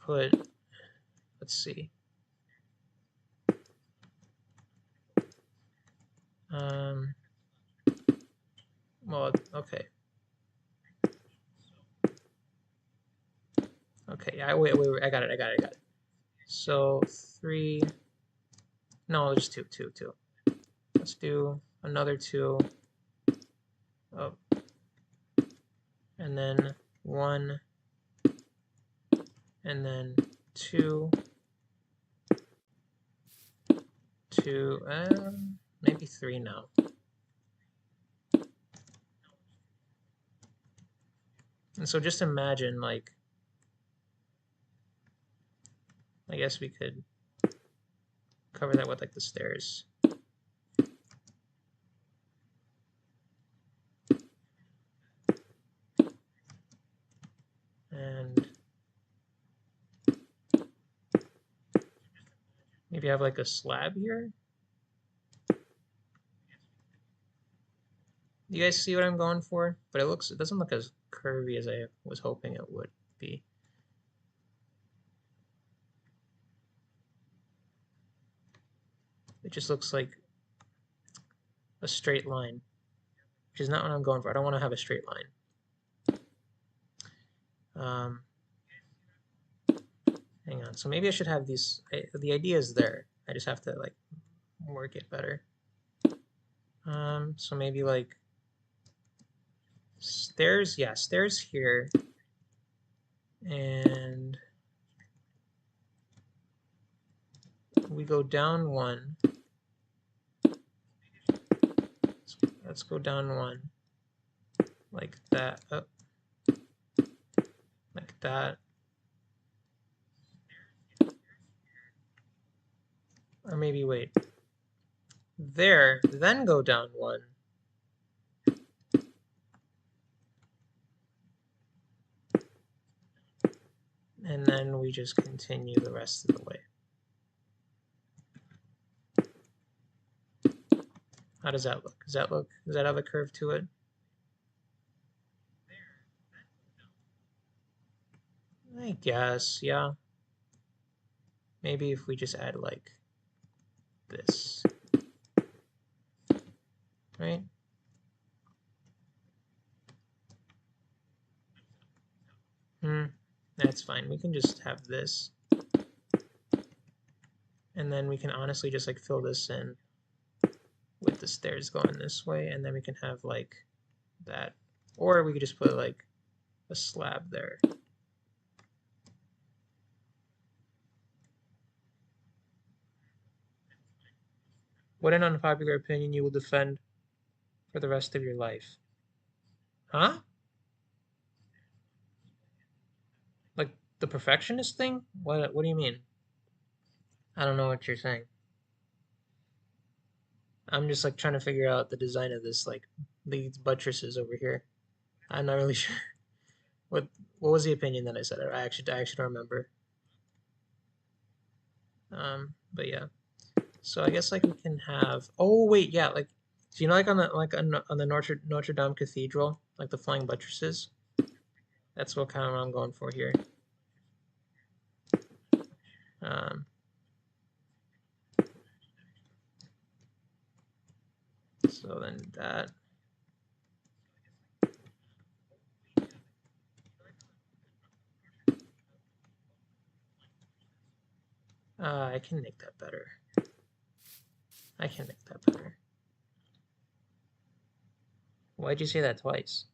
put, let's see. Well, okay. Okay, yeah, wait, I got it. So 3, no, just 2. Let's do another 2. Oh, and then 1, and then 2, 2, maybe 3 now. And so just imagine, like, I guess we could cover that with like the stairs. And maybe have like a slab here. You guys see what I'm going for? But it doesn't look as curvy as I was hoping it would be. It just looks like a straight line, which is not what I'm going for. I don't want to have a straight line. Hang on. So maybe I should have these. The idea is there. I just have to like work it better. So maybe like stairs. Yeah, stairs here. And we go down 1. Let's go down 1. Like that. Oh. Like that. Or maybe wait. There, then go down 1. And then we just continue the rest of the way. How does that look? Does that have a curve to it? I guess, yeah. Maybe if we just add like this. Right? That's fine. We can just have this. And then we can honestly just like fill this in with the stairs going this way, and then we can have like that. Or we could just put like a slab there. What an unpopular opinion you will defend for the rest of your life. Huh? Like the perfectionist thing? What do you mean? I don't know what you're saying. I'm just like trying to figure out the design of this, like these buttresses over here. I'm not really sure. What was the opinion that I said? I actually don't remember. But yeah. So I guess like we can have. Oh wait, yeah. Like, do you know like on the Notre Dame Cathedral, like the flying buttresses? That's what kind of what I'm going for here. Um, so then that. I can make that better. I can make that better. Why'd you say that twice?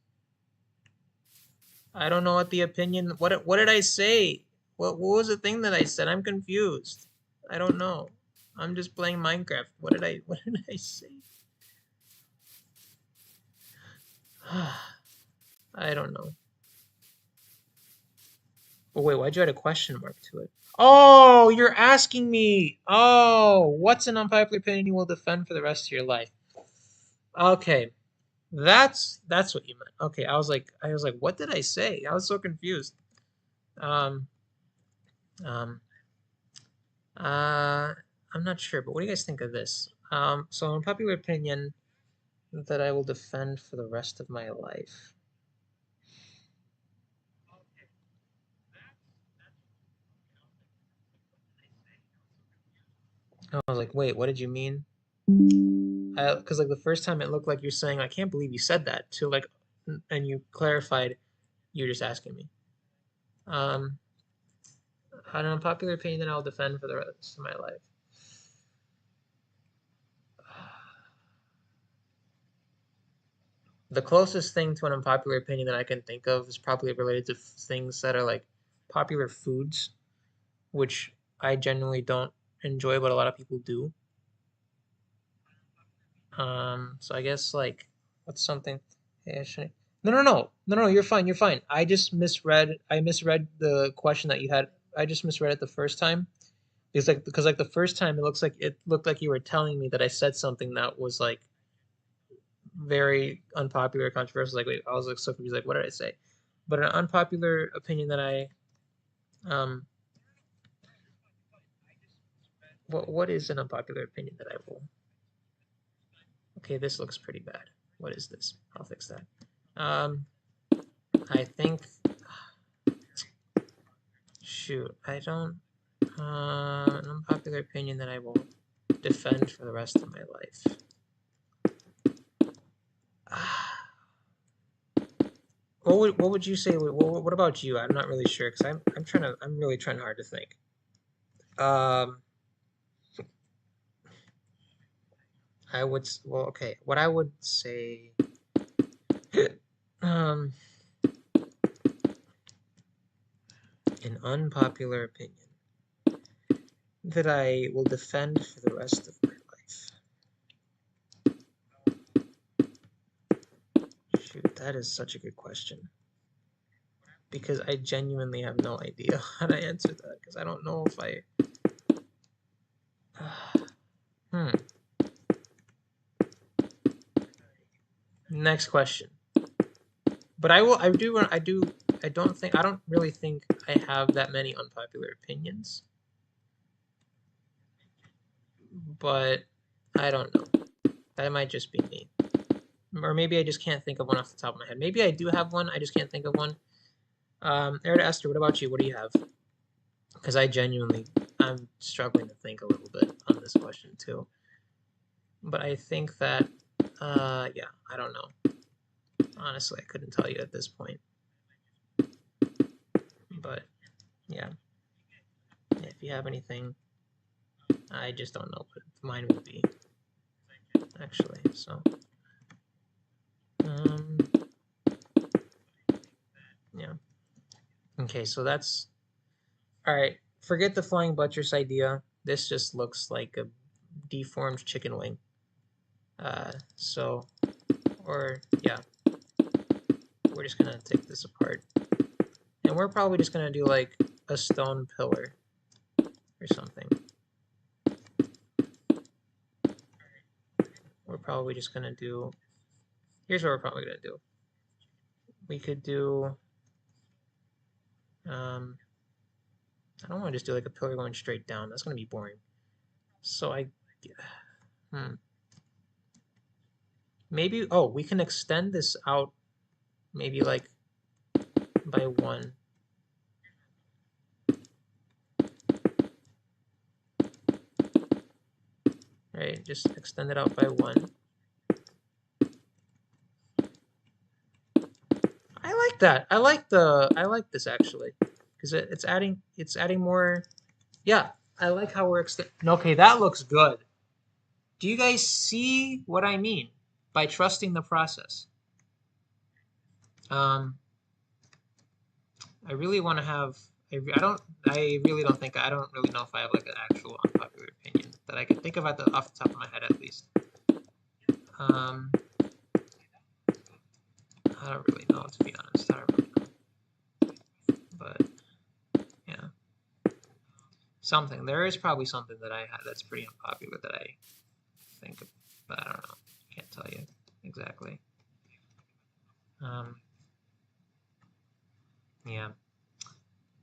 I don't know what the opinion. What did I say? What was the thing that I said? I'm confused. I don't know. I'm just playing Minecraft. What did I say? I don't know. Oh wait, why'd you add a question mark to it? Oh, you're asking me. Oh, what's an unpopular opinion you will defend for the rest of your life? Okay, that's what you meant. Okay, I was like, what did I say? I was so confused. Um, um, uh, I'm not sure, but what do you guys think of this? So unpopular opinion that I will defend for the rest of my life. I was like, wait, what did you mean? Because like the first time it looked like you're saying, I can't believe you said that, to like, and you clarified you're just asking me. Um, an unpopular opinion that I'll defend for the rest of my life. The closest thing to an unpopular opinion that I can think of is probably related to things that are like popular foods, which I genuinely don't enjoy, but a lot of people do. So I guess like what's something? Hey, no, no, no, no, no. You're fine. You're fine. I just misread. I misread the question that you had. I just misread it the first time because like the first time it looked like you were telling me that I said something that was like very unpopular, controversial. Like wait, I was like so confused. Like what did I say? But an unpopular opinion that I um what is an unpopular opinion that I will? Okay, this looks pretty bad. What is this? I'll fix that. Um, I think shoot, I don't. An unpopular opinion that I will defend for the rest of my life. What would you say? What about you? I'm not really sure because I'm really trying hard to think. Um, okay. What I would say, um, an unpopular opinion that I will defend for the rest of my life. Shoot, that is such a good question. Because I genuinely have no idea how to answer that. Because I don't know if I. Hmm. Next question. But I will. I do. I do. I don't think. I don't really think I have that many unpopular opinions. But I don't know. That might just be me. Or maybe I just can't think of one off the top of my head. Maybe I do have one. I just can't think of one. Eric Esther, what about you? What do you have? Because I'm struggling to think a little bit on this question too. But I think that, yeah, I don't know. Honestly, I couldn't tell you at this point. But yeah, if you have anything, I just don't know what mine would be, actually. So, um, yeah. Okay, so that's all right. Forget the flying buttress idea. This just looks like a deformed chicken wing. So, or yeah, we're just gonna take this apart, and we're probably just gonna do like a stone pillar or something. We're probably just gonna do. Here's what we're probably gonna do. We could do. Um, I don't want to just do like a pillar going straight down. That's gonna be boring. So hmm, maybe. Oh, we can extend this out. Maybe like by one. Right, just extend it out by one. I like that. I like this actually, because it's adding more. Yeah, I like how we're extending. Okay, that looks good. Do you guys see what I mean by trusting the process? Um, I really want to have. I don't. I really don't think. I don't really know if I have like an actual unpopular opinion that I can think of off the top of my head at least. I don't really know, to be honest. I don't really know. But yeah, something. There is probably something that I have that's pretty unpopular that I think of, but I don't know. Can't tell you exactly. Yeah.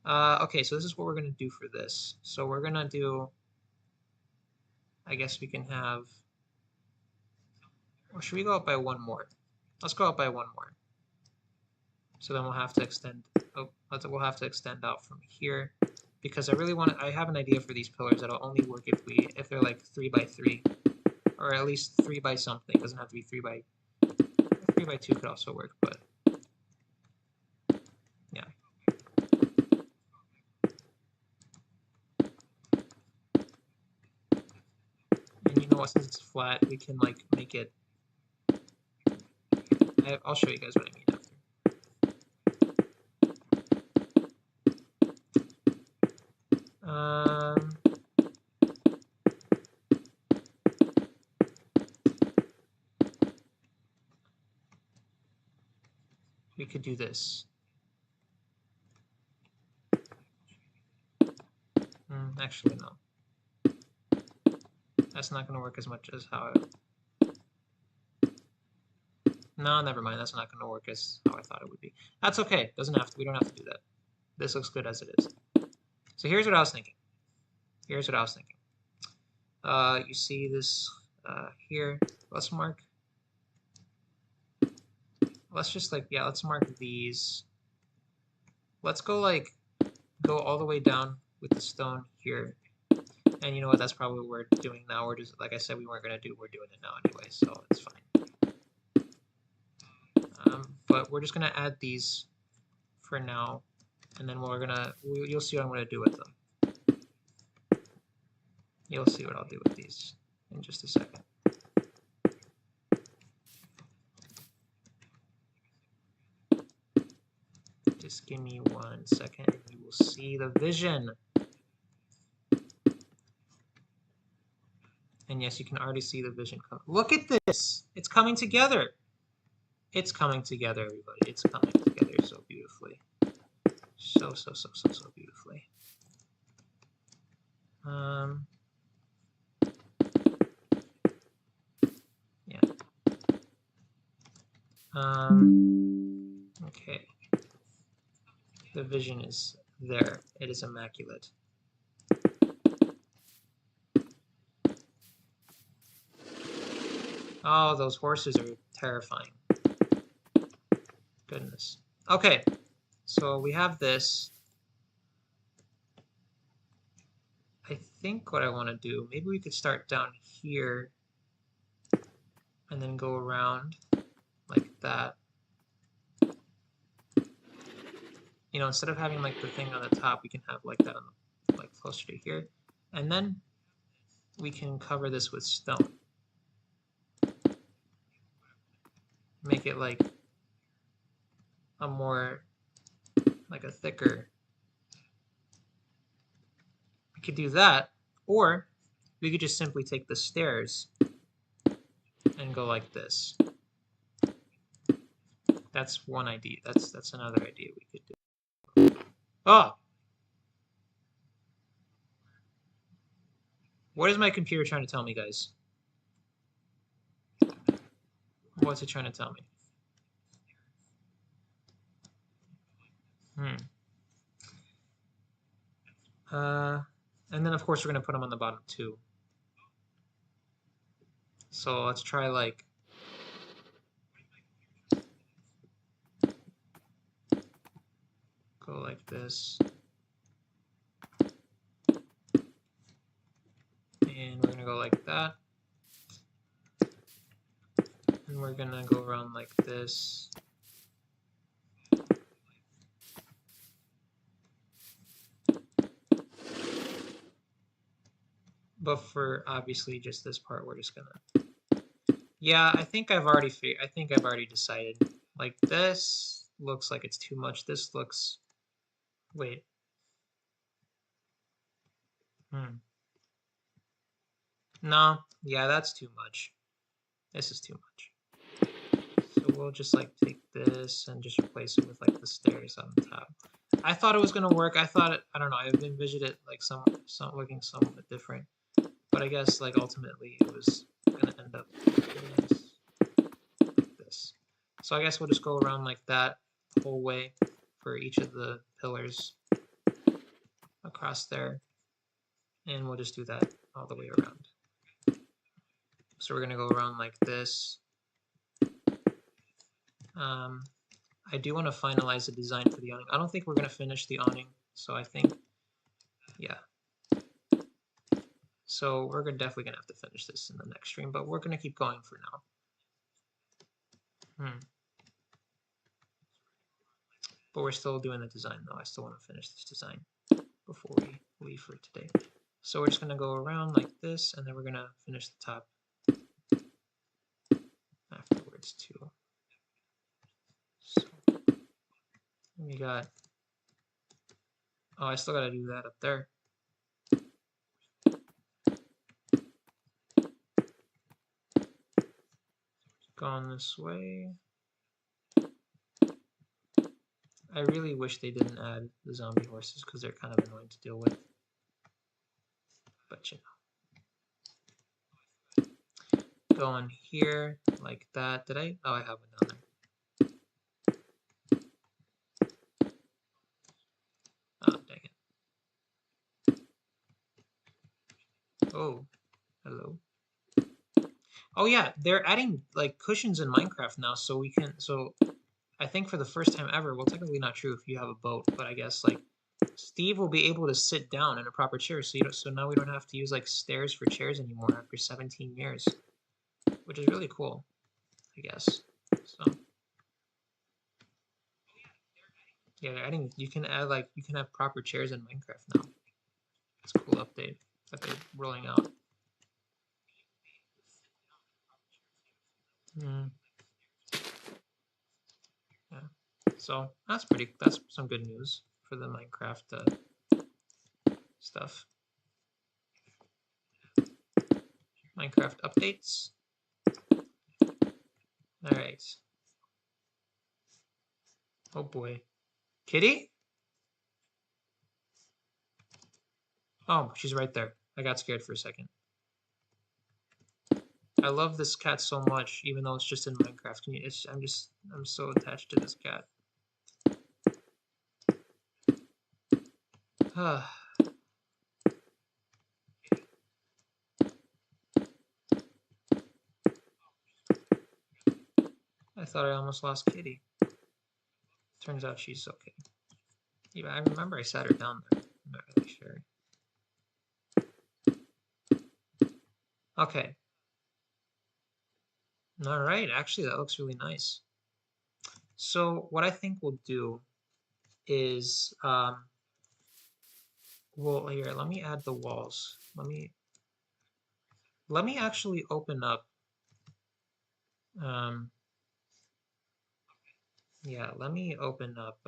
Okay, so this is what we're gonna do for this. So we're gonna do. I guess we can have. Or should we go up by one more? Let's go up by one more. So then we'll have to extend. Oh, we'll have to extend out from here because I really want. I have an idea for these pillars that'll only work if they're like 3 by 3, or at least 3 by something. It doesn't have to be 3 by 2 could also work, but yeah. And you know what? Since it's flat, we can like make it. I'll show you guys what I mean after. We could do this. Actually, no. That's not going to work as much as how No, never mind. That's not going to work as how I thought it would be. That's okay. Doesn't have to. We don't have to do that. This looks good as it is. So here's what I was thinking. Here's what I was thinking. You see this here. Let's mark. Let's just like, yeah, let's mark these. Let's go all the way down with the stone here. And you know what? That's probably what we're doing now. We're just, like I said, we weren't going to do. We're doing it now anyway, so it's fine. But we're just going to add these for now. And then you'll see what I'm going to do with them. You'll see what I'll do with these in just a second. Just give me 1 second and you will see the vision. And yes, you can already see the vision come. Look at this. It's coming together. It's coming together, everybody. It's coming together so beautifully. So beautifully. Yeah. Okay. The vision is there. It is immaculate. Oh, those horses are terrifying. Goodness. Okay, so we have this. I think what I want to do, maybe we could start down here and then go around like that. You know, instead of having like the thing on the top, we can have like that on the, like closer to here. And then we can cover this with stone. Make it like a more, like a thicker. We could do that, or we could just simply take the stairs and go like this. That's one idea. That's another idea we could do. Oh! What is my computer trying to tell me, guys? What's it trying to tell me? And then of course we're going to put them on the bottom too. So let's try like go like this. And we're going to go like that. And we're going to go around like this. But for obviously just this part, we're just gonna. Yeah, I think I've already decided. Like this looks like it's too much. This looks. Wait. Hmm. No. Yeah, that's too much. This is too much. So we'll just like take this and just replace it with like the stairs on top. I thought it was gonna work. I thought it. I don't know. I've envisioned it like some looking somewhat different. But I guess like ultimately it was gonna end up like this. So I guess we'll just go around like that the whole way for each of the pillars across there, and we'll just do that all the way around. So we're gonna go around like this. I do want to finalize the design for the awning. I don't think we're gonna finish the awning, so I think, yeah. So we're definitely gonna have to finish this in the next stream, but we're gonna keep going for now. But we're still doing the design though. I still want to finish this design before we leave for today. So we're just gonna go around like this, and then we're gonna finish the top afterwards too. So we got. Oh, I still gotta do that up there. Going this way. I really wish they didn't add the zombie horses because they're kind of annoying to deal with. But you know. Going here like that. Did I? Oh, I have it down there. Oh, dang it. Oh, hello. Oh yeah, they're adding like cushions in Minecraft now, so we can. So I think for the first time ever, well, technically not true if you have a boat, but I guess like Steve will be able to sit down in a proper chair. So so now we don't have to use like stairs for chairs anymore after 17 years, which is really cool, I guess. So yeah, they're adding. You can add like you can have proper chairs in Minecraft now. It's a cool update that they're rolling out. Mm. Yeah. So that's pretty. That's some good news for the Minecraft stuff. Minecraft updates. All right. Oh boy, Kitty. Oh, she's right there. I got scared for a second. I love this cat so much, even though it's just in Minecraft. I'm so attached to this cat. I thought I almost lost Kitty. Turns out she's okay. Yeah, I remember I sat her down there. I'm not really sure. Okay. All right. Actually, that looks really nice. So what I think we'll do is, well, here, let me add the walls. Let me actually open up. Yeah, let me open up.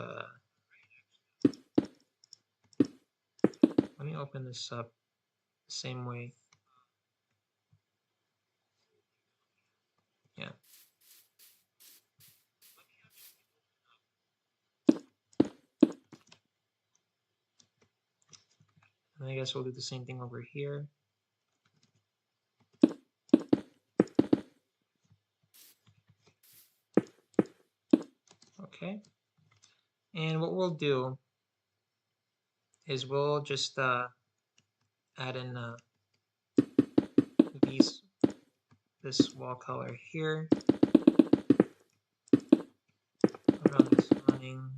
Let me open this up the same way. Yeah. And I guess we'll do the same thing over here. Okay. And what we'll do is we'll just add in this wall color here around this awning.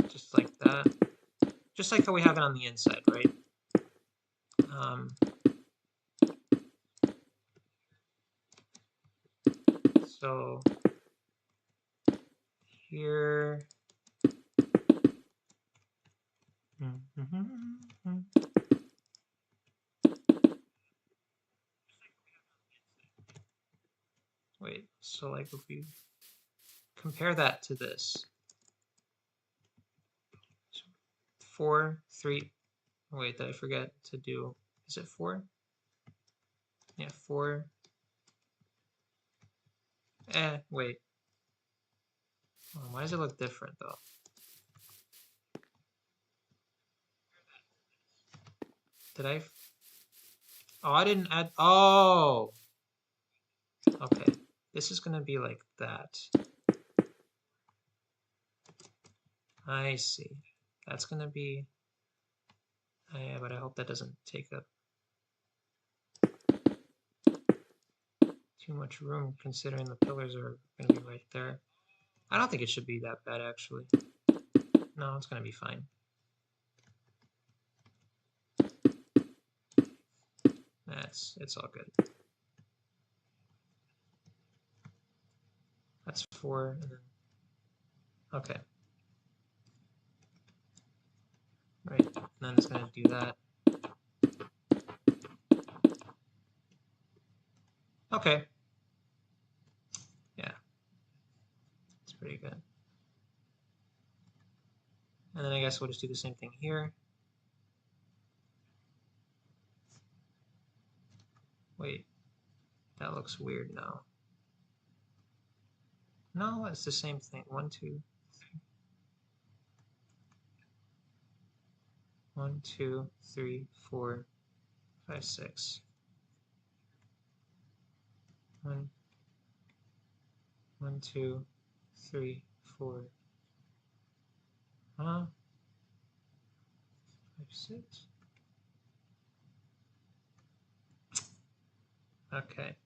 Just like that. Just like how we have it on the inside, right? So here Wait, so like if we compare that to this, 4, 3. Wait, did I forget to do? Is it 4? Yeah, 4. Wait. Oh, why does it look different though? Did I? Oh, I didn't add. Oh, okay. This is gonna be like that. I see. That's gonna be. Yeah, but I hope that doesn't take up too much room, considering the pillars are gonna be right there. I don't think it should be that bad, actually. No, it's gonna be fine. It's all good. That's 4, and then okay. Right, and then it's gonna do that. Okay. Yeah, it's pretty good. And then I guess we'll just do the same thing here. Wait, that looks weird now. No, it's the same thing. 1, 2, 3. 1, 2, 3, 4, 5, 6. 1, 1, 2, 3, 4. 5, 6. Okay.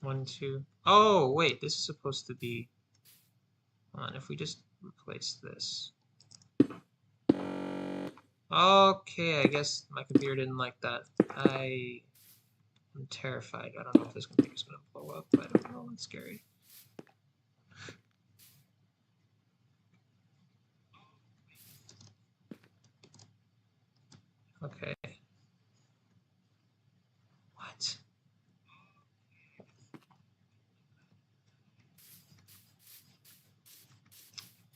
1, 2. Oh, wait, this is supposed to be. Hold on, if we just replace this. Okay, I guess my computer didn't like that. I'm terrified. I don't know if this computer's gonna blow up. I don't know. It's scary. Okay. What?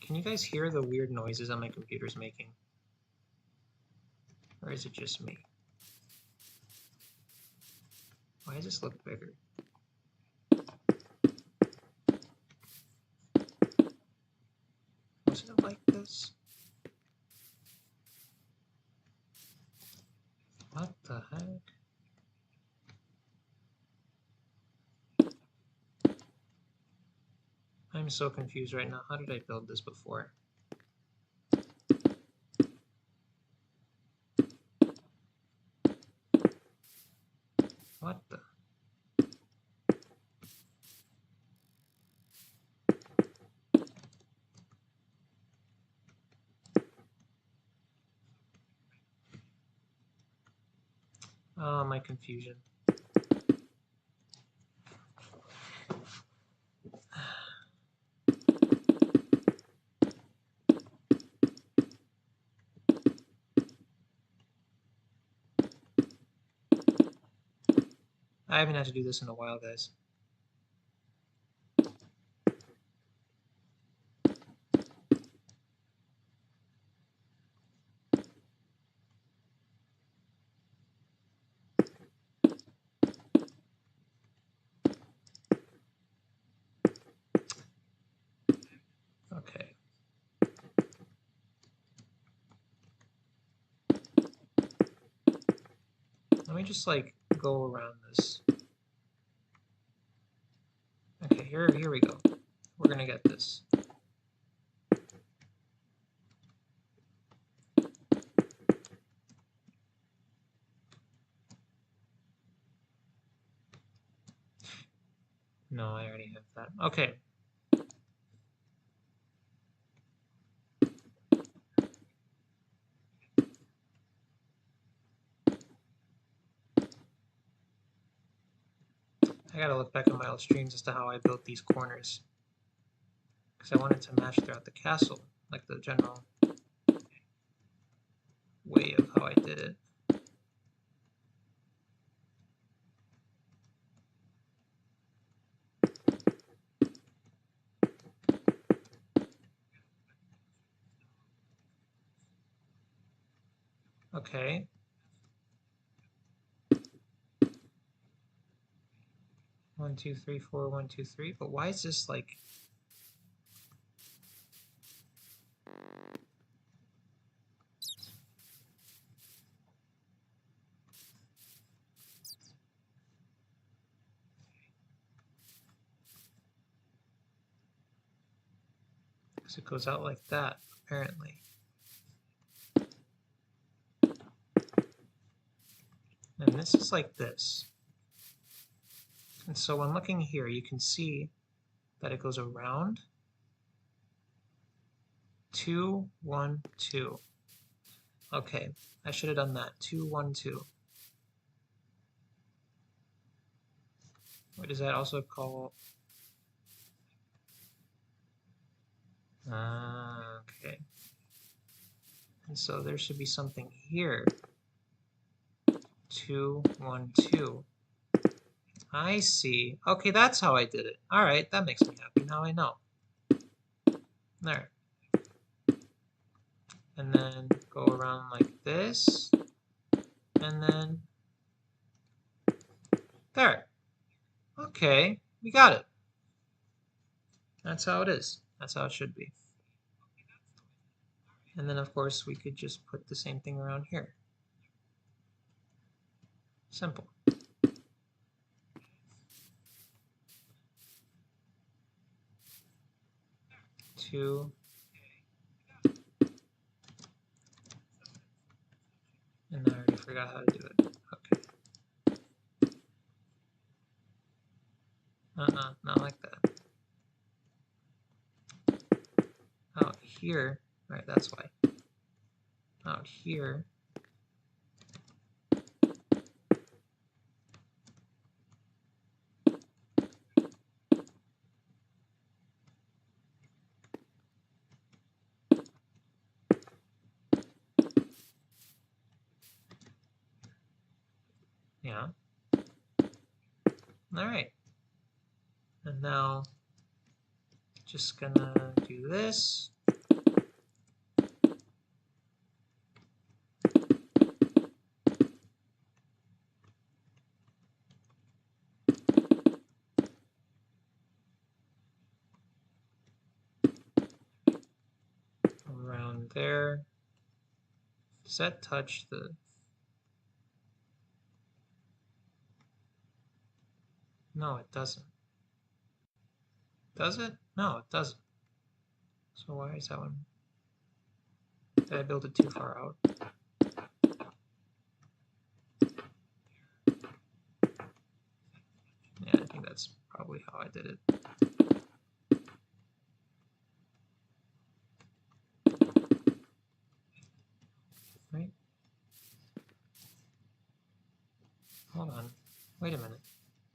Can you guys hear the weird noises that my computer's making? Or is it just me? Why does this look bigger? Was it like this? What the heck? I'm so confused right now. How did I build this before? What the? Oh, my confusion. I haven't had to do this in a while, guys. Okay. Let me just like go around this. Okay, here we go. We're gonna get this. No, I already have that. Okay. I I gotta look back at my old streams as to how I built these corners. Because I wanted to match throughout the castle, like the general way of how I did it. Okay. One, two, three, four, 1, 2, 3. But why is this like... Because it goes out like that, apparently. And this is like this. And so when looking here, you can see that it goes around 2, 1, 2. Okay, I should have done that. 2, 1, 2. What does that also call? Okay. And so there should be something here. 2, 1, 2. I see. Okay, that's how I did it. All right, that makes me happy. Now I know. There. And then go around like this. And then there. Okay, we got it. That's how it is. That's how it should be. And then, of course, we could just put the same thing around here. Simple. Two. And I already forgot how to do it. Okay. Not like that. Out here. Right, that's why. Out here. Yeah. All right. And now, just gonna do this. Around there. Does that touch the... No, it doesn't. Does it? No, it doesn't. So why is that one? Did I build it too far out? Yeah, I think that's probably how I did it. Right? Hold on. Wait a minute.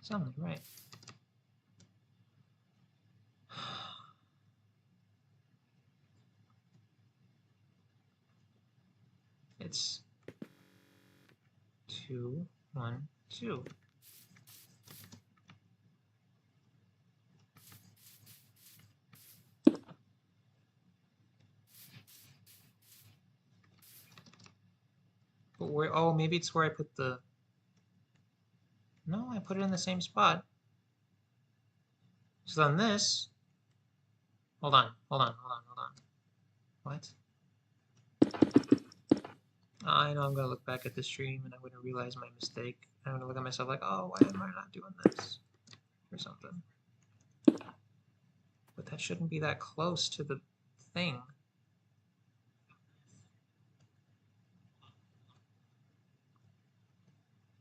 Something, right? It's 2, 1, 2. But where? Oh, maybe it's where I put the... No, I put it in the same spot. So on this... Hold on. What? I know I'm gonna look back at the stream and I'm gonna realize my mistake. I'm gonna look at myself like, oh, why am I not doing this? Or something. But that shouldn't be that close to the thing.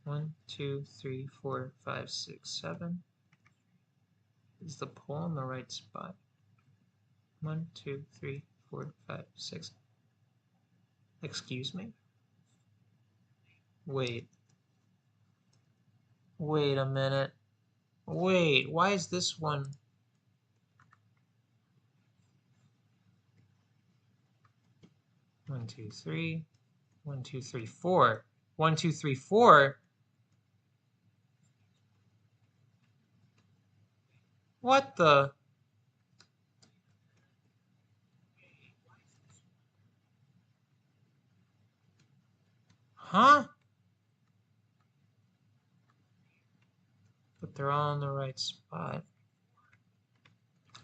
One, two, three, four, 5, 6, 7. Is the pole in the right spot? 1, 2, 3, 4, 5, 6. Excuse me? Wait. Wait a minute. Wait, why is this one? One, two, three. 1, 2, 3, 4. 1, 2, 3, 4. What the? Huh? But they're all in the right spot.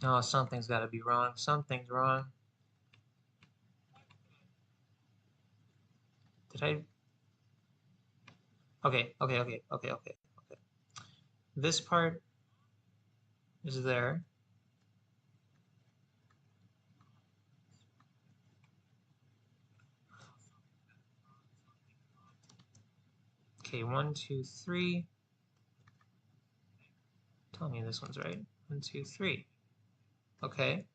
Oh, something's got to be wrong. Something's wrong. Did I? Okay. This part is there. Okay, 1, 2, 3. Tell me this one's right. 1, 2, 3. Okay.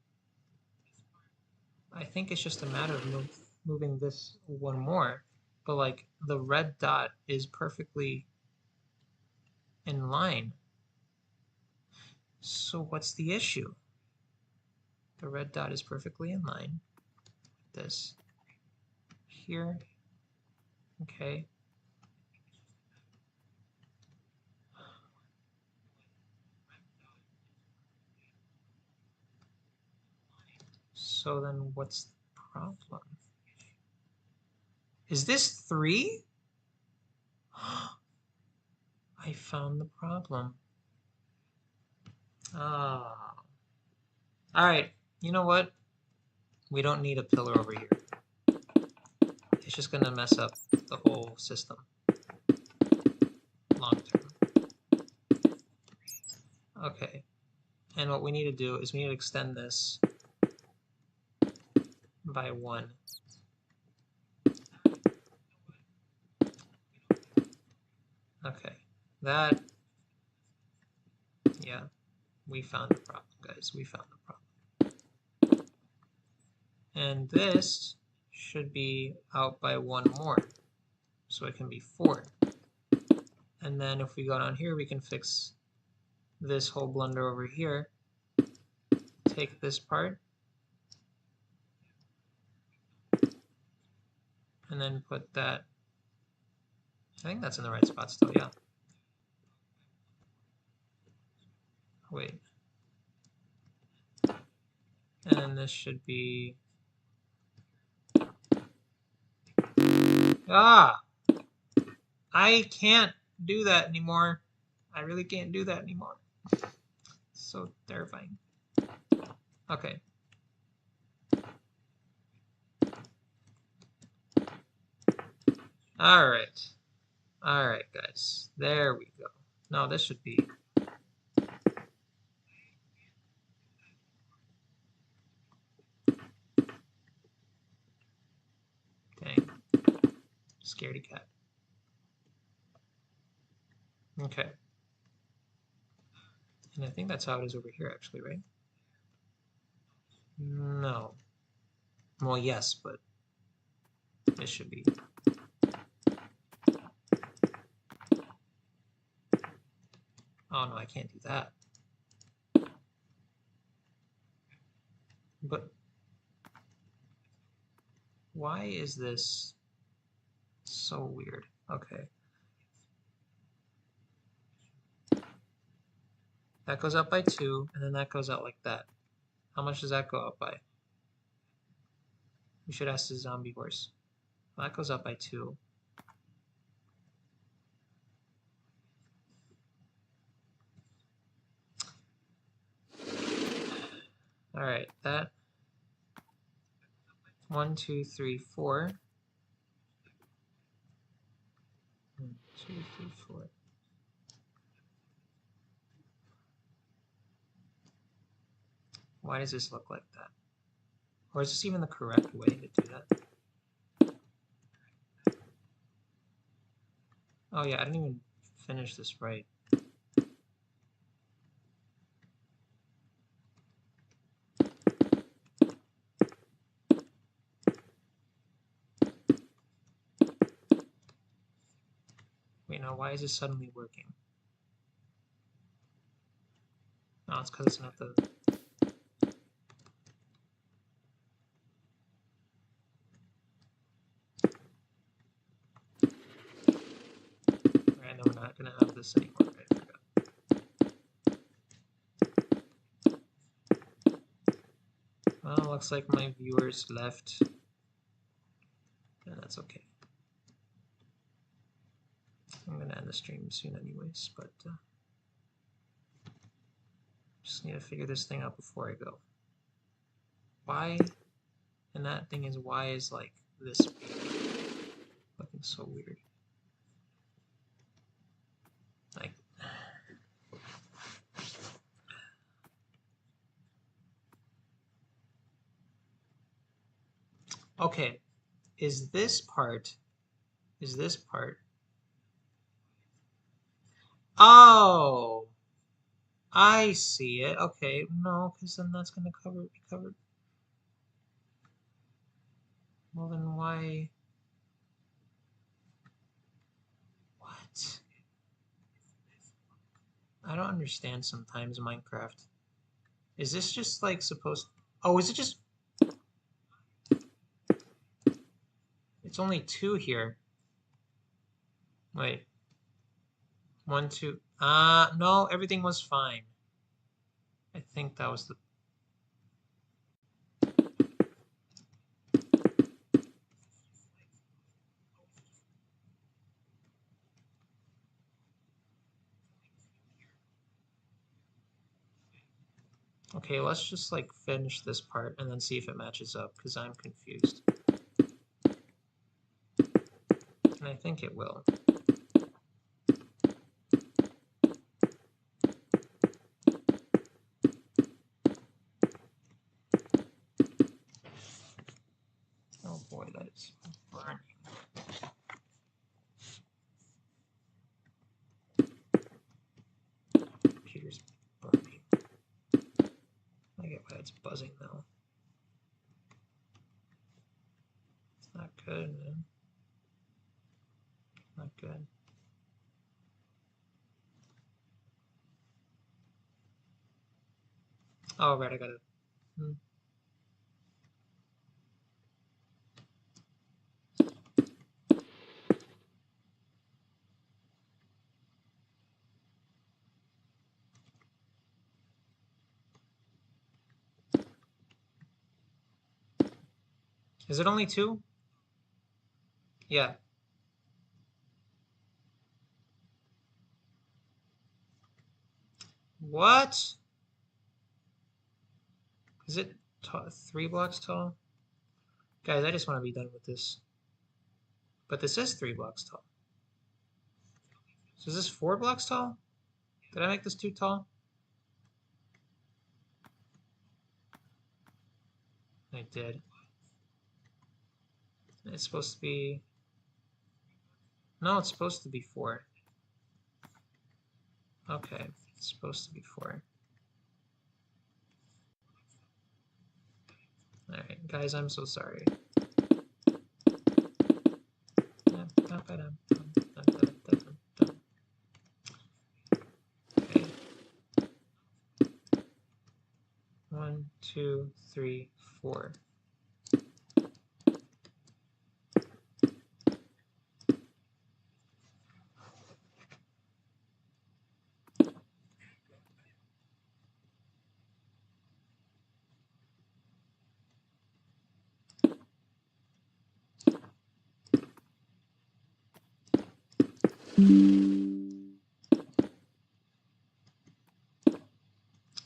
I think it's just a matter of moving this one more. But like the red dot is perfectly in line. So what's the issue? The red dot is perfectly in line. This here. Okay. So then what's the problem? Is this 3? I found the problem. Ah. All right. You know what? We don't need a pillar over here. It's just going to mess up the whole system long term. Okay. And what we need to do is we need to extend this by 1. Okay. That, yeah, we found the problem, guys. We found the problem. And this should be out by 1 more. So it can be 4. And then if we go down here, we can fix this whole blunder over here. Take this part. And then put that. I think that's in the right spot still, yeah. Wait. And then this should be... Ah! I can't do that anymore. I really can't do that anymore. So terrifying. Okay. Alright. Alright, guys. There we go. No, this should be... Dang. Scaredy cat. Okay. And I think that's how it is over here, actually, right? No. Well, yes, but this should be... Oh, no, I can't do that. But why is this so weird? Okay. That goes up by 2, and then that goes out like that. How much does that go up by? We should ask the zombie horse. Well, that goes up by 2. Alright, that 1, 2, 3, 4. 1, 2, 3, 4. Why does this look like that? Or is this even the correct way to do that? Oh yeah, I didn't even finish this right. Wait, now why is this suddenly working? Oh, it's because it's not the... Right, no, we're not going to have this anymore. Right, I forgot. Well, looks like my viewers left. Yeah, that's okay. I'm going to end the stream soon anyways, but just need to figure this thing out before I go. Why? And that thing is, why is like this looking so weird? Like, okay, is this part? Oh, I see it. Okay, no, because then that's gonna be covered. Well, then why? What? I don't understand sometimes Minecraft. Is this just like supposed? Oh, is it just? It's only two here. Wait. 1, 2. No, everything was fine. I think that was the... Okay, let's just like finish this part and then see if it matches up, because I'm confused. And I think it will. Oh boy, that is burning. Computer's burning. I get why it's buzzing though. It's not good, man. Not good. Oh, right, I got it. Is it only 2? Yeah. What? Is it 3 blocks tall? Guys, I just want to be done with this. But this is 3 blocks tall. So is this 4 blocks tall? Did I make this too tall? I did. It's supposed to be... No, it's supposed to be 4. Okay, it's supposed to be 4. Alright, guys, I'm so sorry. Okay. 1, 2, 3, 4.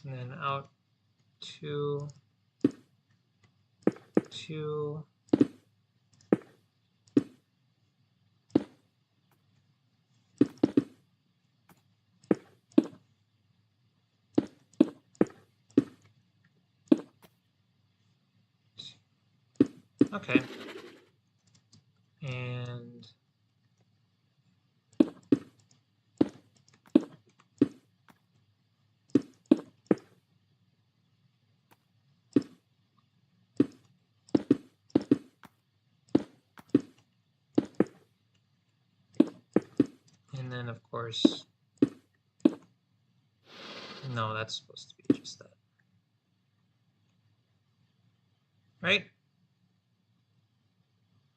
And then out 2, 2. Okay. And then of course No, that's supposed to be just that. Right?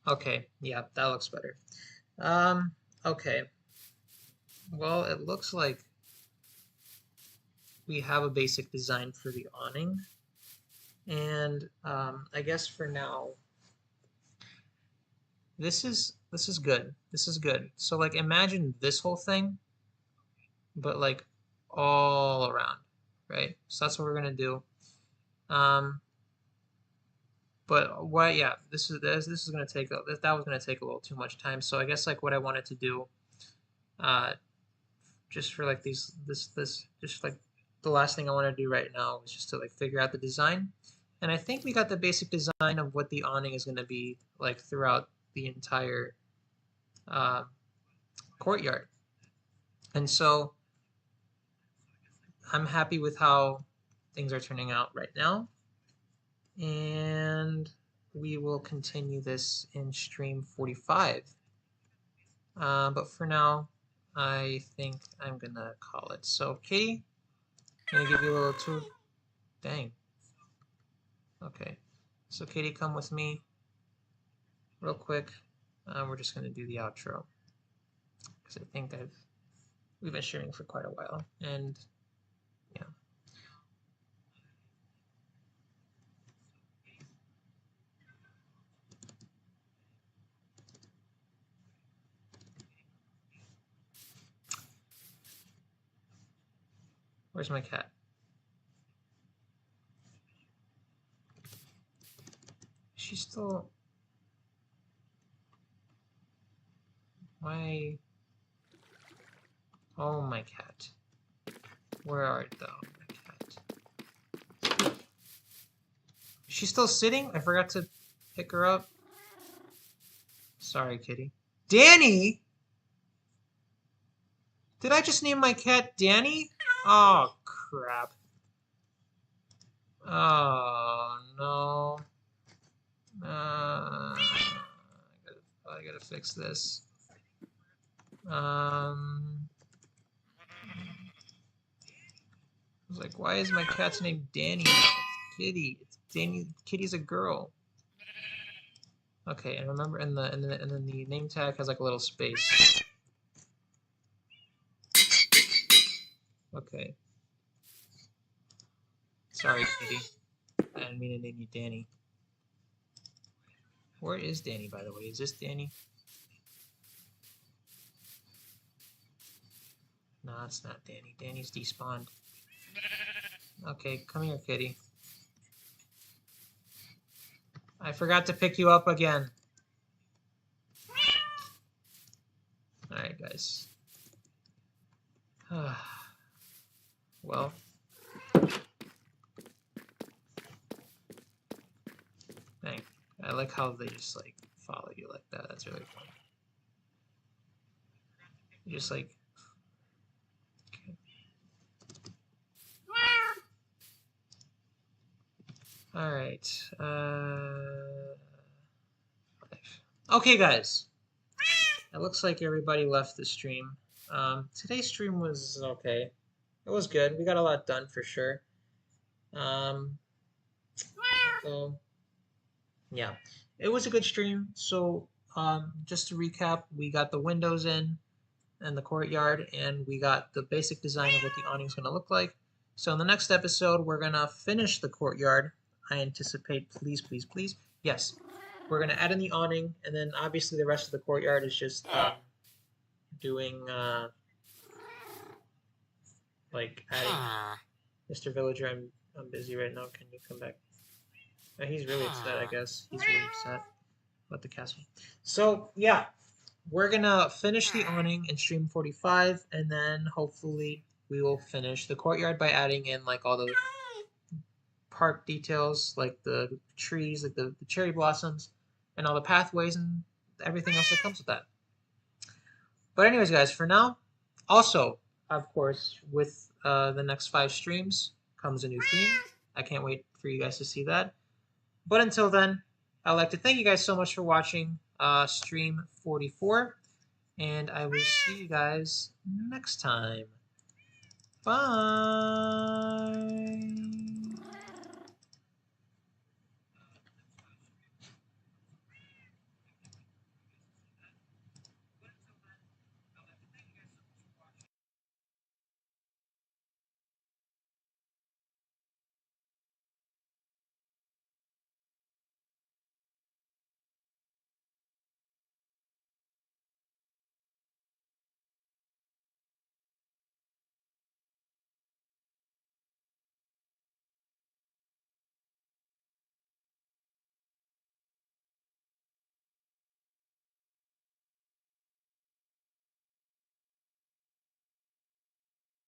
Okay, yeah, that looks better. Okay. Well, it looks like we have a basic design for the awning. And I guess for now, this is good. This is good. So like imagine this whole thing, but like all around, right? So that's what we're gonna do. Um, but why? Yeah, this is gonna take that was gonna take a little too much time. So I guess like what I wanted to do, uh, just for like this just like the last thing I want to do right now is just to like figure out the design. And I think we got the basic design of what the awning is gonna be like throughout the entire uh, courtyard. And so I'm happy with how things are turning out right now. And we will continue this in stream 45. But for now, I think I'm gonna call it. So Katie, I'm gonna give you a little tour. Dang. Okay. So Katie, come with me real quick. We're just gonna do the outro because I think we've been streaming for quite a while, and yeah. Where's my cat? She's still. Why? Oh, my cat. Where art thou, my cat? She's still sitting? I forgot to pick her up. Sorry, kitty. Danny? Did I just name my cat Danny? Oh, crap. Oh, no. I gotta fix this. I was like, why is my cat's name Danny? It's Kitty. It's Danny. Kitty's a girl. Okay, and remember, and then the name tag has like a little space. Okay. Sorry, Kitty. I didn't mean to name you Danny. Where is Danny, by the way? Is this Danny? No, it's not Danny. Danny's despawned. Okay, come here, kitty. I forgot to pick you up again. Alright, guys. Well. Dang. I like how they just, like, follow you like that. That's really funny. You just, like... Okay. Alright. Okay, guys. It looks like everybody left the stream. Today's stream was okay. It was good. We got a lot done for sure. So yeah, it was a good stream. So just to recap, we got the windows in and the courtyard, and we got the basic design of what the awning is going to look like. So in the next episode, we're going to finish the courtyard. I anticipate, please, please, please. Yes, we're going to add in the awning, and then obviously the rest of the courtyard is just doing like adding. Mr. Villager, I'm busy right now. Can you come back? He's really upset, I guess. He's really upset about the castle. So yeah, we're gonna finish the awning in stream 45, and then hopefully we will finish the courtyard by adding in like all the park details, like the trees, like the cherry blossoms, and all the pathways and everything else that comes with that. But anyways, guys, for now, also, of course, with the next 5 streams comes a new theme. I can't wait for you guys to see that. But until then, I'd like to thank you guys so much for watching stream 44, and I will see you guys next time. Bye.